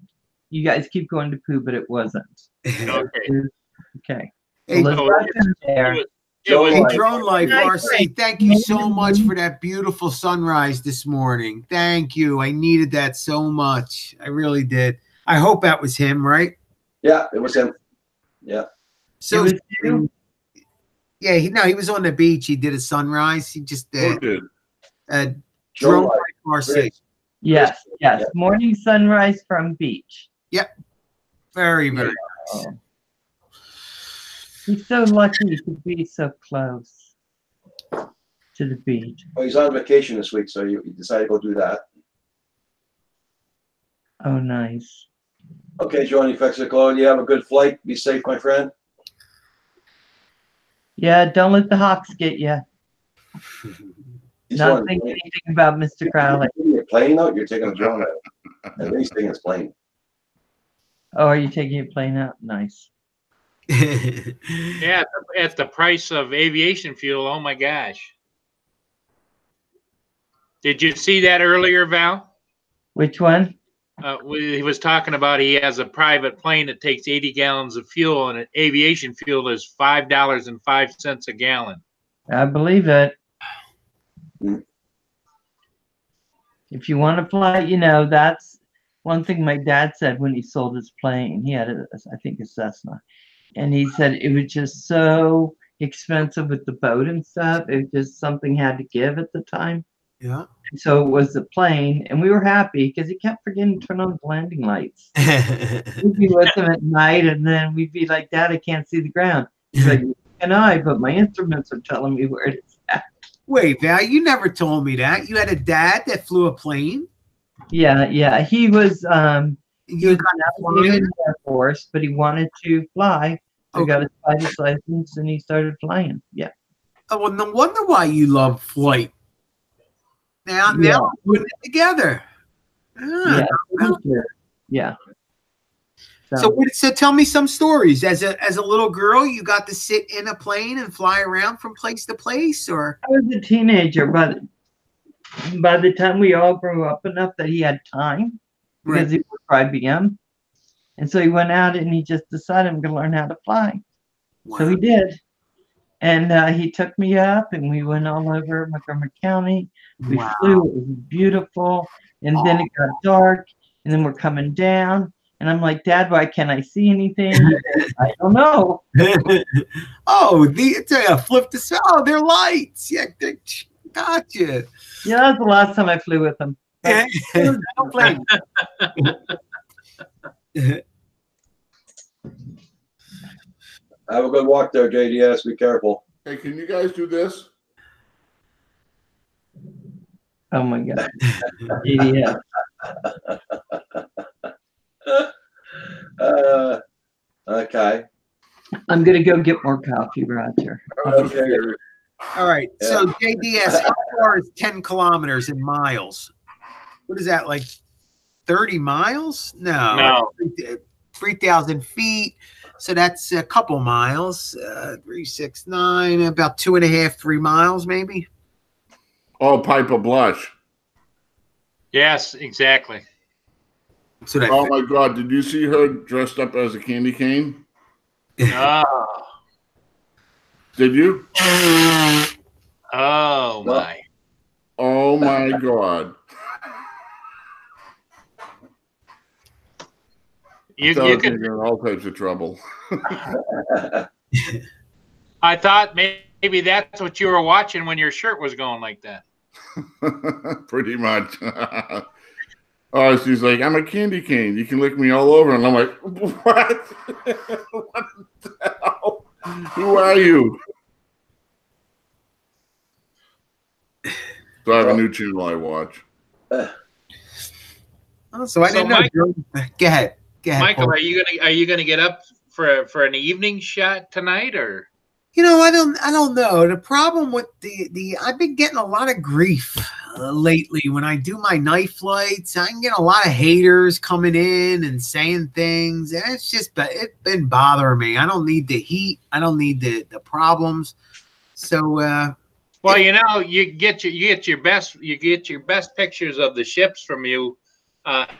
You guys keep going to poo, but it wasn't. Okay. Hey, Well, let's go there. Hey, Drone Life RC, thank you so much for that beautiful sunrise this morning. Thank you. I needed that so much. I really did. I hope that was him, right? Yeah, it was him. Yeah. So, It was you? yeah, he was on the beach. He did a sunrise. He just Who did? Drone Life RC. Yes. Yeah. Morning sunrise from beach. Very, very Oh. He's so lucky to be so close to the beach. Well, he's on vacation this week, so he decided to go do that. Oh, nice. Okay, Johnny Fexiclo, you have a good flight. Be safe, my friend. Yeah, don't let the Hawks get you. He's Not on- thinking anything about Mr. Crowley. You're plane out, you're taking a drone out. At least thing is plane. Oh, are you taking a plane out? Nice. Yeah, at the price of aviation fuel. Oh my gosh! Did you see that earlier, Val? Which one? He was talking about he has a private plane that takes 80 gallons of fuel, and aviation fuel is $5.05 a gallon. I believe it. Mm. If you want to fly, that's one thing my dad said when he sold his plane. He had I think a Cessna. And he said it was just so expensive with the boat and stuff. It was just something had to give at the time. Yeah. So it was the plane, and we were happy because he kept forgetting to turn on the landing lights. We'd be with him at night, and then we'd be like, "Dad, I can't see the ground." He's like, "And I, but my instruments are telling me where it is at." Wait, Val, you never told me that. You had a dad that flew a plane? Yeah, yeah. He was You got in the Air Force, but he wanted to fly. So he got his pilot's license, and he started flying. Yeah. Oh, well, no wonder why you love flight. Now I'm putting it together. Yeah. Yeah. So tell me some stories. As a little girl, you got to sit in a plane and fly around from place to place, or I was a teenager, but by the time we all grew up enough that he had time, because he worked for IBM, and so he went out and he just decided, I'm going to learn how to fly. Wow. So he did, and he took me up, and we went all over Montgomery County. We flew; it was beautiful, and then it got dark, and then we're coming down. And I'm like, Dad, why can't I see anything? I don't know. Flip this. Oh, they're lights. Yeah, gotcha. Yeah, that was the last time I flew with them. I don't blame you. Have a good walk there, JDS. Be careful. Hey, can you guys do this? Oh my God. Yeah. Okay. I'm gonna go get more coffee, Roger. Okay. All right. Yeah. So JDS, how far is 10 kilometers in miles? What is that, like 30 miles? No. 3,000 feet. So that's a couple miles. 3, 6, 9, about 2.5, 3 miles, maybe. Oh, Pipe of Blush. Yes, exactly. So that Oh my God! Did you see her dressed up as a candy cane? Oh, Did you? oh my! Oh my God! You could could. get in all types of trouble. I thought maybe that's what you were watching when your shirt was going like that. Pretty much. Oh, she's like, I'm a candy cane. You can lick me all over. And I'm like, what? What the hell? Who are you? So I have a new channel I watch. Oh, so I didn't know. Go ahead. Michael, Paul. are you gonna get up for an evening shot tonight, or? You know, I don't know. The problem with the I've been getting a lot of grief lately when I do my night flights. I can get a lot of haters coming in and saying things, and it's been bothering me. I don't need the heat. I don't need the problems. So, well, you get your best pictures of the ships from you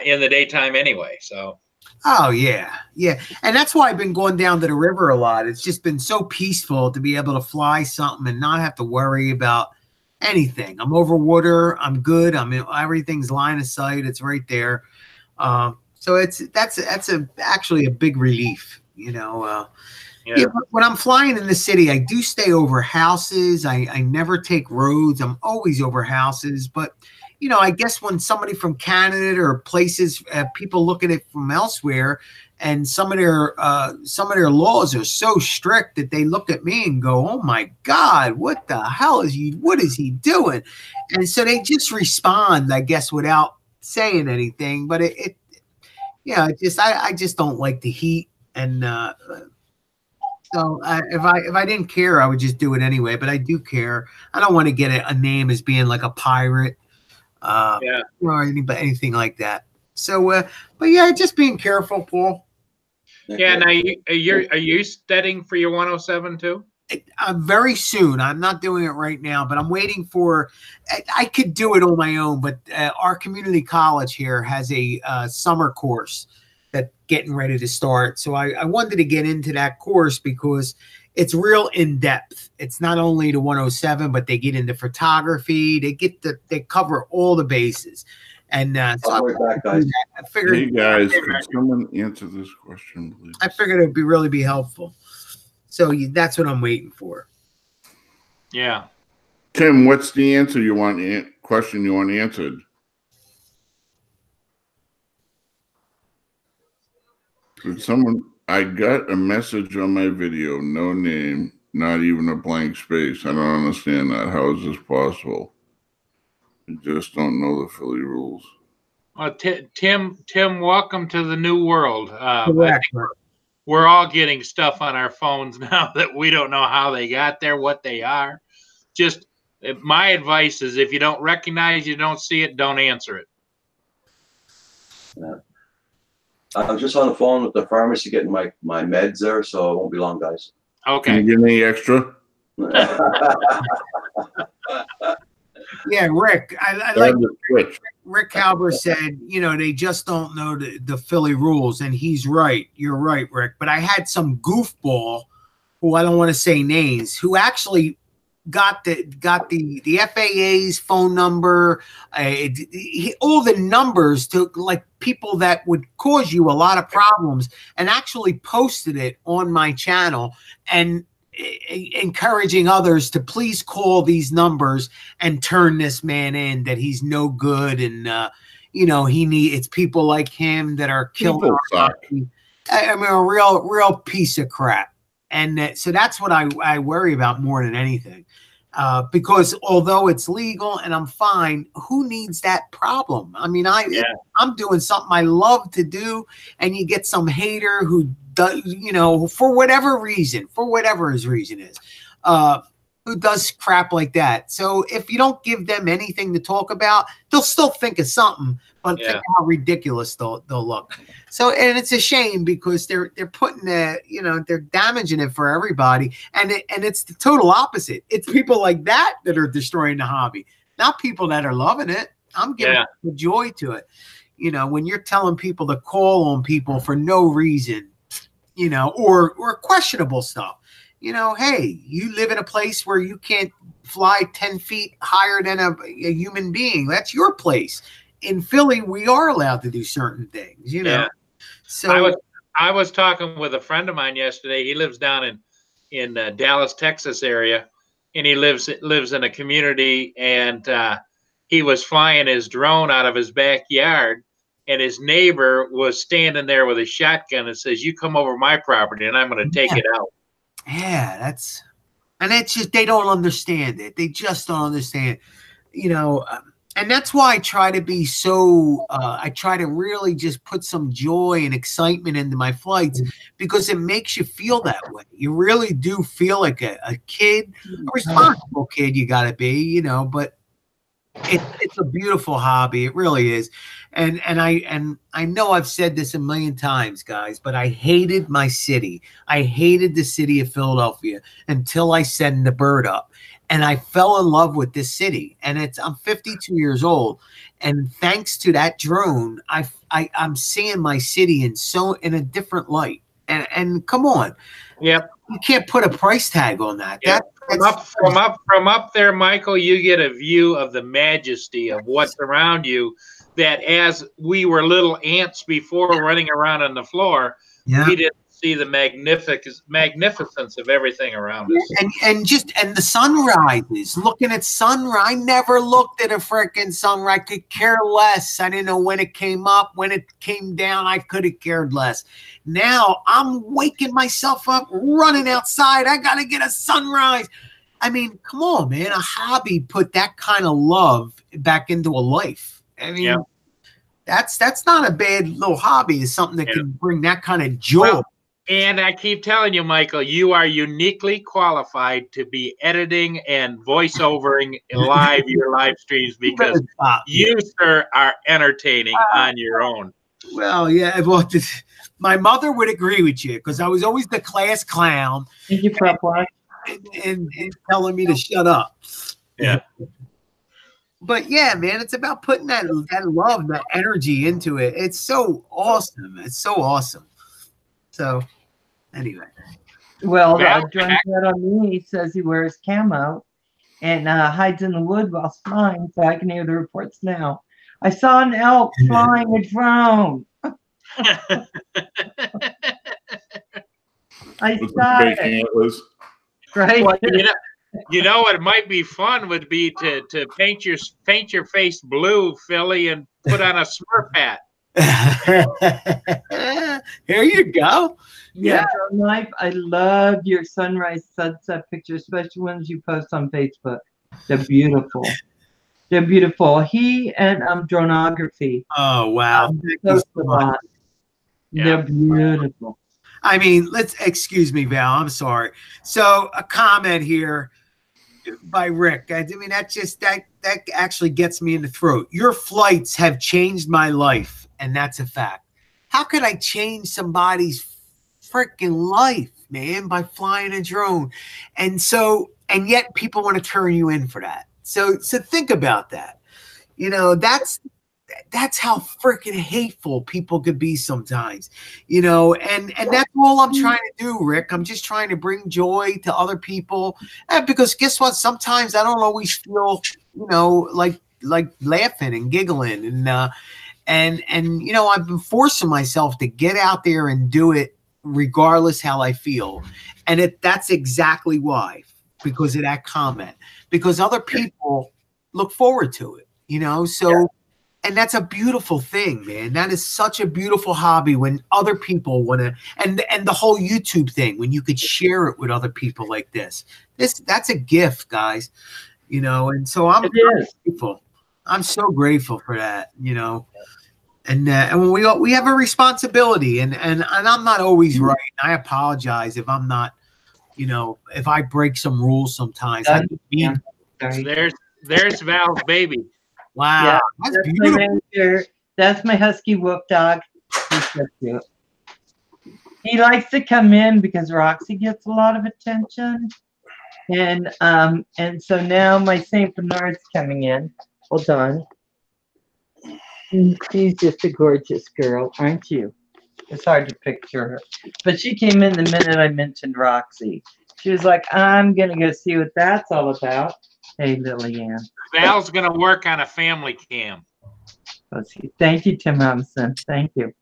in the daytime anyway. So. Oh, yeah. And that's why I've been going down to the river a lot. It's just been so peaceful to be able to fly something and not have to worry about anything. I'm over water. I'm good. Everything's line of sight. It's right there. So that's actually a big relief, Yeah, when I'm flying in the city, I do stay over houses. I never take roads. I'm always over houses. But I guess when somebody from Canada or places, people look at it from elsewhere, and some of their laws are so strict that they look at me and go, "Oh my God, what the hell is he doing?" And so they just respond, I guess, without saying anything. But I just don't like the heat, and so if I didn't care, I would just do it anyway. But I do care. I don't want to get a name as being like a pirate. Or anything like that. So, but yeah, just being careful, Paul. Yeah. Now, are you studying for your 107 too? Very soon. I'm not doing it right now, but I'm waiting for. I could do it on my own, but our community college here has a summer course that's getting ready to start. So I wanted to get into that course because it's real in depth. It's not only the 107, but they get into photography. They cover all the bases. And so back, guys. I figured, hey guys, can someone answer this question, please? I figured it would really be helpful. So that's what I'm waiting for. Yeah. Tim, what's the answer you want question you want answered. Did someone? I got a message on my video, no name, not even a blank space. I don't understand that. How is this possible? I just don't know the Philly rules. Tim, welcome to the new world. I Correct. think we're all getting stuff on our phones now that we don't know how they got there, what they are. Just my advice is if you don't recognize, you don't see it, don't answer it. Yeah. I'm just on the phone with the pharmacy getting my meds there, so it won't be long, guys. Okay. Can you give me extra? Yeah, Rick. I I like have the switch. Rick Halber said, you know, they just don't know the Philly rules, and he's right. You're right, Rick. But I had some goofball, who I don't want to say names, who actually got the FAA's phone number, all the numbers to like people that would cause you a lot of problems, and actually posted it on my channel and encouraging others to please call these numbers and turn this man in, that he's no good, and you know, it's people like him that are killing our country. I mean, a real piece of crap. And so that's what I worry about more than anything. Because although it's legal and I'm fine, who needs that problem? I mean, I'm doing something I love to do, and you get some hater who does, you know, for whatever his reason is, who does crap like that. So if you don't give them anything to talk about, they'll still think of something, but think how ridiculous they'll look. So, and it's a shame because they're putting you know, they're damaging it for everybody, and it's the total opposite. It's people like that are destroying the hobby, not people that are loving it. I'm giving the joy to it. You know, when you're telling people to call on people for no reason, you know, or questionable stuff. You know, hey, you live in a place where you can't fly 10 feet higher than a human being. That's your place. In Philly, we are allowed to do certain things, you know. So I was talking with a friend of mine yesterday. He lives down in Dallas, Texas area, and he lives in a community, and he was flying his drone out of his backyard, and his neighbor was standing there with a shotgun and says, "You come over my property and I'm going to take it out." Yeah, it's just, they don't understand it. They just don't understand, you know, and that's why I try to be so, I try to really just put some joy and excitement into my flights, because it makes you feel that way. You really do feel like a kid, a responsible kid you got to be, you know, but it's a beautiful hobby. It really is. And I know I've said this a million times, guys, but I hated my city. I hated the city of Philadelphia until I sent the bird up, and I fell in love with this city. And I'm 52 years old, and thanks to that drone, I'm seeing my city in a different light. And come on, you can't put a price tag on that. From up there, Michael, you get a view of the majesty of what's around you, that as we were little ants before running around on the floor, we didn't see the magnificence of everything around us. And the sunrises, looking at sunrise. I never looked at a freaking sunrise. I could care less. I didn't know when it came up, when it came down. I could have cared less. Now I'm waking myself up, running outside. I got to get a sunrise. I mean, come on, man. A hobby put that kind of love back into a life. I mean, that's not a bad little hobby. It's something that can bring that kind of joy. Well, and I keep telling you, Michael, you are uniquely qualified to be editing and voiceovering your live streams, because you, sir, are entertaining on your own. Well, yeah. Well, my mother would agree with you, because I was always the class clown. Thank you, Prep One. And telling me to shut up. Yeah. But yeah, man, it's about putting that love, that energy into it. It's so awesome. It's so awesome. So, anyway. Well, John said on me, he says he wears camo and hides in the wood while flying, so I can hear the reports now. I saw an elk flying a drone. I saw it. Right. You know what might be fun would be to paint your face blue, Philly, and put on a Smurf hat. Here you go. Yeah, Drone Life, I love your sunrise sunset pictures, especially ones you post on Facebook. They're beautiful. They're beautiful. He and Dronography. Oh wow. Thank you post so a much. lot. They're beautiful. I mean, excuse me, Val. I'm sorry. So a comment here by Rick. I mean, that actually gets me in the throat. Your flights have changed my life, and that's a fact. How could I change somebody's freaking life, man, by flying a drone? And yet people want to turn you in for that. So think about that. You know, that's how freaking hateful people could be sometimes, you know, and that's all I'm trying to do, Rick. I'm just trying to bring joy to other people. And because guess what? Sometimes I don't always feel, you know, like laughing and giggling and you know, I've been forcing myself to get out there and do it regardless how I feel. And that's exactly why, because of that comment, because other people look forward to it, you know, so and that's a beautiful thing, man. That is such a beautiful hobby when other people want to, and the whole YouTube thing, when you could share it with other people like this. That's a gift, guys. You know, and so I'm grateful. I'm so grateful for that, you know. And we have a responsibility, and I'm not always right. I apologize if I'm not, you know, if I break some rules sometimes. I mean, there's Val's baby. Wow, Yeah, that's my beautiful. manager. That's my husky wolf dog. He's so cute. He likes to come in because Roxy gets a lot of attention, and so now my Saint Bernard's coming in. Hold on. She's just a gorgeous girl, aren't you? It's hard to picture her, but she came in the minute I mentioned Roxy. She was like, "I'm gonna go see what that's all about." Hey, Lillian. Val's gonna work on a family cam. Thank you, Tim Robinson. Thank you.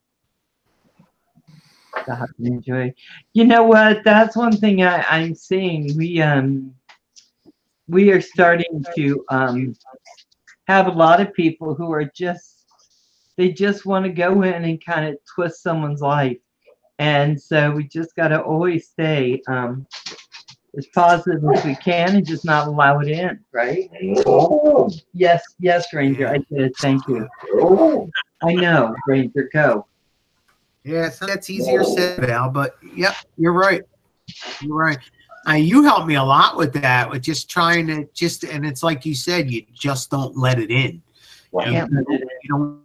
God, enjoy. You know what? That's one thing I'm seeing. We are starting to have a lot of people who are they just want to go in and kind of twist someone's life, and so we just got to always stay as positive as we can and just not allow it in, right? Yes, Ranger, I did. Thank you. I know, Ranger, go. Yeah, so that's easier said, Val, but yep, you're right. You're right. You helped me a lot with that, with just trying to and it's like you said, you just don't let it in. Yeah. You don't.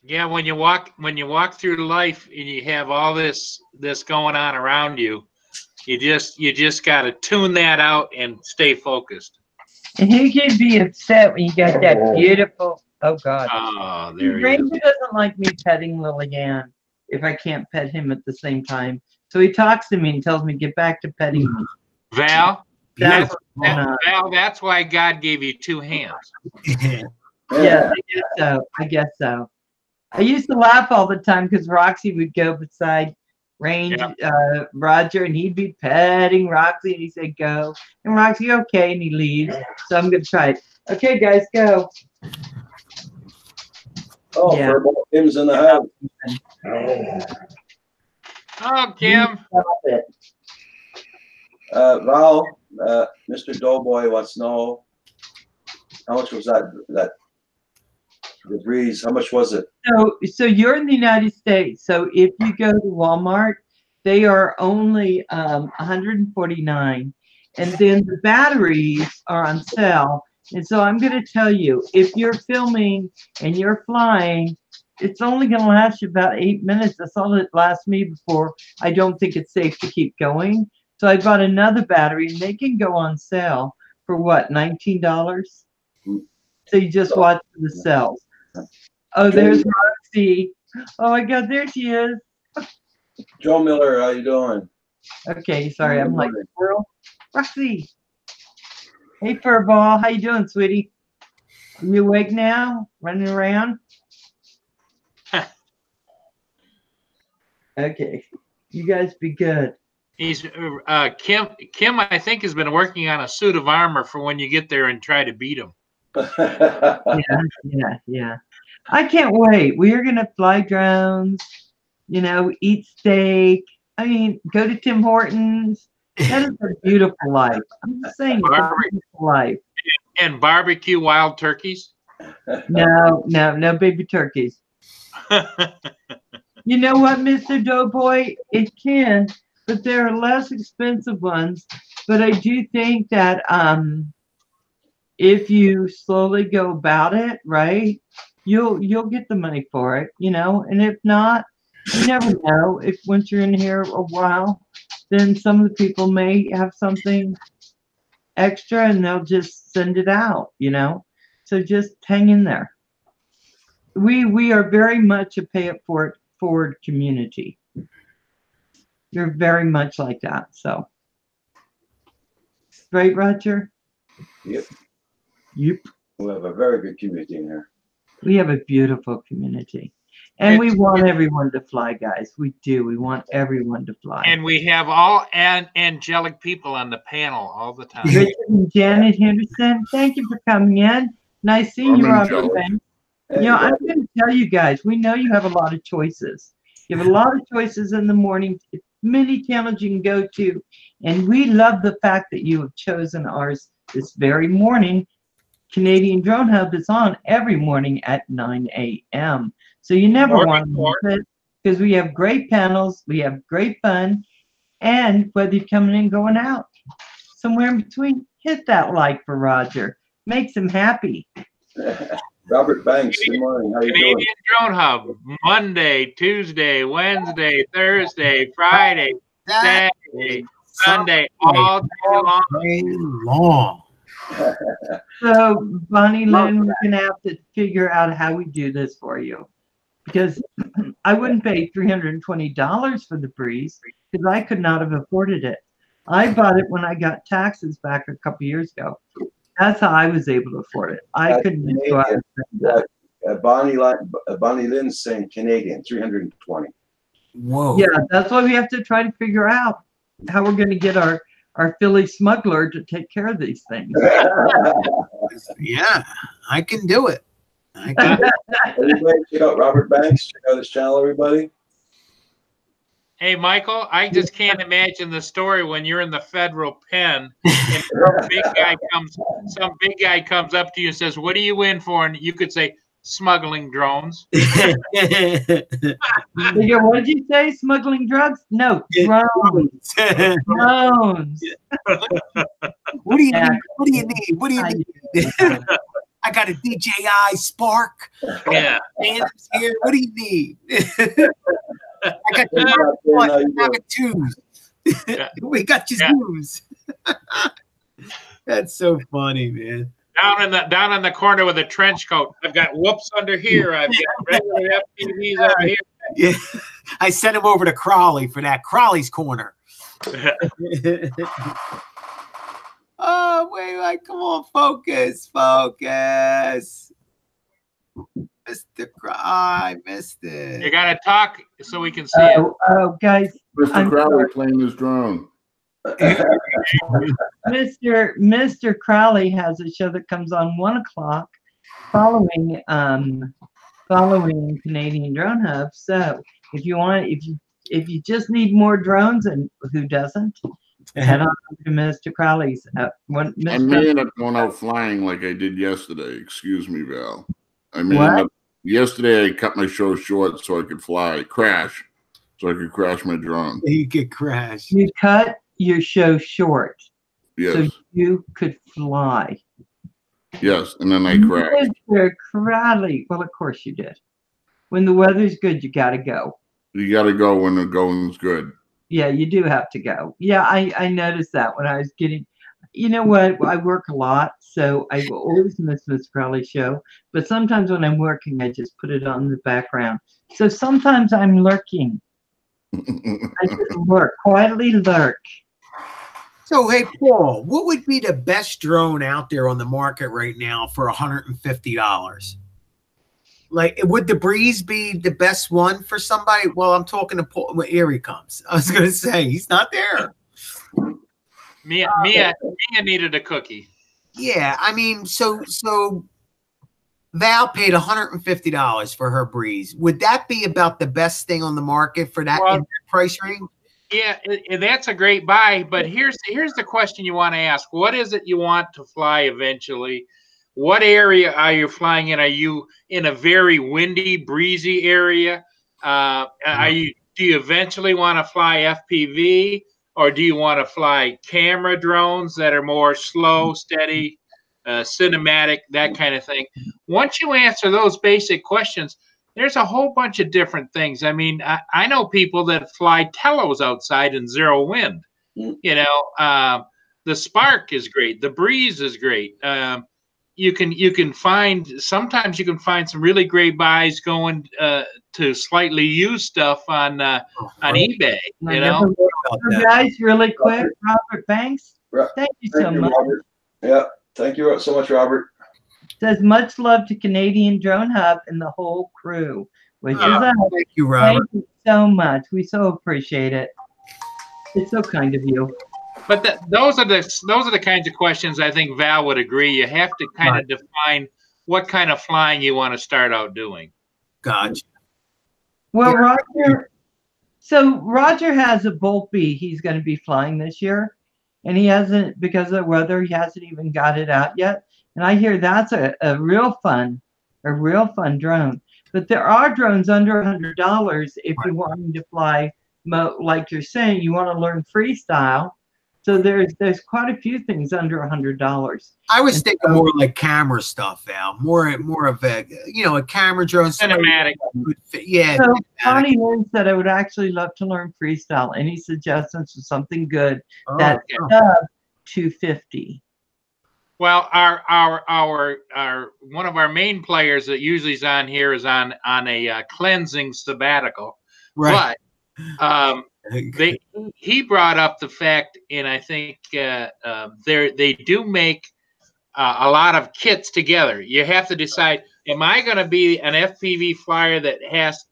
Yeah, when you walk through life and you have all this going on around you, you just got to tune that out and stay focused. And who can be upset when you got that beautiful? Oh God! Oh, there he is. Ranger doesn't like me petting Lillian if I can't pet him at the same time. So he talks to me and tells me get back to petting me. Val, Yes. Val, that's why God gave you two hands. Yeah, I guess so. I used to laugh all the time because Roxy would go beside Roger, and he'd be petting Roxy, and he'd say, go. And Roxy, okay, and he leaves. So I'm going to try it. Okay, guys, go. Oh, Yeah. Kim's in the house. Oh, Kim. Val, Mr. Doughboy wants to know how much was that the breeze? How much was it? So you're in the United States. So if you go to Walmart, they are only $149, and then the batteries are on sale. And so I'm going to tell you, if you're filming and you're flying, it's only going to last you about 8 minutes. That's all it lasts me before I don't think it's safe to keep going. So I bought another battery, and they can go on sale for what, $19? So you just watch the sales. Oh, there's Roxy. Oh my God, there she is. Joe Miller, how you doing? Okay, sorry, I'm like, girl, Roxy. Hey, Furball, how you doing, sweetie? Are you awake now? Running around? Okay, you guys be good. He's Kim, I think, has been working on a suit of armor for when you get there and try to beat him. Yeah. I can't wait. We're gonna fly drones, eat steak. I mean, go to Tim Hortons. That is a beautiful life. I'm just saying, it's a beautiful life. And barbecue wild turkeys. No baby turkeys. You know what, Mr. Doughboy? It can, but there are less expensive ones. But I do think that if you slowly go about it, right, you'll get the money for it, and if not, you never know. If once you're in here a while, then some of the people may have something extra and they'll just send it out, so just hang in there. We are very much a pay it forward community. You're very much like that. So right, Roger? Yep. We have a very good community in here. We have a beautiful community. And we want everyone to fly, guys. We do. We want everyone to fly. And we have all angelic people on the panel all the time. Richard and Janet Henderson, thank you for coming in. Nice seeing you, Robert Banks. I'm going to tell you guys, we know you have a lot of choices. You have a lot of choices in the morning, many channels you can go to. And we love the fact that you have chosen ours this very morning. Canadian Drone Hub is on every morning at 9 a.m. So you never want to miss it, because we have great panels, we have great fun, and whether you're coming in, going out, somewhere in between, hit that like for Roger. Makes him happy. Robert Banks, good morning. How you doing? Canadian Drone Hub, Monday, Tuesday, Wednesday, Thursday, Friday, Saturday, Sunday, all day long. So, Bonnie Lynn, we're going to have to figure out how we do this for you. Because I wouldn't pay $320 for the Breeze, because I could not have afforded it. I bought it when I got taxes back a couple years ago. That's how I was able to afford it. I couldn't just go out and spend that. Bonnie Lynn's saying Canadian, 320. Whoa. Yeah, that's why we have to try to figure out how we're going to get our Philly smuggler to take care of these things. Yeah, I can do it. Everybody check out Robert Banks. Check out his channel, everybody. Hey, Michael, I just can't imagine the story when you're in the federal pen and some big guy comes up to you and says, "What are you in for?" And you could say, "Smuggling drones." What did you say? Smuggling drugs? No, drones. Drones. What do you need? What do you need? What do you need? I got a DJI Spark. Yeah. Phantom's here. What do you need? I got your twos. We got your twos. That's so funny, man. Down in the corner with a trench coat. I've got whoops under here. I've got regular FPVs over here. Yeah, I sent him over to Crawley for that. Crawley's corner. Oh, wait, come on, focus. Mr. I missed it. You gotta talk so we can see it. Oh, guys. Mr. Crowley playing his drone. Mr. Crowley has a show that comes on 1 o'clock following Canadian Drone Hub. So if you just need more drones, and who doesn't, head on to Mr. Crowley's. I may end up going out flying like I did yesterday. Excuse me, Val. Yesterday I cut my show short so I could crash my drone. You could crash. You cut your show short. Yes. So you could fly. Yes, and then I crashed. Mr. Crowley. Well, of course you did. When the weather's good, you got to go. You got to go when the going's good. Yeah, you do have to go. Yeah, I noticed that when I was getting, you know what, I work a lot, so I will always miss Miss Crowley's show. But sometimes when I'm working, I just put it on in the background. So sometimes I'm lurking. I just quietly lurk. So, hey, Paul, what would be the best drone out there on the market right now for $150? Like, would the Breeze be the best one for somebody? Well, I'm talking to Paul. Well, here he comes. I was going to say he's not there. Mia needed a cookie. Yeah, I mean, so Val paid $150 for her Breeze. Would that be about the best thing on the market for that, in that price range? Yeah, that's a great buy. But here's the question you want to ask: what is it you want to fly eventually? What area are you flying in? Are you in a very windy, breezy area? Do you eventually want to fly FPV, or do you want to fly camera drones that are more slow, steady, cinematic, that kind of thing? Once you answer those basic questions, there's a whole bunch of different things. I mean, I know people that fly telos outside in zero wind. You know, the Spark is great. The Breeze is great. Sometimes you can find some really great buys going to slightly used stuff on eBay. You know, guys, really quick, Robert Banks. Thank you so much. Robert. Yeah, thank you so much, Robert. Says much love to Canadian Drone Hub and the whole crew, which is thank you, Robert. Thank you so much. We so appreciate it. It's so kind of you. But those are the kinds of questions I think Val would agree. You have to kind of define what kind of flying you want to start out doing. Gotcha. Well, Roger has a Bolt B he's going to be flying this year, and he hasn't, because of the weather, he hasn't even got it out yet. And I hear that's a real fun drone. But there are drones under $100 if you want to fly, like you're saying, you want to learn freestyle. So there's quite a few things under $100. I was thinking more like camera stuff, Val. More of a a camera drone. Cinematic. Yeah. So Connie Lynn said I would actually love to learn freestyle. Any suggestions for something good that's sub $250? Well, our one of our main players that usually is on here is on a cleansing sabbatical, right? But he brought up the fact, and I think they do make a lot of kits together. You have to decide: am I going to be an FPV flyer that has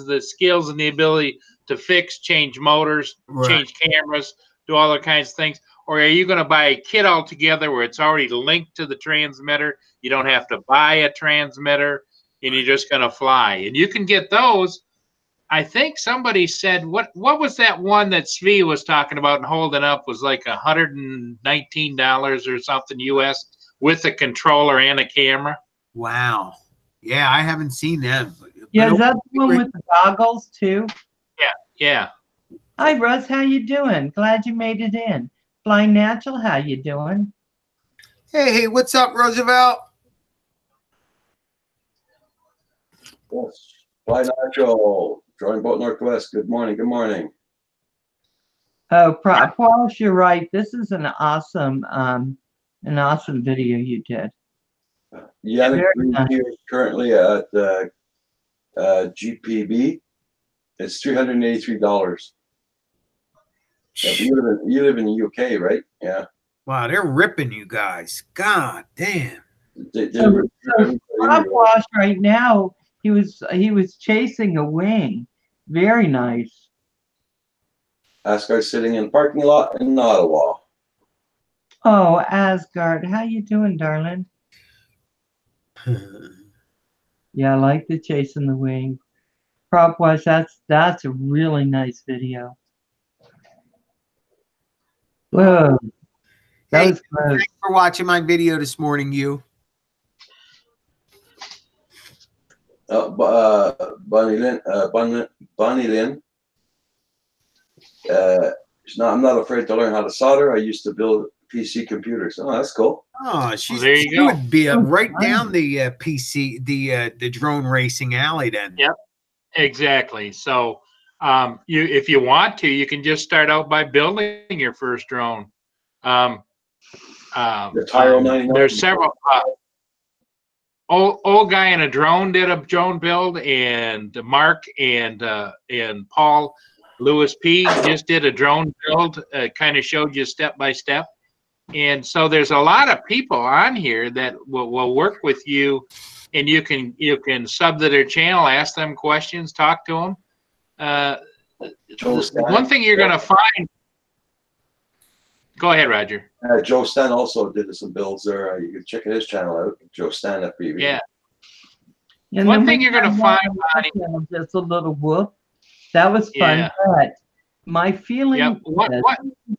the skills and the ability to fix, change motors, change cameras, do all the kinds of things? Or are you going to buy a kit altogether where it's already linked to the transmitter? You don't have to buy a transmitter, and you're just going to fly. And you can get those. I think somebody said, what was that one that Svi was talking about and holding up was like $119 or something US with a controller and a camera? Wow. Yeah, I haven't seen them. Yeah, is that the one with the goggles too? Yeah. Hi, Russ. How you doing? Glad you made it in. Flying Natural, how you doing? Hey, what's up, Roosevelt? Yes. Fly Natural, Drawing Boat Northwest. Good morning. Good morning. Oh, Paulus, you're right. This is an awesome video you did. Yannick Green here is currently at GPB. It's $383. Yeah, you live in the UK, right? Yeah. Wow, they're ripping you guys. God damn. Rob Wash right now, he was chasing a wing. Very nice. Asgard sitting in parking lot in Ottawa. Oh, Asgard, how you doing, darling? Yeah, I like the chasing the wing. Prop Wash, that's a really nice video. Whoa. That was close. Thanks for watching my video this morning, you. Bonnie Lynn. I'm not afraid to learn how to solder. I used to build PC computers. Oh, that's cool. Oh, she would be right down the PC, the drone racing alley then. Yep, exactly. So if you want to, you can just start out by building your first drone. There's several. Old guy in a drone did a drone build, and Mark and Paul Lewis P just did a drone build. Kind of showed you step by step. And so there's a lot of people on here that will work with you and you can sub to their channel, ask them questions, talk to them. Joe Stan. One thing you're going to find. Go ahead, Roger. Joe Stan also did some builds there. You can check his channel out, Joe Stan FPV. Yeah. And One then thing we you're going to had find, one Bonnie. just a little whoop. That was fun, Yeah. but my feeling Yep. is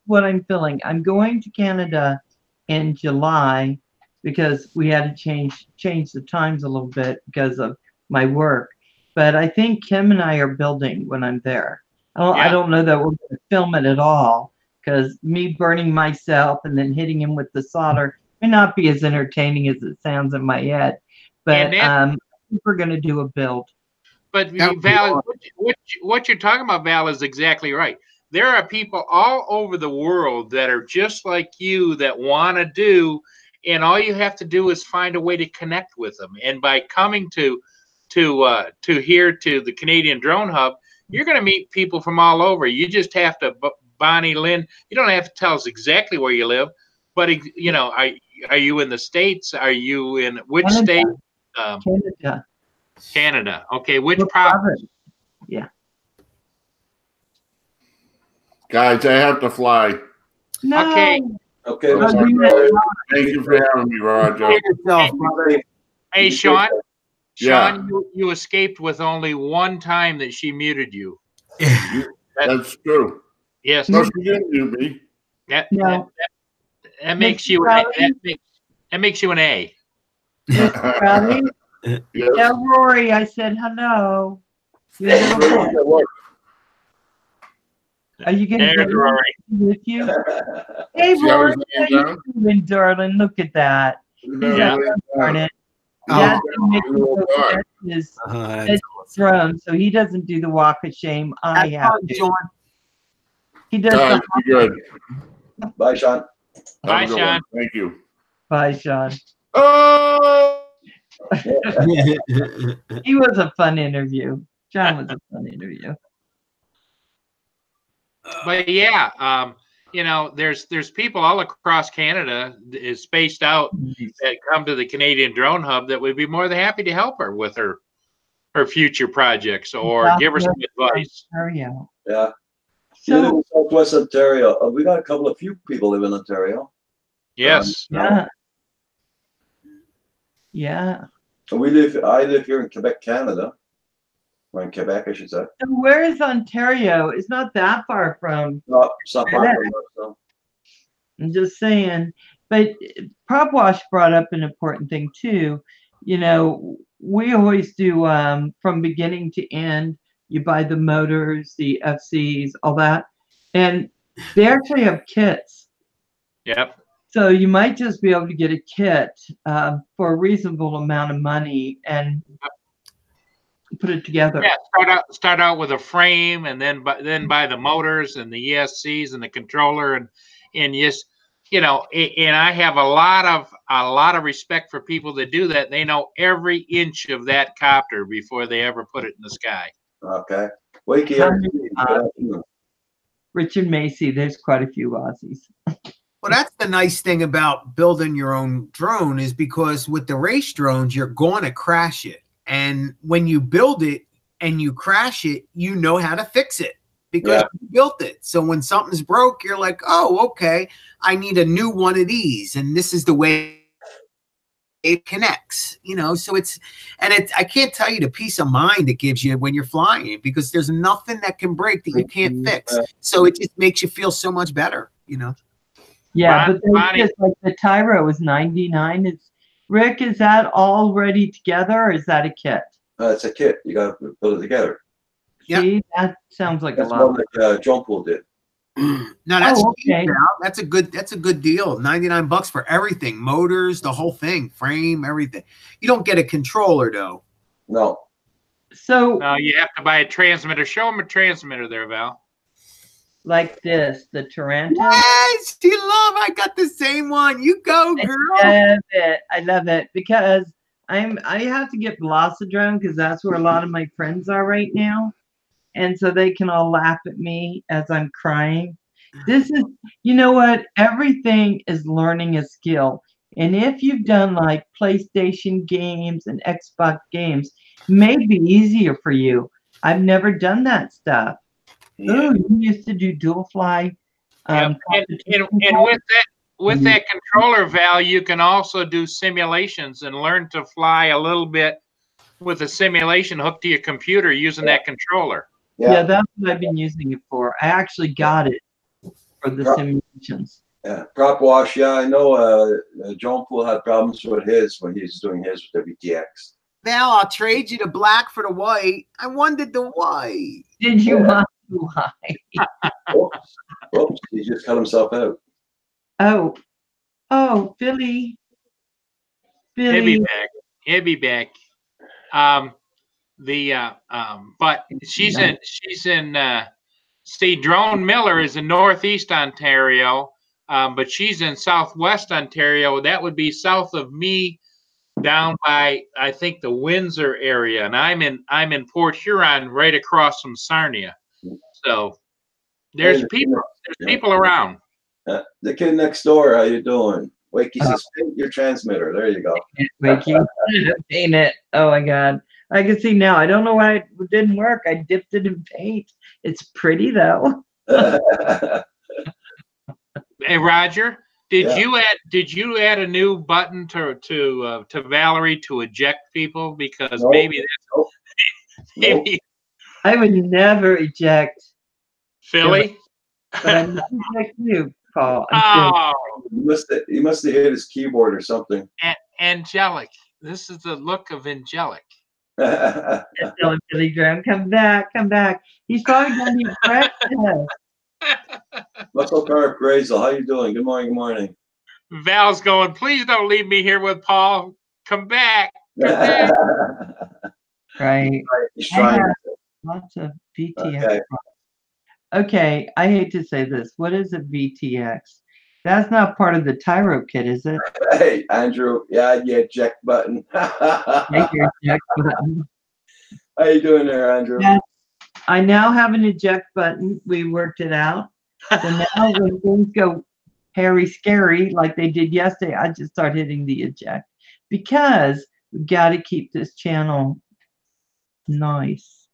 what I'm feeling. I'm going to Canada in July because we had to change the times a little bit because of my work. But I think Kim and I are building when I'm there. I don't know that we're going to film it at all because me burning myself and then hitting him with the solder may not be as entertaining as it sounds in my head. But I think we're going to do a build. But Val, what you're talking about, Val, is exactly right. There are people all over the world that are just like you that want to do, and all you have to do is find a way to connect with them. And by coming to here to the Canadian Drone Hub, you're going to meet people from all over. You just have to, Bonnie, Lynn, you don't have to tell us exactly where you live, but you know, are you in the States? Are you in which state? Canada. Canada. Okay, which province? Yeah. Guys, I have to fly. No. Okay. Okay. I'm sorry. Thank you for having me, Roger. Hey, Sean. Yeah. Sean, you escaped with only one time that she muted you. That's true. Yes. No, she didn't mute me. That Mr. makes you that makes you an A. Crowley? Yes. Yeah, Rory, I said hello. You little boy. Are you going to There's get Rory. with you? Hey, See how Rory, he's how laying you down? doing, darling? Look at that. He's Yeah. up on it. Oh, That's God. his That's throne, so he doesn't do the walk of shame. I have fun, to. Sean. He does Guys, the be good. Bye, Sean. Bye, Have a good Sean. one. Thank you. Bye, Sean. Oh! He was a fun interview. John was a fun interview. But yeah, you know, there's people all across Canada is spaced out that come to the Canadian Drone Hub that would be more than happy to help her with her future projects or give her some advice. Ontario. Yeah. You live So, in Southwest Ontario. We got a few people live in Ontario. Yes. yeah. Yeah. I live here in Quebec, Canada. Or in Quebec, I should say. So where is Ontario? It's not that far from. No, it's not far from us, so. I'm just saying. But Prop Wash brought up an important thing too. You know, we always do from beginning to end. You buy the motors, the FCs, all that, and they actually have kits. Yep. So you might just be able to get a kit for a reasonable amount of money and put it together. Yeah. Start out with a frame, and then buy the motors and the ESCs and the controller, and just, you know. And I have a lot of respect for people that do that. They know every inch of that copter before they ever put it in the sky. Okay. Wakey up. Richard Macy, there's quite a few Aussies. Well, that's the nice thing about building your own drone is because with the race drones, you're going to crash it. And when you build it and you crash it, you know how to fix it because you built it. So when something's broke, you're like, oh, okay, I need a new one of these. And this is the way it connects, you know. So I can't tell you the peace of mind it gives you when you're flying because there's nothing that can break that you can't fix. So it just makes you feel so much better, you know. Yeah, but just like the Tyro is 99. Rick, is that all ready together or is that a kit? It's a kit. You got to put it together. See, that sounds like That's a lot. one that Drone Pool did. No, that's okay. That's a good deal. $99 for everything, motors, the whole thing, frame, everything. You don't get a controller though. No. So you have to buy a transmitter. Show them a transmitter there, Val. like this, the Taranto. Yes, I got the same one. You go, girl. I love it because I have to get Velocidrone because that's where a lot of my friends are right now. And so they can all laugh at me as I'm crying. This is, you know what? Everything is learning a skill. And if you've done like PlayStation games and Xbox games, it may be easier for you. I've never done that stuff. Yeah. Oh, you used to do dual fly. Yep. And with that controller, Val, you can also do simulations and learn to fly a little bit with a simulation hooked to your computer using that controller. Yeah, that's what I've been using it for. I actually got it for the simulations. Yeah, prop wash. Yeah, I know. John Poole had problems with his when he was doing his with the VTX. Val, I'll trade you the black for the white. I wanted the white. Did you want the white? Oops, he just cut himself out. Oh, Billy. He'll be back. He'll be back. But she's in. See, Drone Miller is in Northeast Ontario, but she's in Southwest Ontario. That would be south of me, down by I think the Windsor area, and I'm in Port Huron, right across from Sarnia. So there's people around. The kid next door, how you doing? Wakey says, paint your transmitter. There you go. Wakey, paint it. Oh my God. I can see now. I don't know why it didn't work. I dipped it in paint. It's pretty though. Hey Roger, did you add a new button to Valerie to eject people? Because maybe that's maybe I would never eject Philly. But I would eject you, Paul. Oh, he must have hit his keyboard or something. Angelic. This is the look of angelic. Telling Billy Graham, come back. He's probably going to be breakfast. Muscle Car Appraisal, how you doing? Good morning. Val's going, please don't leave me here with Paul. Come back. Right. He's trying. Lots of VTX. Okay, I hate to say this. What is a VTX? That's not part of the Tyro kit, is it? Hey, Andrew. Yeah, eject button. Make your eject button. How you doing there, Andrew? Yes, I now have an eject button. We worked it out. So now when things go hairy scary like they did yesterday, I just start hitting the eject because we got to keep this channel nice.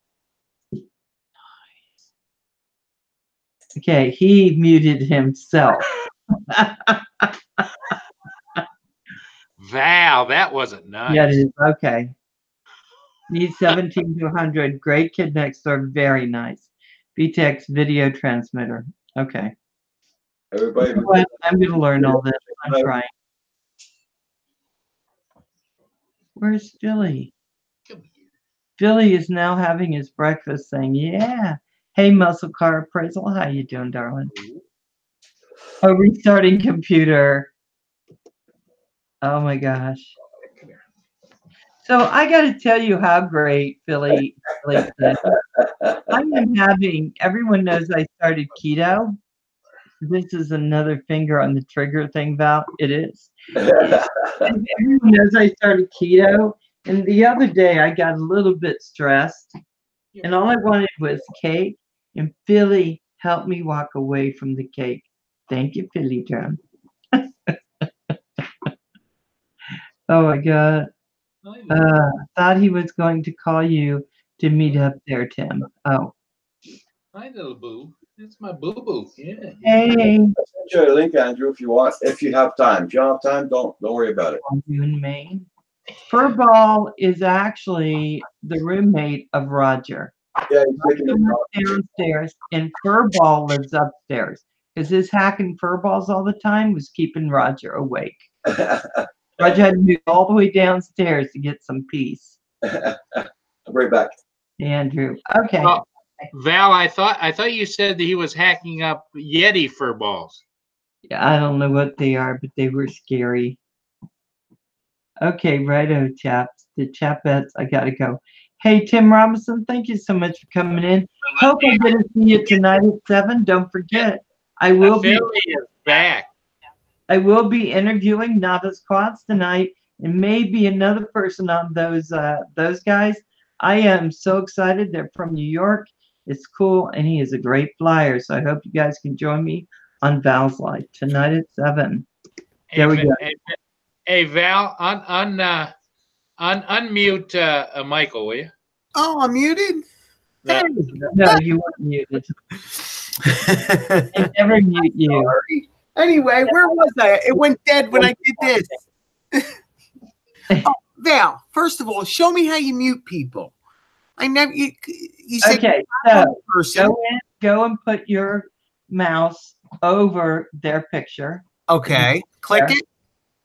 Okay, he muted himself. Val, that wasn't nice. Yeah, it is. Okay. Needs 17 to 100. Great kid next door. Very nice. VTX video transmitter. Okay. Everybody. You know what? I'm going to learn all this. I'm trying. Where's Billy? Billy is now having his breakfast saying, yeah. Hey, Muscle Car Appraisal. How you doing, darling? Oh, restarting computer. Oh, my gosh. So I got to tell you how great Philly is. I am having, everyone knows I started keto. This is another finger on the trigger thing, Val. It is. And everyone knows I started keto. And the other day I got a little bit stressed. And all I wanted was cake. And Philly helped me walk away from the cake. Thank you, Philly Drum. Oh, my God. Thought he was going to call you to meet up there, Tim. Oh. Hi, little boo. It's my boo-boo. Yeah. Hey. I'll send you a link, Andrew, if you want. If you have time. If you don't have time, don't worry about it. You in Maine. Furball is actually the roommate of Roger. Yeah, he's taking He lives downstairs, and Furball lives upstairs. Because his hacking furballs all the time was keeping Roger awake. Roger had to move all the way downstairs to get some peace. I'll be right back. Andrew. Okay. Well, Val, I thought you said that he was hacking up Yeti furballs. Yeah, I don't know what they are, but they were scary. Okay, righto, chaps. The chapettes, I gotta go. Hey, Tim Robinson, thank you so much for coming in. Hope I get to see you tonight at 7. Don't forget, I will be back. I will be interviewing Novice Quads tonight, and maybe another person on those guys. I am so excited. They're from New York. It's cool, and he is a great flyer. So I hope you guys can join me on Val's Life tonight at 7. There we go. Hey Val, unmute Michael, will you? Oh, I'm muted. No. Hey. No, you weren't muted. I never mute you. Sorry. Anyway, where was I? It went dead when I did this. Oh, Val, first of all, show me how you mute people. I never. You said Okay, so person. go and put your mouse over their picture. Okay, click There. it.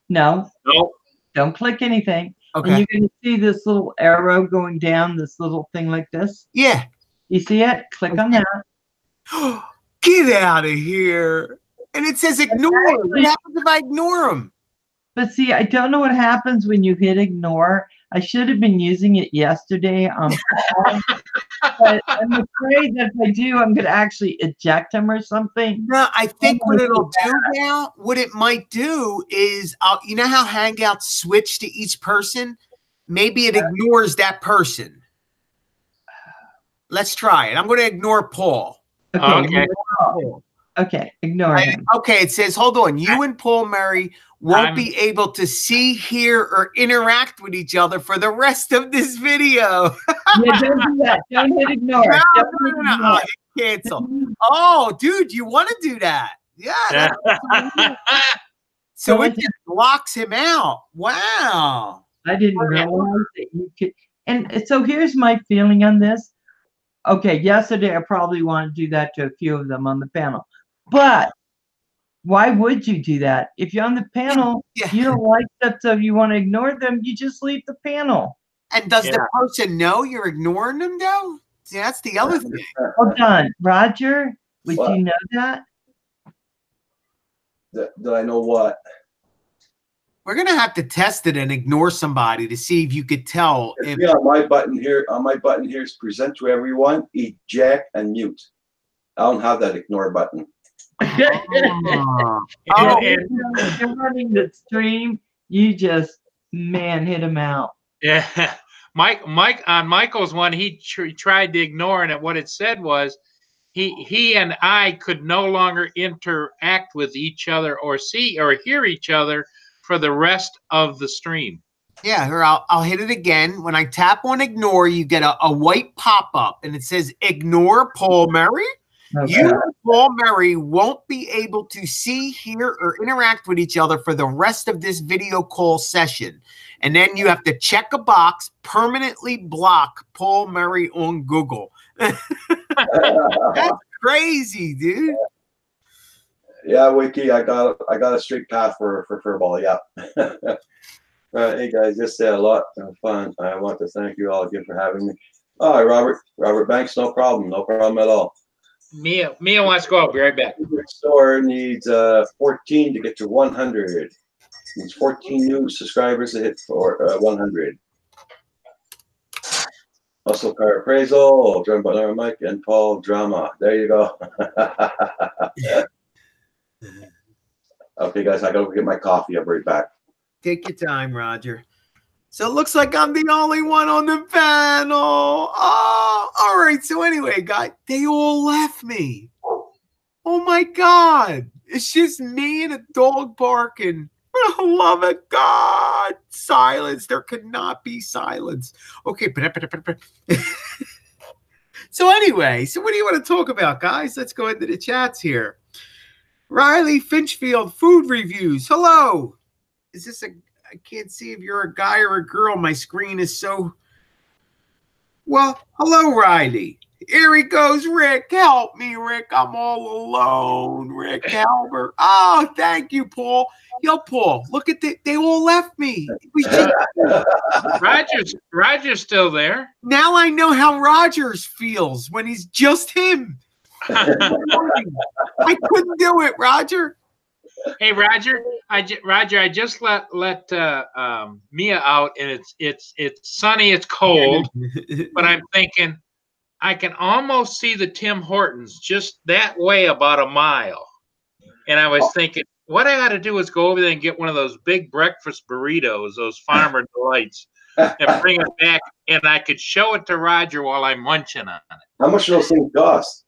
No, No. don't click anything. And Okay. you're going to see this little arrow going down, this little thing like this. Yeah. You see it? Click on that. Get out of here. And it says ignore. What happens if I ignore them? But see, I don't know what happens when you hit ignore. I should have been using it yesterday. But I'm afraid that if I do, I'm going to actually eject him or something. No, I think what it'll do now, what it might do is, you know how Hangouts switch to each person? Maybe it ignores that person. Let's try it. I'm going to ignore Paul. Okay. Okay, ignore him. Okay, it says, hold on. You and Paul Murray won't be able to see, hear, or interact with each other for the rest of this video. Yeah, don't do that. Don't hit ignore. No, Don't hit no, ignore. hit cancel. Oh, dude, you want to do that? Yeah. So it just blocks him out. Wow. I didn't realize that you could. And so here's my feeling on this. Okay, yesterday I probably want to do that to a few of them on the panel. But why would you do that? If you're on the panel, you don't like that, so you want to ignore them, you just leave the panel. And does the person know you're ignoring them, though? See, that's the other thing. Hold on. Roger, would What? you know that? Did I know what? We're going to have to test it and ignore somebody to see if you could tell. If, Yeah, my button here is present to everyone, eject, and mute. I don't have that ignore button. oh, If you're running the stream, you just, man, hit him out. Yeah. Mike on Michael's one, he tried to ignore it, and what it said was he and I could no longer interact with each other or see or hear each other for the rest of the stream. yeah, here, I'll hit it again. When I tap on ignore, you get a white pop-up, and it says ignore Paul Murray. Okay. You and Paul Murray won't be able to see, hear, or interact with each other for the rest of this video call session. And then you have to check a box, permanently block Paul Murray on Google. That's crazy, dude. Yeah, Wiki, I got a straight path for Furball. Yeah. Hey guys, just had a lot of fun. I want to thank you all again for having me. All right, Robert Banks, no problem at all. Mia wants to go. I'll be right back. Store needs 14 to get to 100. Needs 14 new subscribers to hit for 100. Hustle Car Appraisal, joined by Larry Mike and Paul Drama. There you go. Okay, guys, I gotta go get my coffee. I'll be right back. Take your time, Roger. So it looks like I'm the only one on the panel. Oh, all right. So anyway, guys, they all left me. Oh my God. It's just me and a dog barking. For the love of God. Silence. There could not be silence. Okay. So anyway, so what do you want to talk about, guys? Let's go into the chats here. Riley Finchfield, food reviews. Hello. Is this I can't see if you're a guy or a girl. My screen is so... Well, hello, Riley. Here he goes, Rick. Help me, Rick. I'm all alone, Rick Halbert. Oh, thank you, Paul. Yo, Paul, look at they all left me. It was just... Roger's still there. Now I know how Rogers feels when he's just him. I couldn't do it, Roger. Hey, Roger. I just let Mia out, and it's sunny, it's cold, but I'm thinking I can almost see the Tim Hortons just that way about a mile, and I was thinking what I got to do is go over there and get one of those big breakfast burritos, those Farmer Delights, and bring it back, and I could show it to Roger while I'm munching on it. How much do those things cost?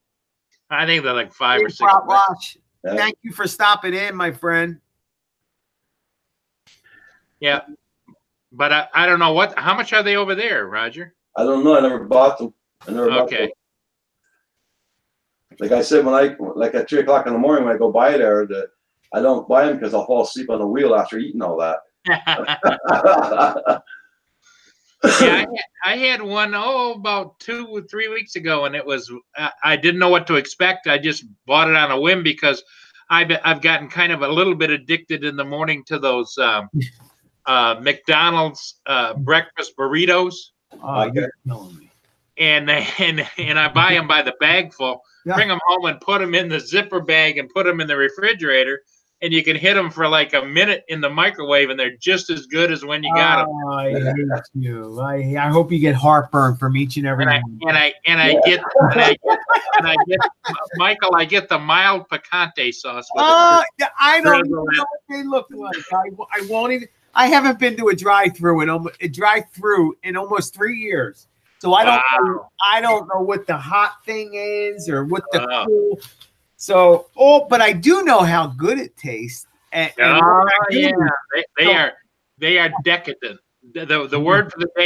I think they're like $5 or $6. Watch. Thank you for stopping in, my friend. Yeah. But I don't know how much are they over there, Roger? I don't know. I never bought them. I never bought them. Okay. Like I said, like at 3 o'clock in the morning when I go by there, I don't buy them because I'll fall asleep on the wheel after eating all that. Yeah, I had one about 2 or 3 weeks ago, and it was I didn't know what to expect. I just bought it on a whim because I've gotten kind of a little bit addicted in the morning to those McDonald's breakfast burritos. Oh, you're killing me. And I buy them by the bagful, bring them home and put them in the zipper bag and put them in the refrigerator. And you can hit them for like a minute in the microwave, and they're just as good as when you got them. Oh, I hate you. I hope you get heartburn from each and every one. And I get Michael. I get the mild picante sauce. With I don't even know what they look like. I won't even. I haven't been to a drive-through in almost 3 years, so I don't. Know, I don't know what the hot thing is or what the cool. So, but I do know how good it tastes. And yeah, they are decadent. The word for the day